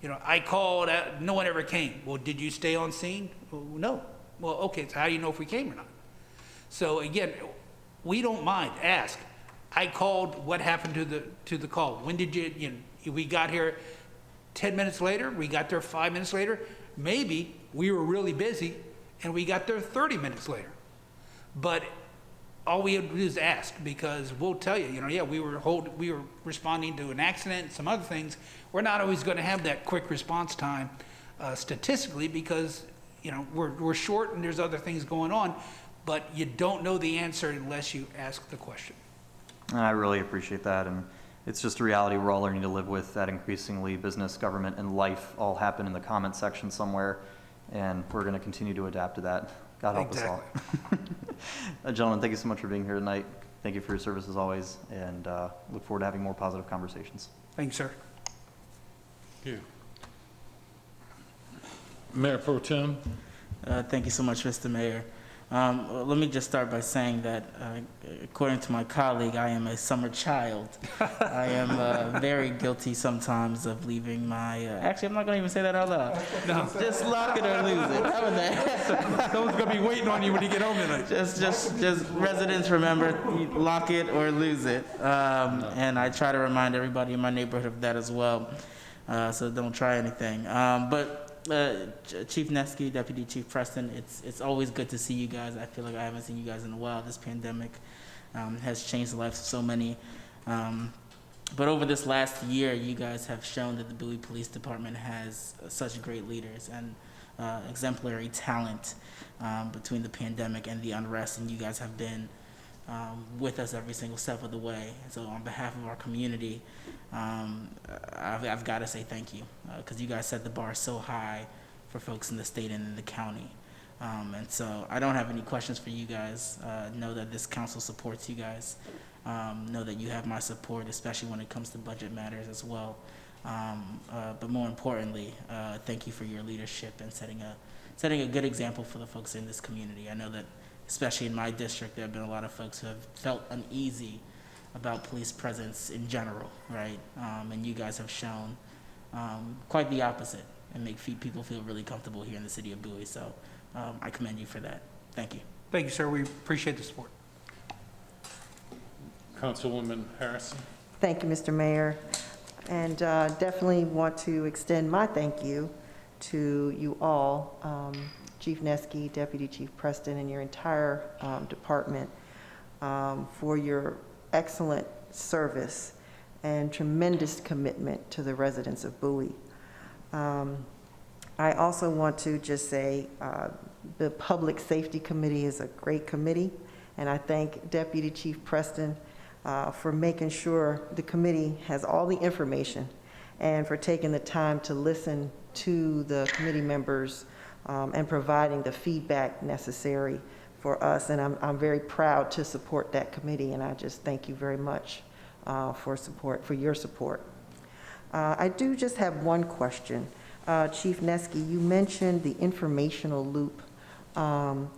Speaker 12: You know, I called, no one ever came. Well, did you stay on scene? Well, no. Well, okay, so how do you know if we came or not? So again, we don't mind, ask. I called, what happened to the call? When did you know, we got here 10 minutes later, we got there 5 minutes later. Maybe we were really busy and we got there 30 minutes later. But all we have to do is ask, because we'll tell you, yeah, we were responding to an accident and some other things. We're not always going to have that quick response time statistically, because, we're short and there's other things going on, but you don't know the answer unless you ask the question.
Speaker 20: I really appreciate that, and it's just a reality we're all learning to live with, that increasingly business, government, and life all happen in the comment section somewhere, and we're going to continue to adapt to that. God help us all. Gentlemen, thank you so much for being here tonight. Thank you for your service as always, and look forward to having more positive conversations.
Speaker 12: Thank you, sir.
Speaker 1: Thank you. Mayor Pro Tem.
Speaker 13: Thank you so much, Mr. Mayor. Let me just start by saying that, according to my colleague, I am a summer child. I am very guilty sometimes of leaving my. Actually, I'm not going to even say that out loud.
Speaker 12: No.
Speaker 13: Just lock it or lose it. How about that?
Speaker 12: Someone's going to be waiting on you when you get home tonight.
Speaker 13: Just residents remember, lock it or lose it. And I try to remind everybody in my neighborhood of that as well. So don't try anything. But Chief Nesky, Deputy Chief Preston, it's always good to see you guys. I feel like I haven't seen you guys in a while. This pandemic has changed the lives of so many. But over this last year, you guys have shown that the Bowie Police Department has such great leaders and exemplary talent between the pandemic and the unrest, and you guys have been with us every single step of the way. So on behalf of our community, I've got to say thank you, because you guys set the bar so high for folks in the state and in the county. And so I don't have any questions for you guys. Know that this council supports you guys. Know that you have my support, especially when it comes to budget matters as well. But more importantly, thank you for your leadership and setting a good example for the folks in this community. I know that, especially in my district, there have been a lot of folks who have felt uneasy about police presence in general, right? And you guys have shown quite the opposite and make people feel really comfortable here in the city of Bowie. So I commend you for that. Thank you.
Speaker 12: Thank you, sir. We appreciate the support.
Speaker 1: Councilwoman Harrison.
Speaker 15: Thank you, Mr. Mayor. And definitely want to extend my thank you to you all, Chief Nesky, Deputy Chief Preston, and your entire department for your excellent service and tremendous commitment to the residents of Bowie. I also want to just say the Public Safety Committee is a great committee, and I thank Deputy Chief Preston for making sure the committee has all the information and for taking the time to listen to the committee members and providing the feedback necessary for us. And I'm very proud to support that committee, and I just thank you very much for your support. I do just have one question. Chief Nesky, you mentioned the informational loop.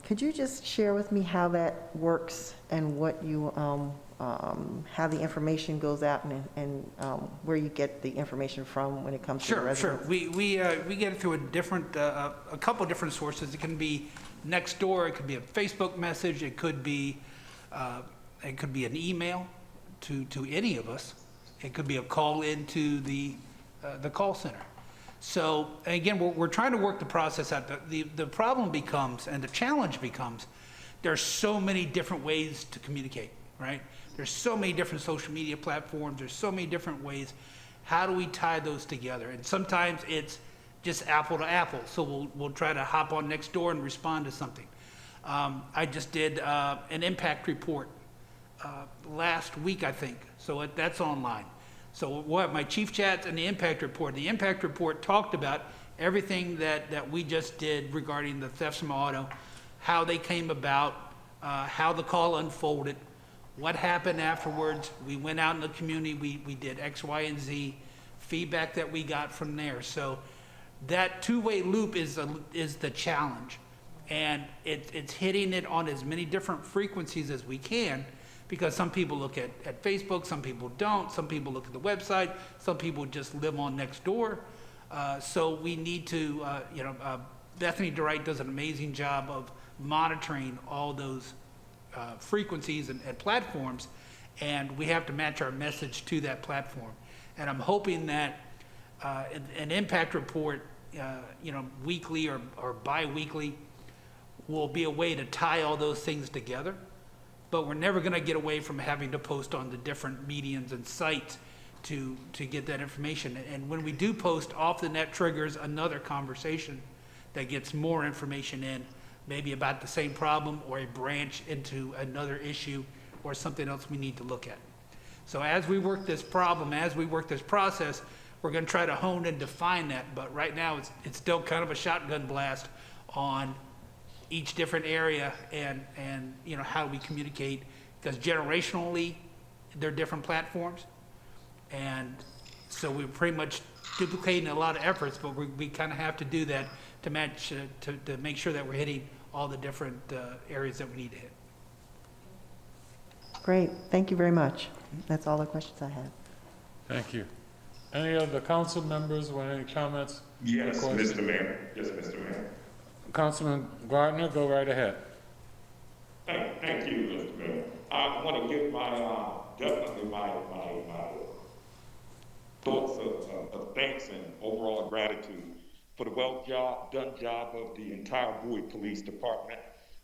Speaker 15: Could you just share with me how that works and what you, how the information goes out and where you get the information from when it comes to the residents?
Speaker 12: Sure. We get it through a couple different sources. It can be next door. It could be a Facebook message. It could be an email to any of us. It could be a call into the call center. So again, we're trying to work the process out. The problem becomes, and the challenge becomes, there's so many different ways to communicate, right? There's so many different social media platforms. There's so many different ways. How do we tie those together? And sometimes it's just apple to apple. So we'll try to hop on next door and respond to something. I just did an impact report last week, I think, so that's online. So we'll have my chief chats and the impact report. The impact report talked about everything that we just did regarding the thefts from auto, how they came about, how the call unfolded, what happened afterwards. We went out in the community, we did X, Y, and Z, feedback that we got from there. So that two-way loop is the challenge. And it's hitting it on as many different frequencies as we can, because some people look at Facebook, some people don't, some people look at the website, some people just live on next door. So we need to, Bethany DeWright does an amazing job of monitoring all those frequencies and platforms, and we have to match our message to that platform. And I'm hoping that an impact report, weekly or bi-weekly, will be a way to tie all those things together. But we're never going to get away from having to post on the different mediums and sites to get that information. And when we do post, often that triggers another conversation that gets more information in, maybe about the same problem or a branch into another issue or something else we need to look at. So as we work this problem, as we work this process, we're going to try to hone and define that. But right now, it's still kind of a shotgun blast on each different area and how we communicate, because generationally they're different platforms, and so we're pretty much duplicating a lot of efforts, but we kind of have to do that to match to make sure that we're hitting all the different areas that we need to hit.
Speaker 15: Great, thank you very much. That's all the questions I have.
Speaker 1: Thank you. Any of the council members with any comments?
Speaker 21: Yes,
Speaker 1: or questions?
Speaker 21: Mr. Mayor. Yes, Mr. Mayor.
Speaker 1: Councilman Gardner, go right ahead.
Speaker 21: Thank you, Mr. Mayor. I want to give definitely my thoughts of thanks and overall gratitude for the done job of the entire Bowie Police Department.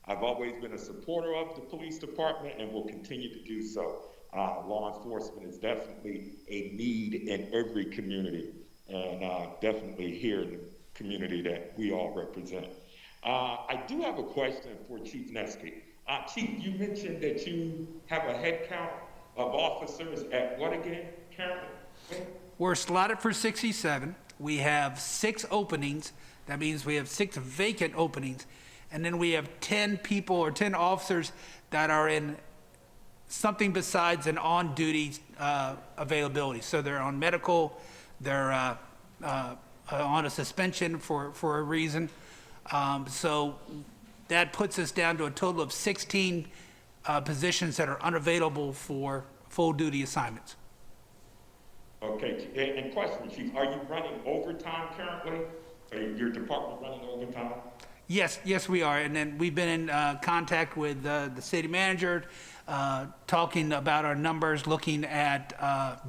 Speaker 21: I've always been a supporter of the police department and will continue to do so. Law enforcement is definitely a need in every community, and definitely here in the community that we all represent. I do have a question for Chief Nesky. Chief, you mentioned that you have a head count of officers at what again, Karen?
Speaker 12: We're slotted for 67. We have 6 openings. That means we have 6 vacant openings. And then we have 10 people or 10 officers that are in something besides an on-duty availability. So they're on medical, they're on a suspension for a reason. So that puts us down to a total of 16 positions that are unavailable for full-duty assignments.
Speaker 21: Okay, and question, Chief, are you running overtime currently? Are your department running overtime?
Speaker 12: Yes, we are. And then we've been in contact with the city manager, talking about our numbers, looking at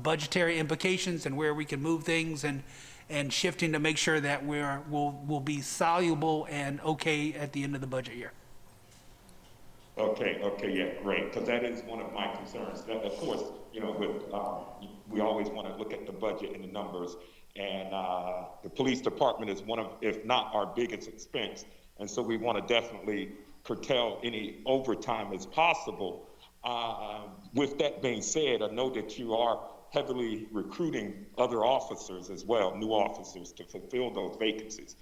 Speaker 12: budgetary implications and where we can move things, and shifting to make sure that we'll be soluble and okay at the end of the budget year.
Speaker 21: Okay, yeah, great, because that is one of my concerns. That, of course, we always want to look at the budget and the numbers, and the police department is one of, if not our biggest expense, and so we want to definitely curtail any overtime as possible. With that being said, I know that you are heavily recruiting other officers as well, new officers, to fulfill those vacancies.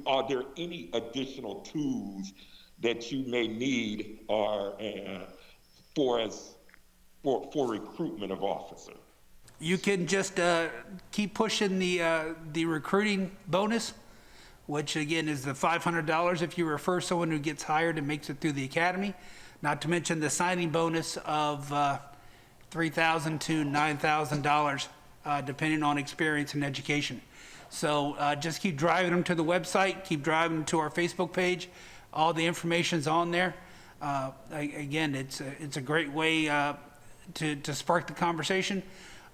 Speaker 21: Are there any additional tools that you may need for recruitment of officers?
Speaker 12: You can just keep pushing the recruiting bonus, which again is the $500 if you refer someone who gets hired and makes it through the academy. Not to mention the signing bonus of $3,000 to $9,000, depending on experience and education. So just keep driving them to the website, keep driving them to our Facebook page. All the information's on there. Again, it's a great way to spark the conversation.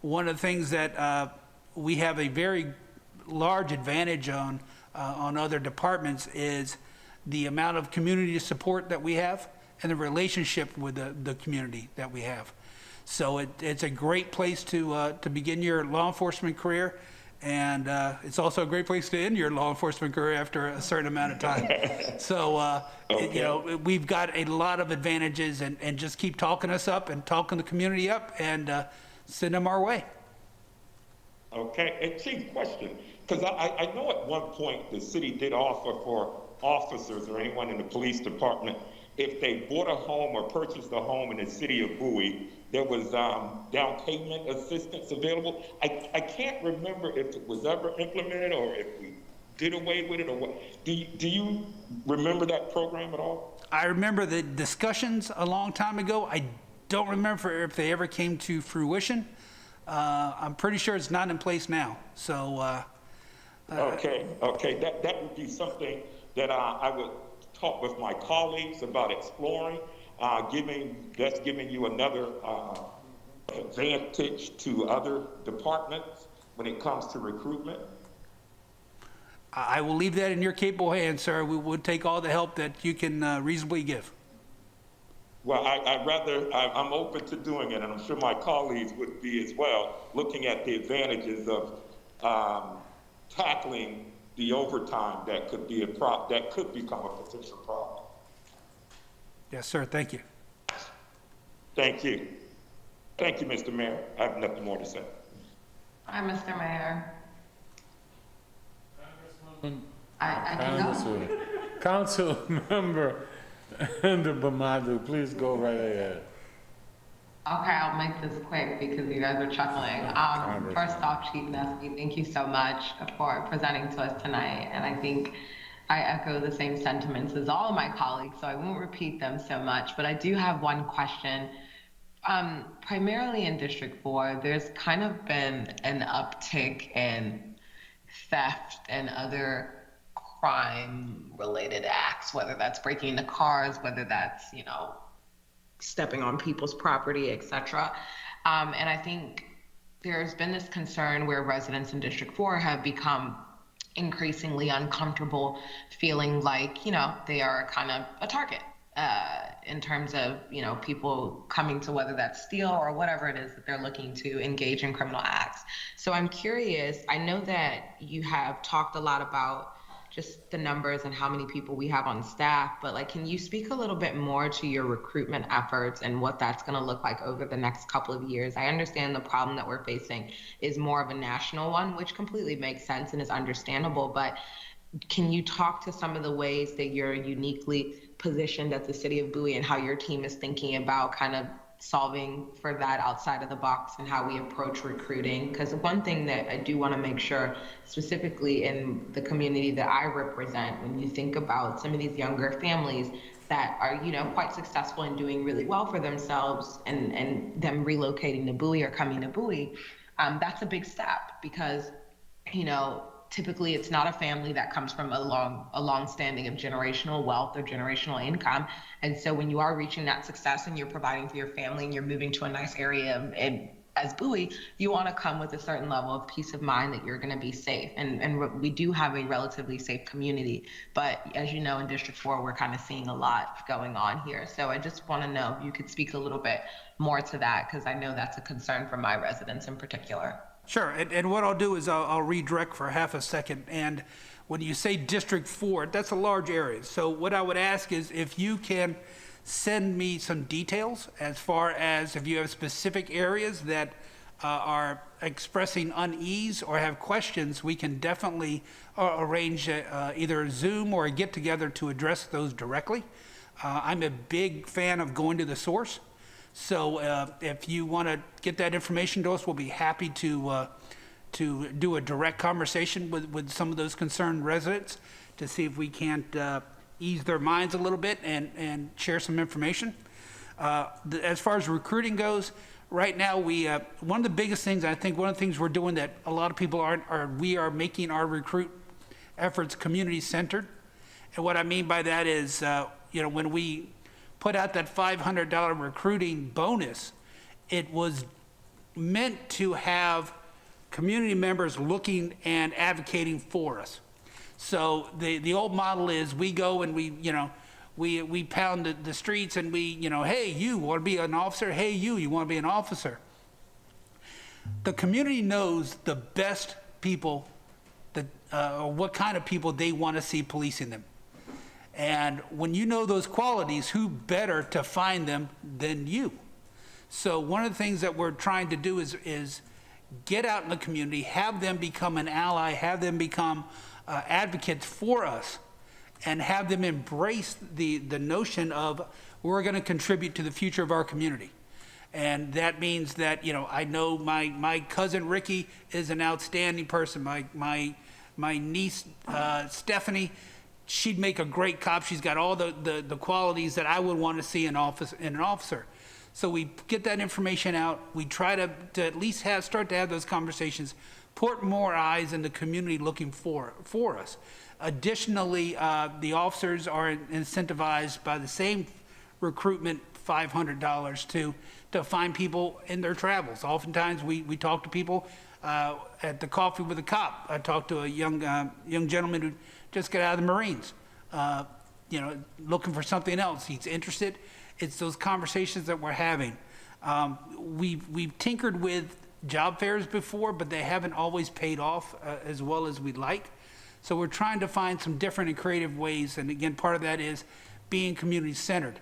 Speaker 12: One of the things that we have a very large advantage on other departments is the amount of community support that we have and the relationship with the community that we have. So it's a great place to begin your law enforcement career, And it's also a great place to end your law enforcement career after a certain amount of time. So, you know, we've got a lot of advantages, and just keep talking us up and talking the community up and send them our way.
Speaker 21: Okay, and chief, question, because I know at one point the city did offer for officers or anyone in the police department, if they bought a home or purchased a home in the city of Bowie, there was down payment assistance available. I can't remember if it was ever implemented or if we did away with it or what. Do you remember that program at all?
Speaker 12: I remember the discussions a long time ago. I don't remember if they ever came to fruition. I'm pretty sure it's not in place now. So.
Speaker 21: Okay. That would be something that I would talk with my colleagues about exploring. Giving you another advantage to other departments when it comes to recruitment.
Speaker 12: I will leave that in your capable hands, sir. We would take all the help that you can reasonably give.
Speaker 21: Well, I'm open to doing it, and I'm sure my colleagues would be as well, looking at the advantages of tackling the overtime that could be that could become a potential problem.
Speaker 12: Yes, sir. Thank you.
Speaker 21: Thank you. Thank you, Mr. Mayor. I have nothing more to say.
Speaker 4: Hi, Mr. Mayor. I can go.
Speaker 1: Council member Bamadu, please go right ahead.
Speaker 4: Okay, I'll make this quick because you guys are chuckling. First off, Chief Nesby, thank you so much for presenting to us tonight. And I think I echo the same sentiments as all of my colleagues, so I won't repeat them so much. But I do have one question. Primarily in District 4, there's kind of been an uptick in theft and other crime-related acts, whether that's breaking into cars, whether that's, you know, stepping on people's property, etc. And I think there's been this concern where residents in District 4 have become increasingly uncomfortable feeling like, you know, they are kind of a target in terms of, you know, people coming to whether that's steal or whatever it is that they're looking to engage in criminal acts. So I'm curious, I know that you have talked a lot about just the numbers and how many people we have on staff, but like, can you speak a little bit more to your recruitment efforts and what that's going to look like over the next couple of years? I understand the problem that we're facing is more of a national one, which completely makes sense and is understandable, but can you talk to some of the ways that you're uniquely positioned at the city of Bowie and how your team is thinking about kind of solving for that outside of the box and how we approach recruiting? Because one thing that I do want to make sure, specifically in the community that I represent, when you think about some of these younger families that are, you know, quite successful in doing really well for themselves and them relocating to Bowie or coming to Bowie, that's a big step because, you know, typically it's not a family that comes from a long standing of generational wealth or generational income. And so when you are reaching that success and you're providing for your family and you're moving to a nice area as Bowie, you want to come with a certain level of peace of mind that you're going to be safe. And we do have a relatively safe community. But as you know, in District 4, we're kind of seeing a lot going on here. So I just want to know if you could speak a little bit more to that, because I know that's a concern for my residents in particular.
Speaker 12: Sure, and what I'll do is I'll redirect for half a second. And when you say District 4, that's a large area. So what I would ask is if you can send me some details as far as if you have specific areas that are expressing unease or have questions, we can definitely arrange either a Zoom or a get-together to address those directly. I'm a big fan of going to the source. So if you want to get that information to us, we'll be happy to do a direct conversation with some of those concerned residents to see if we can't ease their minds a little bit and share some information. As far as recruiting goes, right now one of the biggest things, I think one of the things we're doing that a lot of people aren't, we are making our recruit efforts community-centered. And what I mean by that is, you know, when we put out that $500 recruiting bonus, it was meant to have community members looking and advocating for us. So the old model is we go and we pound the streets and hey, you want to be an officer? Hey, you want to be an officer? The community knows the best people that, or what kind of people they want to see policing them. And when you know those qualities, who better to find them than you? So one of the things that we're trying to do is get out in the community, have them become an ally, have them become advocates for us, and have them embrace the notion of we're going to contribute to the future of our community. And that means that, you know, I know my cousin Ricky is an outstanding person. My niece Stephanie, she'd make a great cop. She's got all the qualities that I would want to see in an officer. So we get that information out. We try to at least start to have those conversations, put more eyes in the community looking for us. Additionally, the officers are incentivized by the same recruitment $500 to find people in their travels. Oftentimes we talk to people at the Coffee with a Cop. I talked to a young gentleman who just got out of the Marines, you know, looking for something else. He's interested. It's those conversations that we're having. We've tinkered with job fairs before, but they haven't always paid off as well as we'd like. So we're trying to find some different and creative ways. And again, part of that is being community-centered.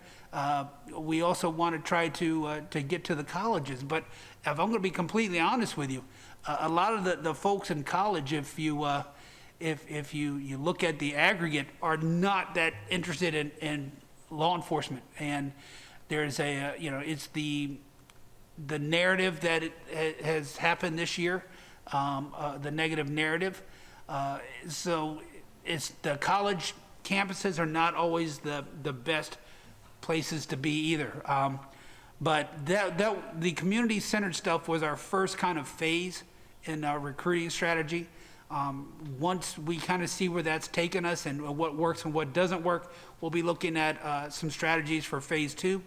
Speaker 12: We also want to try to get to the colleges. But if I'm going to be completely honest with you, a lot of the folks in college, if you look at the aggregate, are not that interested in law enforcement. And there's it's the narrative that has happened this year, the negative narrative. So it's the college campuses are not always the best places to be either. But the community-centered stuff was our first kind of phase in our recruiting strategy. Once we kind of see where that's taken us and what works and what doesn't work, we'll be looking at some strategies for phase 2.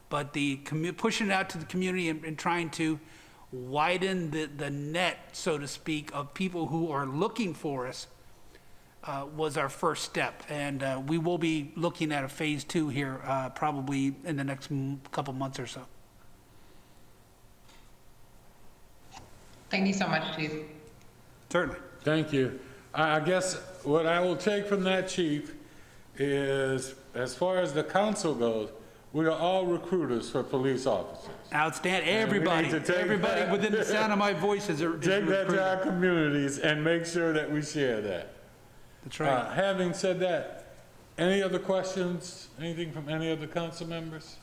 Speaker 12: But pushing it out to the community and trying to widen the net, so to speak, of people who are looking for us was our first step. And we will be looking at a phase 2 here probably in the next couple months or so.
Speaker 4: Thank you so much, Chief.
Speaker 12: Certainly.
Speaker 1: Thank you. I guess what I will take from that, Chief, is as far as the council goes, we are all recruiters for police officers.
Speaker 12: Outstanding.
Speaker 1: And we
Speaker 12: Everybody
Speaker 1: need to take that-
Speaker 12: within the sound of my voice is a
Speaker 1: Take that
Speaker 12: recruiter.
Speaker 1: to our communities and make sure that we share that.
Speaker 12: That's right.
Speaker 1: Having said that, any other questions? Anything from any of the council members?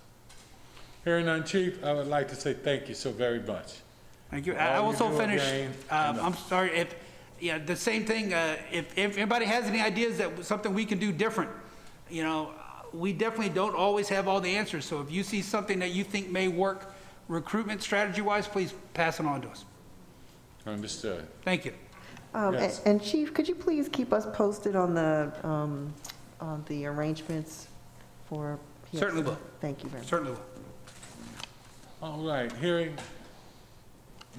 Speaker 1: Hearing none, Chief, I would like to say thank you so very much.
Speaker 12: Thank you.
Speaker 1: All
Speaker 12: I
Speaker 1: you
Speaker 12: also
Speaker 1: do
Speaker 12: finished,
Speaker 1: again,
Speaker 12: I'm sorry, the same thing, if anybody has any ideas that something we can do different, you know, we definitely don't always have all the answers. So if you see something that you think may work recruitment strategy-wise, please pass it on to us.
Speaker 1: Understood.
Speaker 12: Thank you.
Speaker 1: Yes.
Speaker 15: And Chief, could you please keep us posted on the arrangements for? Yes.
Speaker 12: Certainly will.
Speaker 15: Thank you very much.
Speaker 12: Certainly will.
Speaker 1: All right, hearing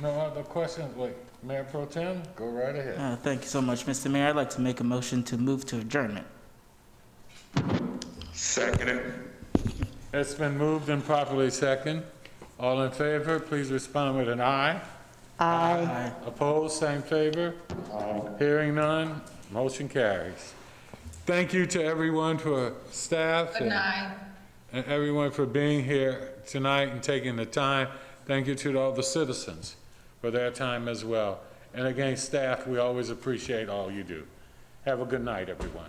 Speaker 1: no other questions, wait, Mayor Pro Tem, go right ahead.
Speaker 13: Thank you so much, Mr. Mayor. I'd like to make a motion to move to adjournment.
Speaker 21: Second.
Speaker 1: It's been moved and properly second. All in favor, please respond with an aye.
Speaker 15: Aye.
Speaker 1: Opposed, same favor. Hearing none, motion carries. Thank you to everyone for staff.
Speaker 4: Good night.
Speaker 1: And everyone for being here tonight and taking the time. Thank you to all the citizens for their time as well. And again, staff, we always appreciate all you do. Have a good night, everyone.